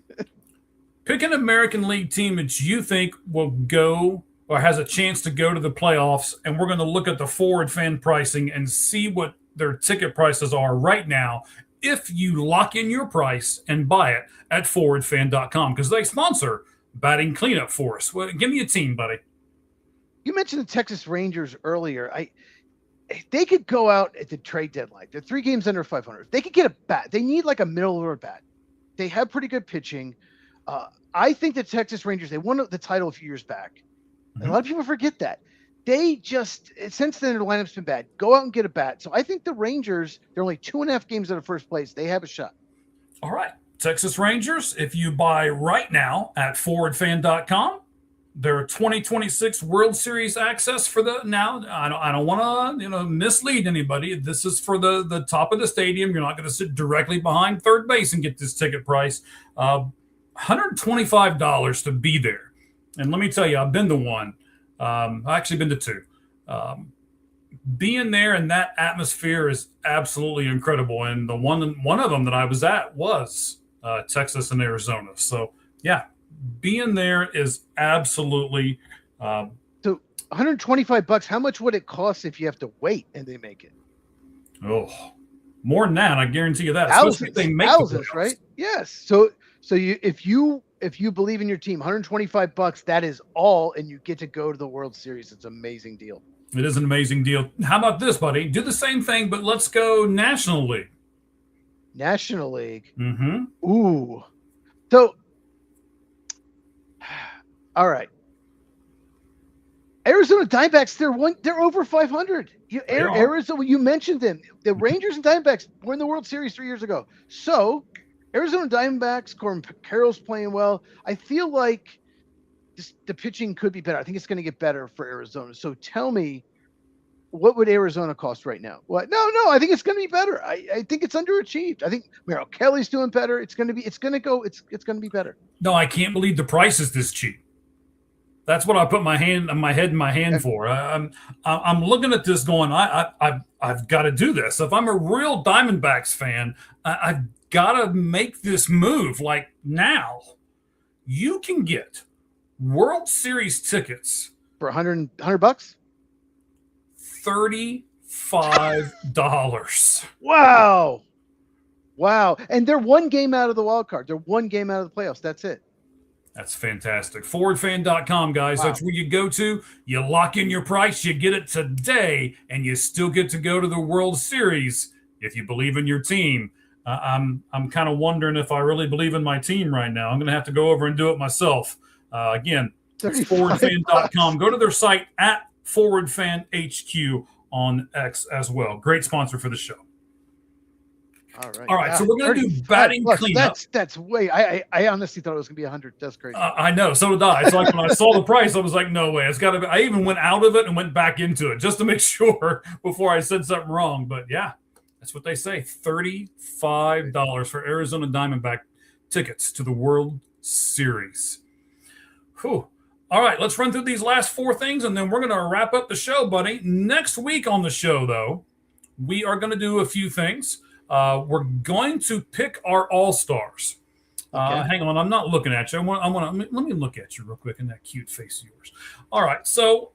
Pick an American League team that you think will go or has a chance to go to the playoffs, and we're going to look at the forward fan pricing and see what their ticket prices are right now if you lock in your price and buy it at forwardfan.com, because they sponsor Batting Cleanup for us. Well, give me a team, buddy. You mentioned the Texas Rangers earlier. They could go out at the trade deadline. They're 3 games under 500. They could get a bat. They need a middle order bat. They have pretty good pitching. I think the Texas Rangers, they won the title a few years back. Mm-hmm. And a lot of people forget that. They just, since then, their lineup's been bad. Go out and get a bat. So I think the Rangers, they're only 2.5 games out of first place. They have a shot. All right. Texas Rangers, if you buy right now at forwardfan.com, their 2026 World Series access for the now. I don't want to mislead anybody. This is for the top of the stadium. You're not going to sit directly behind third base and get this ticket price. $125 to be there. And let me tell you, I've been to one. I've actually been to 2. Being there in that atmosphere is absolutely incredible. And the one of them that I was at was Texas and Arizona. So, yeah, being there is absolutely. So $125. How much would it cost if you have to wait and they make it? More than that, I guarantee you that. Thousands, Especially if they make thousands, right? Yes. So if you believe in your team, $125, that is all, and you get to go to the World Series. It's an amazing deal. It is an amazing deal. How about this, buddy? Do the same thing, but let's go National League. National League. Mm-hmm. Ooh. So, all right. Arizona Diamondbacks, they're over 500. Arizona, you mentioned them. The Rangers and Diamondbacks were in the World Series 3 years ago. So, Arizona Diamondbacks, Corbin Carroll's playing well. I feel like the pitching could be better. I think it's going to get better for Arizona. So tell me, what would Arizona cost right now? What? No, I think it's going to be better. I think it's underachieved. I think Merrill Kelly's doing better. It's going to be better. No, I can't believe the price is this cheap. That's what I put my head in my hand for. I'm looking at this going, I've got to do this. If I'm a real Diamondbacks fan, I've got to make this move. Like now, you can get World Series tickets for $100 bucks. $35. Wow. And they're one game out of the wild card. They're one game out of the playoffs. That's it. That's fantastic. ForwardFan.com, guys. Wow. That's where you go to. You lock in your price. You get it today, and you still get to go to the World Series if you believe in your team. I'm kind of wondering if I really believe in my team right now. I'm going to have to go over and do it myself. Again, it's ForwardFan.com. Go to their site at ForwardFanHQ on X as well. Great sponsor for the show. All right. So we're going to do batting cleanup. That's way. I honestly thought it was going to be 100. That's crazy. I know. So did I. It's like when I saw the price, I was like, no way. It's got to be. I even went out of it and went back into it just to make sure before I said something wrong. But yeah, that's what they say. $35 for Arizona Diamondback tickets to the World Series. Whew. All right, let's run through these last four things, and then we're going to wrap up the show, buddy. Next week on the show, though, we are going to do a few things. We're going to pick our all-stars. Okay. Hang on, I'm not looking at you. Let me look at you real quick in that cute face of yours. All right, so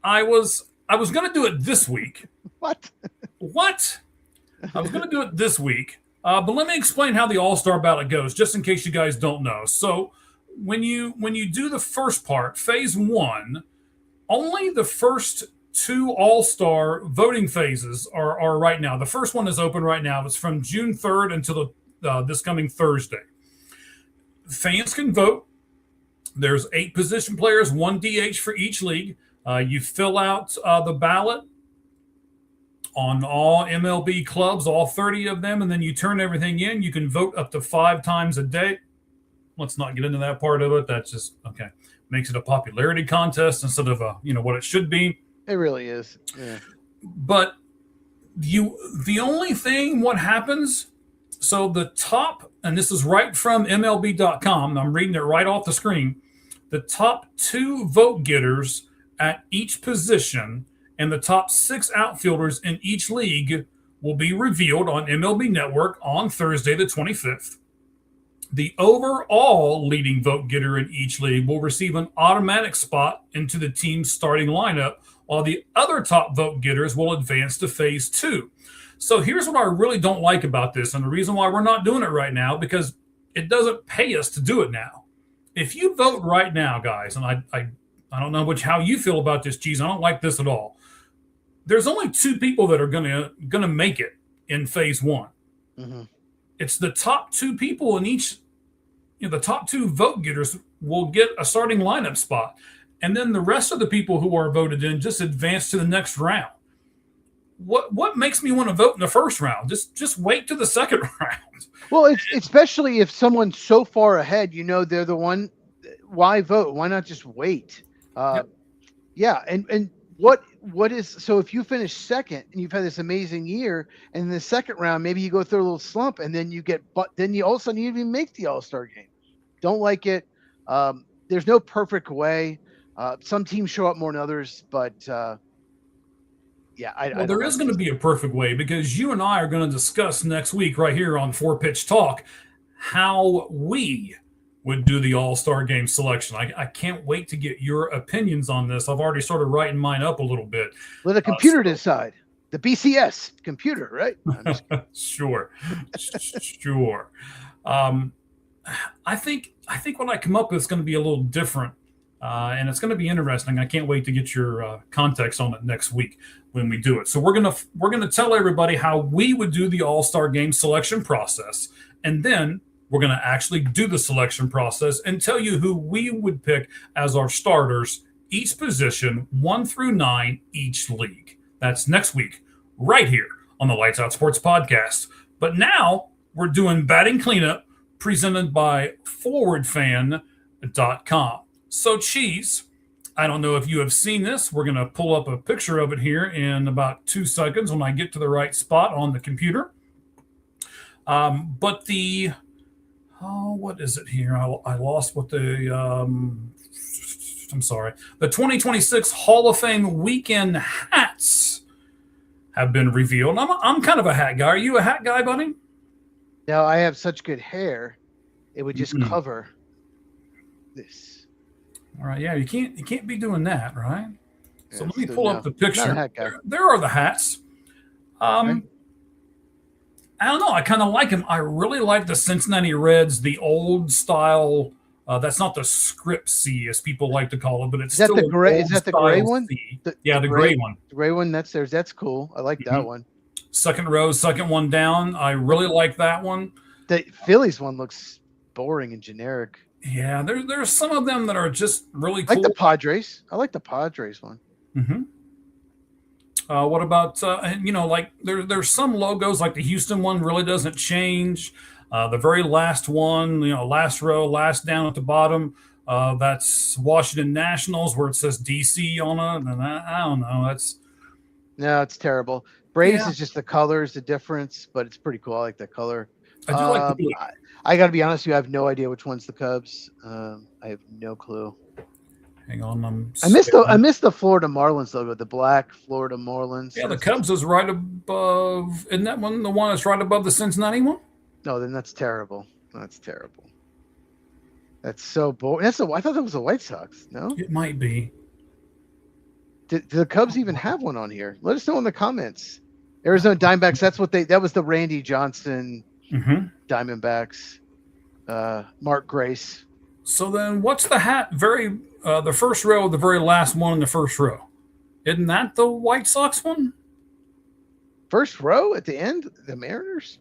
I was going to do it this week. What? I was going to do it this week, but let me explain how the all-star ballot goes, just in case you guys don't know. So when you do the first part, phase one, only the first two all-star voting phases are right now. The first one is open right now. It's from June 3rd until this coming Thursday. Fans can vote. There's 8 position players, 1 DH for each league. You fill out the ballot on all MLB clubs, all 30 of them, and then you turn everything in. You can vote up to 5 times a day. Let's not get into that part of it. That's just, okay. Makes it a popularity contest instead of what it should be. It really is. Yeah. But the only thing, what happens, so the top, and this is right from MLB.com, I'm reading it right off the screen, the top 2 vote getters at each position and the top 6 outfielders in each league will be revealed on MLB Network on Thursday the 25th. The overall leading vote getter in each league will receive an automatic spot into the team's starting lineup, while the other top vote getters will advance to phase 2. So here's what I really don't like about this, and the reason why we're not doing it right now, because it doesn't pay us to do it now. If you vote right now, guys, and I don't know how you feel about this, Cheese, I don't like this at all. There's only 2 people that are gonna make it in phase 1. Mm-hmm. It's the top 2 people in each. The top 2 vote getters will get a starting lineup spot. And then the rest of the people who are voted in just advance to the next round. What makes me want to vote in the first round? Just wait to the second round. Well, it's especially if someone's so far ahead, they're the one. Why vote? Why not just wait? Yep. Yeah. And what is, so if you finish second and you've had this amazing year, and in the second round, maybe you go through a little slump and then then you all of a sudden you even make the All-Star game. Don't like it. There's no perfect way. Some teams show up more than others, but there is going to be a perfect way, because you and I are going to discuss next week right here on 4 Pitch Talk how we would do the All-Star Game selection. I can't wait to get your opinions on this. I've already started writing mine up a little bit. Let a computer decide. The BCS computer, right? Sure. Sure. I think what I come up with is going to be a little different, and it's going to be interesting. I can't wait to get your context on it next week when we do it. So we're gonna tell everybody how we would do the All-Star Game selection process, and then we're going to actually do the selection process and tell you who we would pick as our starters, each position, 1 through 9, each league. That's next week, right here on the Lights Out Sports Podcast. But now we're doing batting cleanup presented by ForwardFan.com. So, Cheese, I don't know if you have seen this. We're going to pull up a picture of it here in about 2 seconds when I get to the right spot on the computer. But the... Oh, what is it here? I lost what the... I'm sorry. The 2026 Hall of Fame weekend hats have been revealed. I'm kind of a hat guy. Are you a hat guy, buddy? Now, I have such good hair, it would just cover this. All right, yeah, you can't be doing that, right? Yeah, so let me pull up the picture. Not a hat guy. There are the hats. Okay. I don't know. I kind of like them. I really like the Cincinnati Reds, the old style. That's not the script C, as people like to call it, but it's still the gray. Is that the gray one? The gray one. The gray one. That's cool. I like that one. Second row, second one down. I really like that one. The Phillies one looks boring and generic. Yeah, there's some of them that are just really cool. Like the Padres. I like the Padres one. Mm-hmm. What about like there's some logos like the Houston one really doesn't change. The very last one, last row, last down at the bottom, that's Washington Nationals where it says DC on it, and I don't know. No, it's terrible. Braves is just the colors, the difference, but it's pretty cool. I like that color. I do like the blue. I got to be honest with you, I have no idea which one's the Cubs. I have no clue. Hang on, I missed the Florida Marlins logo, the black Florida Marlins. Yeah, the Cubs is right above. Isn't that one the one that's right above the Cincinnati one? No, then that's terrible. That's terrible. That's so boring. I thought that was the White Sox. No, it might be. Do the Cubs even have one on here? Let us know in the comments. Arizona Diamondbacks. That was the Randy Johnson Diamondbacks. Mark Grace. So then, what's the hat? The first row, the very last one in the first row. Isn't that the White Sox one? First row at the end, the Mariners.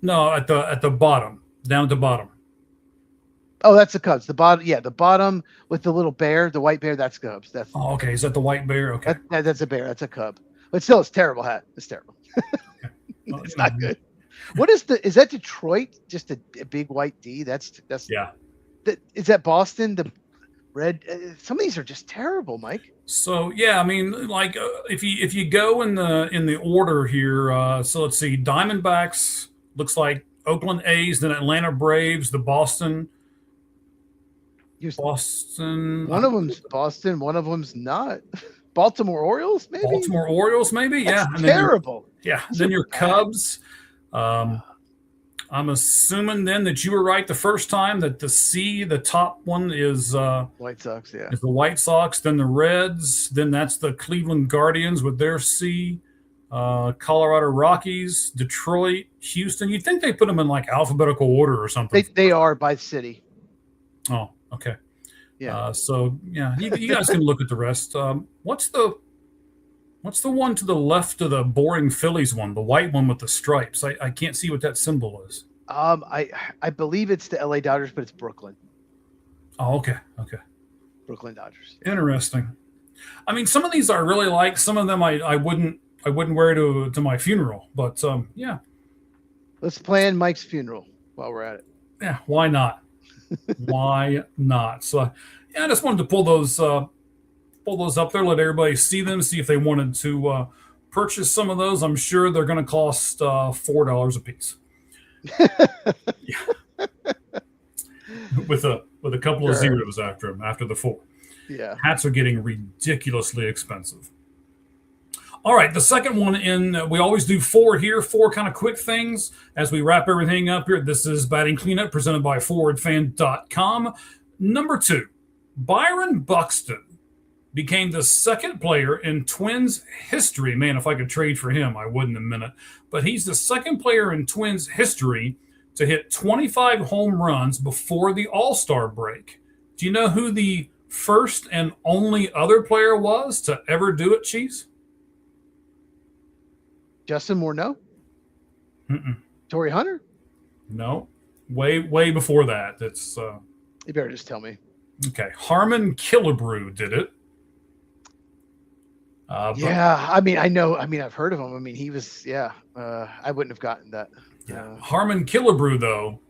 No, at the bottom, down at the bottom. Oh, that's the Cubs. The bottom, the bottom with the little bear, the white bear. That's Cubs. That's. Oh, okay. Is that the white bear? Okay. That's a bear. That's a Cub. But still, it's a terrible hat. It's terrible. It's not good. What is that Detroit? Just a big white D. That's yeah. Is that Boston? The red. Some of these are just terrible, Mike. So yeah, I mean, like if you go in the order here, so let's see, Diamondbacks looks like Oakland A's, then Atlanta Braves, the Boston. One of them's Boston. One of them's not. Baltimore Orioles, maybe. Yeah. And terrible. Then your Cubs. I'm assuming then that you were right the first time that the C, the top one is White Sox. Yeah. Is the White Sox, then the Reds, then that's the Cleveland Guardians with their C. Colorado Rockies, Detroit, Houston. You'd think they put them in like alphabetical order or something. They are by city. Oh, okay. Yeah. You guys can look at the rest. What's the one to the left of the boring Phillies one, the white one with the stripes? I can't see what that symbol is. I believe it's the LA Dodgers, but it's Brooklyn. Oh, okay. Brooklyn Dodgers. Interesting. I mean, some of these I really like. Some of them I wouldn't wear to my funeral, but yeah. Let's plan Mike's funeral while we're at it. Yeah, why not? Why not? So, yeah, I just wanted to pull those up there, let everybody see them, see if they wanted to purchase some of those. I'm sure they're going to cost $4 a piece. Yeah. with a couple of zeros after them, after the 4. Yeah. Hats are getting ridiculously expensive. All right, the second one we always do four here, four kind of quick things as we wrap everything up here. This is Batting Cleanup presented by ForwardFan.com. Number 2, Byron Buxton became the second player in Twins history. Man, if I could trade for him, I would in a minute. But he's the second player in Twins history to hit 25 home runs before the All-Star break. Do you know who the first and only other player was to ever do it, Cheese? Justin Morneau? Torrey Hunter? No. Way before that. It's You better just tell me. okay. Harmon Killebrew did it. Yeah, I mean, I know. I mean, I've heard of him. I mean, he was. Yeah, I wouldn't have gotten that. Harmon Killebrew, though,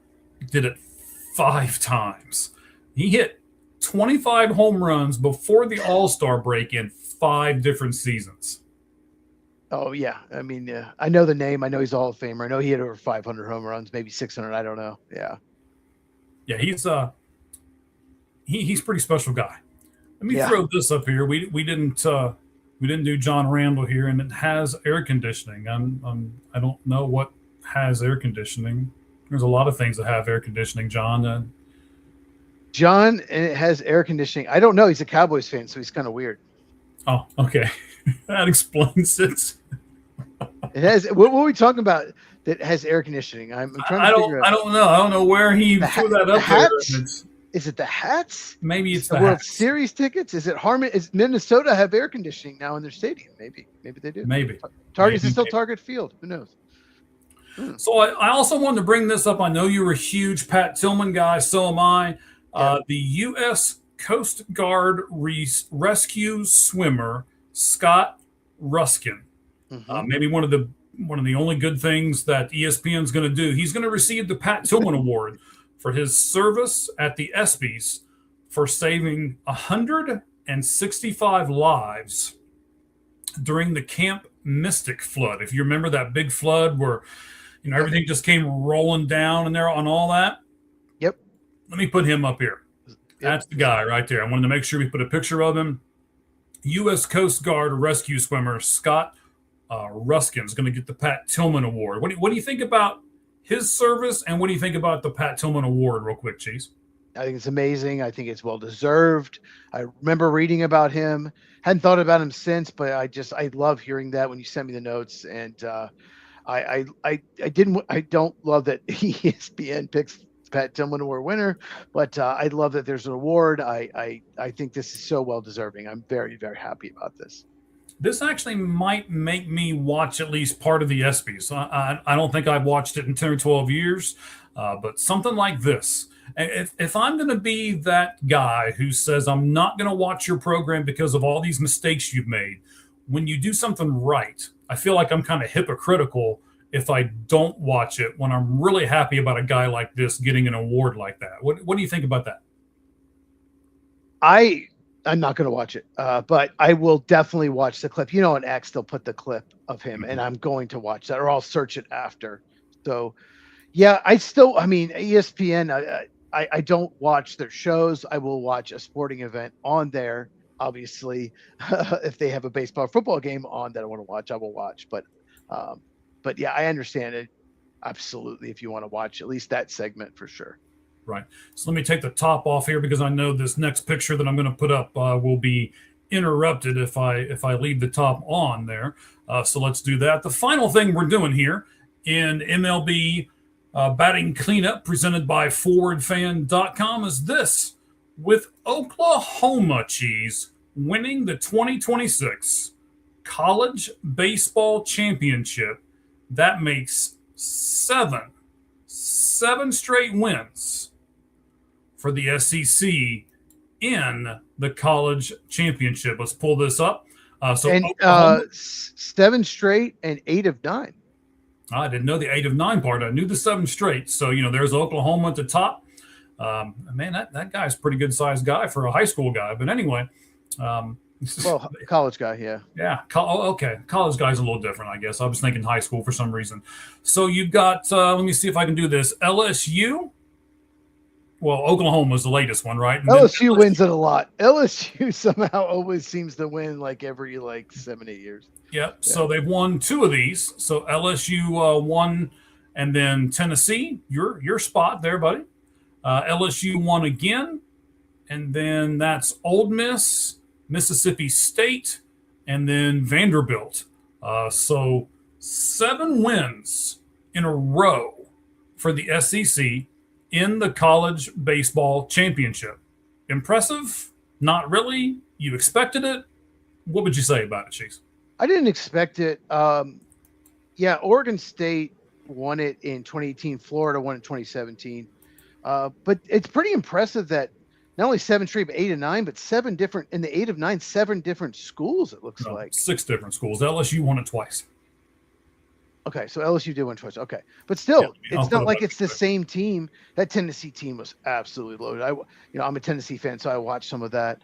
did it 5 times. He hit 25 home runs before the All-Star break in 5 different seasons. Oh yeah, I mean, I know the name. I know he's a Hall of Famer. I know he had over 500 home runs, maybe 600. I don't know. Yeah. Yeah, he's a pretty special guy. Let me throw this up here. We didn't do John Randall here, and it has air conditioning. I don't know what has air conditioning. There's a lot of things that have air conditioning, John. John, and it has air conditioning. I don't know. He's a Cowboys fan, so he's kind of weird. Oh, okay. That explains it. It has. What were we talking about that has air conditioning? I'm trying to figure out. I don't know. I don't know where he threw that up there. Is it the hats? Maybe it's the the World hats. Series tickets. Is it Harmon? Is Minnesota have air conditioning now in their stadium? Maybe they do. Maybe. Target is still Target Field. Who knows? So I also wanted to bring this up. I know you were a huge Pat Tillman guy. So am I. The U.S. Coast Guard rescue swimmer Scott Ruskin. Maybe one of the only good things that ESPN is going to do. He's going to receive the Pat Tillman Award for his service at the ESPYs for saving 165 lives during the Camp Mystic flood. If you remember that big flood where everything just came rolling down in there on all that. Yep. Let me put him up here. That's the guy right there. I wanted to make sure we put a picture of him. U.S. Coast Guard rescue swimmer Scott Ruskin is going to get the Pat Tillman Award. What do you think about his service, and what do you think about the Pat Tillman Award, real quick, Cheese? I think it's amazing. I think it's well deserved. I remember reading about him. Hadn't thought about him since, but I love hearing that when you sent me the notes. And I don't love that ESPN picks Pat Tillman Award winner, but I love that there's an award. I think this is so well deserving. I'm very, very happy about this. This actually might make me watch at least part of the ESPYs. I don't think I've watched it in 10 or 12 years, but something like this. If I'm going to be that guy who says I'm not going to watch your program because of all these mistakes you've made, when you do something right, I feel like I'm kind of hypocritical if I don't watch it when I'm really happy about a guy like this getting an award like that. What do you think about that? I'm not going to watch it, but I will definitely watch the clip. On X, they'll put the clip of him, and I'm going to watch that, or I'll search it after. So, yeah, ESPN, I don't watch their shows. I will watch a sporting event on there. Obviously, if they have a baseball or football game on that I want to watch, I will watch. But yeah, I understand it. Absolutely. If you want to watch at least that segment, for sure. Right. So let me take the top off here because I know this next picture that I'm going to put up will be interrupted if I leave the top on there. So let's do that. The final thing we're doing here in MLB batting cleanup presented by ForwardFan.com is this. With Oklahoma, Cheese, winning the 2026 College Baseball Championship, that makes seven straight wins for the SEC in the college championship. Let's pull this up. So 7 straight and 8 of 9. I didn't know the 8 of 9 part. I knew the 7 straight. So, there's Oklahoma at the top. Man, that guy's a pretty good sized guy for a high school guy. But anyway, well, college guy, yeah. Yeah. Okay. College guy's a little different, I guess. I was thinking high school for some reason. So you've got, let me see if I can do this. LSU, Well, Oklahoma was the latest one, right? And then LSU wins it a lot. LSU somehow always seems to win like every 7-8 years. Yep. So they've won 2 of these. So LSU won, and then Tennessee, your spot there, buddy. LSU won again, and then that's Ole Miss, Mississippi State, and then Vanderbilt. So 7 wins in a row for the SEC in the college baseball championship. Impressive? Not really. You expected it? What would you say about it, Cheese? I didn't expect it. Oregon State won it in 2018. Florida won it in 2017. But it's pretty impressive that not only 7 straight, but 8 and 9, but 7 different in the 8 of 9, 7 different schools. It looks like 6 different schools. LSU won it twice. Okay, so LSU did win twice. Okay, but still, it's not like it's the same team. That Tennessee team was absolutely loaded. I'm a Tennessee fan, so I watched some of that.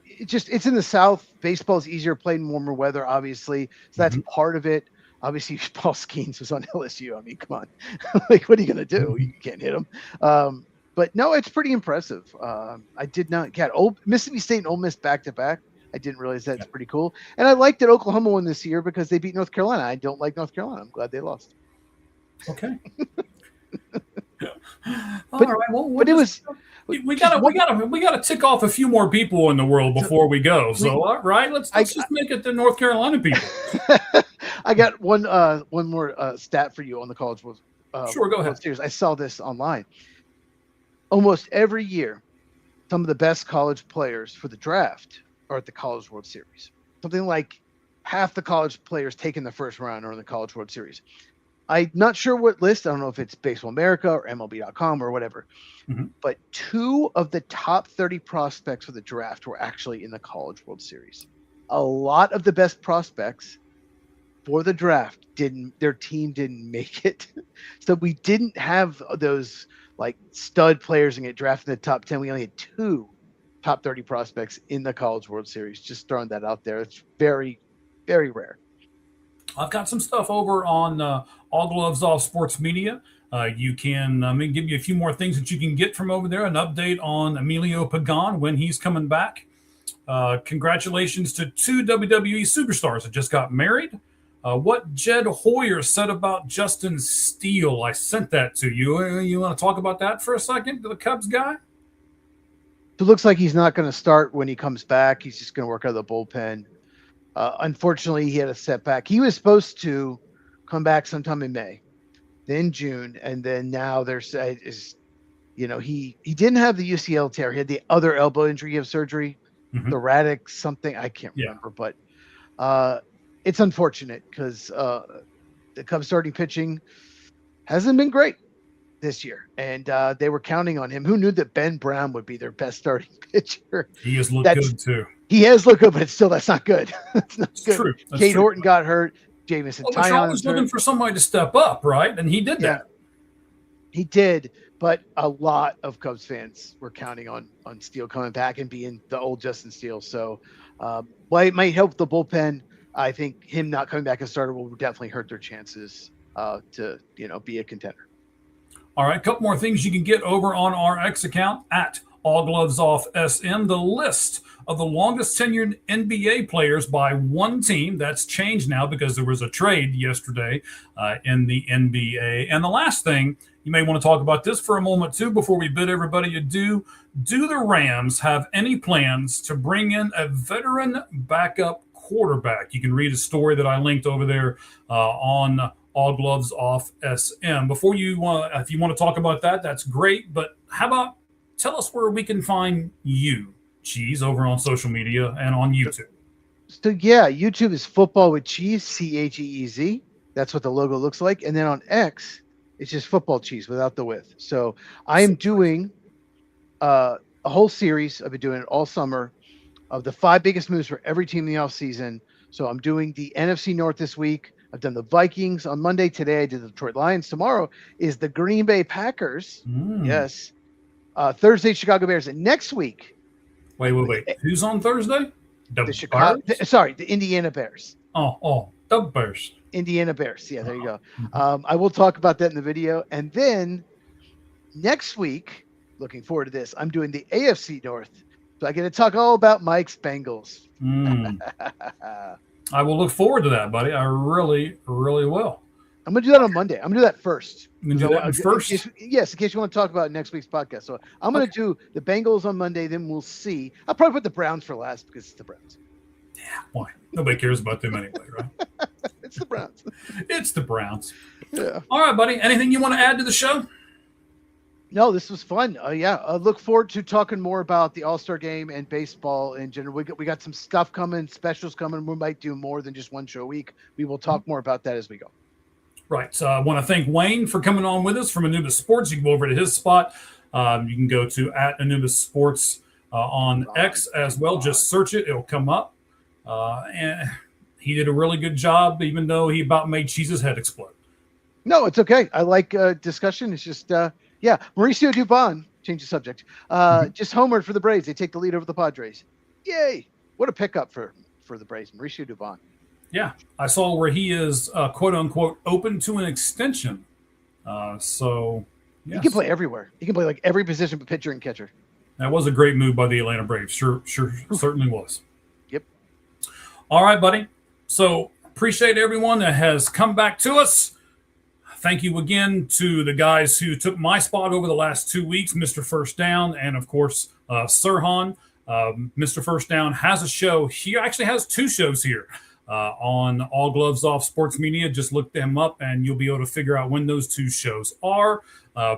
It's in the South. Baseball is easier played in warmer weather, obviously. So that's part of it. Obviously, Paul Skeens was on LSU. I mean, come on, like, what are you gonna do? You can't hit him. But no, it's pretty impressive. I did not get Mississippi State and Ole Miss back to back. I didn't realize that's pretty cool. And I liked that Oklahoma won this year because they beat North Carolina. I don't like North Carolina. I'm glad they lost. Okay. But it was. We gotta tick off a few more people in the world before we go. So all right, let's just make it the North Carolina people. I got one more stat for you on the College World. Sure, go ahead. Series. I saw this online. Almost every year, some of the best college players for the draft are at the College World Series. Something like half the college players taken the first round are in the College World Series. I'm not sure what list. I don't know if it's Baseball America or MLB.com or whatever. But 2 of the top 30 prospects for the draft were actually in the College World Series. A lot of the best prospects for the draft their team didn't make it. So we didn't have those like stud players and get drafted in the top 10. We only had 2 top 30 prospects in the College World Series. Just throwing that out there. It's very, very rare. I've got some stuff over on All Gloves Off Sports Media. You can give you a few more things that you can get from over there. An update on Emilio Pagan when he's coming back. Congratulations to 2 WWE superstars that just got married. What Jed Hoyer said about Justin Steele, I sent that to you. You want to talk about that for a second, the Cubs guy? It looks like he's not going to start when he comes back. He's just going to work out of the bullpen. Unfortunately, he had a setback. He was supposed to come back sometime in May, then June, and then now he didn't have the UCL tear. He had the other elbow injury of surgery, thoracic something. I can't remember, but it's unfortunate because the Cubs starting pitching hasn't been great this year, and they were counting on him. Who knew that Ben Brown would be their best starting pitcher? He has looked good too. He has looked good, but that's not good. That's not good. True. Kate Horton got hurt. Jamison Tyon was looking for somebody to step up, right? And he did that. He did, but a lot of Cubs fans were counting on Steele coming back and being the old Justin Steele. So, while it might help the bullpen, I think him not coming back as starter will definitely hurt their chances to be a contender. All right, a couple more things you can get over on our X account at All Gloves Off SM. The list of the longest tenured NBA players by one team. That's changed now because there was a trade yesterday in the NBA. And the last thing, you may want to talk about this for a moment too before we bid everybody adieu. Do the Rams have any plans to bring in a veteran backup quarterback? You can read a story that I linked over there on All Gloves Off SM. Before you if you want to talk about that, that's great. But how about tell us where we can find you, Cheese, over on social media and on YouTube. So YouTube is Football with Cheese, CHEEZ. That's what the logo looks like. And then on X, it's just Football Cheese without the with. So I am doing a whole series. I've been doing it all summer of the 5 biggest moves for every team in the offseason. So I'm doing the NFC North this week. I've done the Vikings on Monday. Today I did the Detroit Lions. Tomorrow is the Green Bay Packers. Yes. Thursday, Chicago Bears. And next week. Wait. Who's on Thursday? The Indiana Bears. The Bears. Indiana Bears. Yeah, there you go. I will talk about that in the video. And then next week, looking forward to this. I'm doing the AFC North, so I get to talk all about Mike's Bengals. I will look forward to that, buddy. I really, really will. I'm going to do that on Monday. I'm going to do that first. You do that first? Yes, in case you want to talk about next week's podcast. So I'm going to do the Bengals on Monday, then we'll see. I'll probably put the Browns for last because it's the Browns. Yeah, why? Nobody cares about them anyway, right? It's the Browns. It's the Browns. Yeah. All right, buddy. Anything you want to add to the show? No, this was fun. I look forward to talking more about the All-Star game and baseball in general. We got some stuff coming, specials coming. We might do more than just one show a week. We will talk more about that as we go. Right. So I want to thank Wayne for coming on with us from Anubis Sports. You can go over to his spot. You can go to @Anubis Sports on X as well. Just search it. It'll come up. And he did a really good job, even though he about made Cheese's head explode. No, it's okay. I like discussion. It's just, Mauricio Dubon, change the subject, just homered for the Braves. They take the lead over the Padres. Yay. What a pickup for the Braves. Mauricio Dubon. Yeah, I saw where he is, quote unquote, open to an extension. So yes. He can play everywhere. He can play like every position but pitcher and catcher. That was a great move by the Atlanta Braves. Sure, certainly was. Yep. All right, buddy. So appreciate everyone that has come back to us. Thank you again to the guys who took my spot over the last 2 weeks, Mr. First Down, and of course, Sirhan. Mr. First Down has a show. He actually has 2 shows here. On All Gloves Off Sports Media. Just look them up and you'll be able to figure out when those 2 shows are.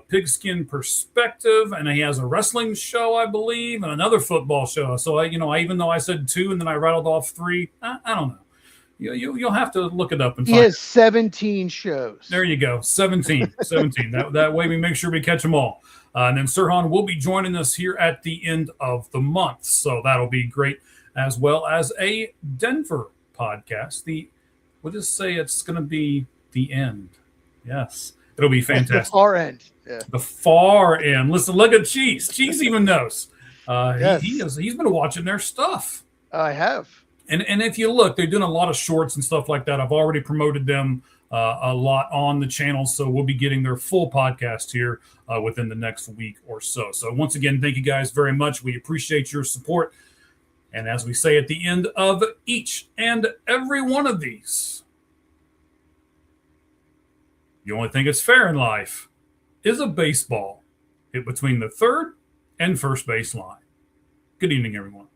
Pigskin Perspective, and he has a wrestling show, I believe, and another football show. So, I even though I said 2 and then I rattled off 3, I don't know. You'll have to look it up and find. He has 17 shows. There you go, 17. That way we make sure we catch them all. And then Sirhan will be joining us here at the end of the month. So that'll be great, as well as a Denver podcast. We'll just say it's going to be the end. Yes, it'll be fantastic. The far end. Yeah. The far end. Listen, look at Cheese. Cheese even knows. Yes. He's been watching their stuff. I have. And if you look, they're doing a lot of shorts and stuff like that. I've already promoted them a lot on the channel, so we'll be getting their full podcast here within the next week or so. So once again, thank you guys very much. We appreciate your support. And as we say at the end of each and every one of these, the only thing that's fair in life is a baseball hit between the third and first base line. Good evening, everyone.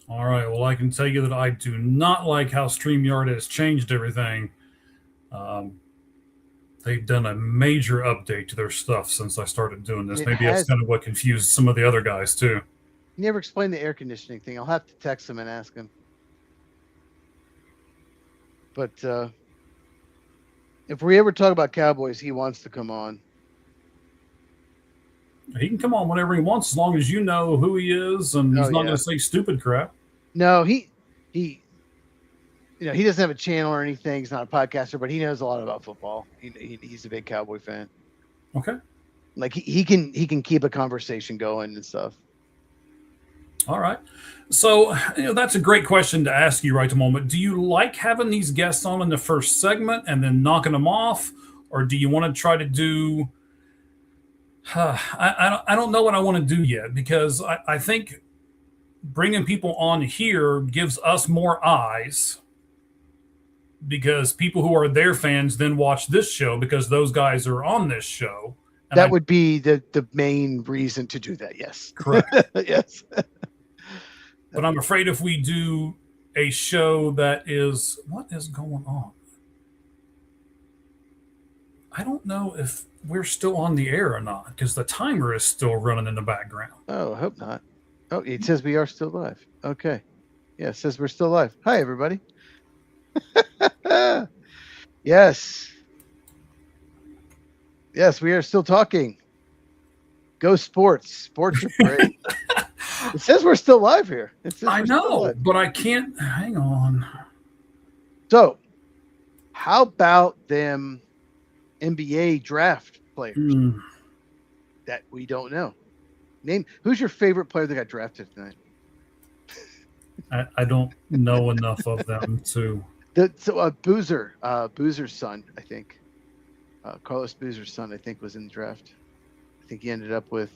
All right. Well, I can tell you that I do not like how StreamYard has changed everything. They've done a major update to their stuff since I started doing this. Maybe that's kind of what confused some of the other guys, too. You never explained the air conditioning thing. I'll have to text him and ask him. But if we ever talk about Cowboys, he wants to come on. He can come on whenever he wants, as long as you know who he is, and he's not going to say stupid crap. No, he doesn't have a channel or anything. He's not a podcaster, but he knows a lot about football. He's a big Cowboy fan. Okay. Like he can keep a conversation going and stuff. All right. So, that's a great question to ask you right at the moment. Do you like having these guests on in the first segment and then knocking them off? Or do you want to try to do, I don't know what I want to do yet, because I think bringing people on here gives us more eyes, because people who are their fans then watch this show because those guys are on this show. And That would be the main reason to do that. Yes. Correct. Yes. But I'm afraid if we do a show that is, what is going on? I don't know if we're still on the air or not, because the timer is still running in the background. Oh, I hope not. Oh, it says we are still live. Okay. Yeah, it says we're still live. Hi, everybody. Yes. Yes, we are still talking. Go sports. Sports are great. It says we're still live here. I know, but I can't. Hang on. So, how about them NBA draft players that we don't know? Name who's your favorite player that got drafted tonight? I don't know enough of them to. Boozer's son, I think. Carlos Boozer's son, I think, was in the draft. I think he ended up with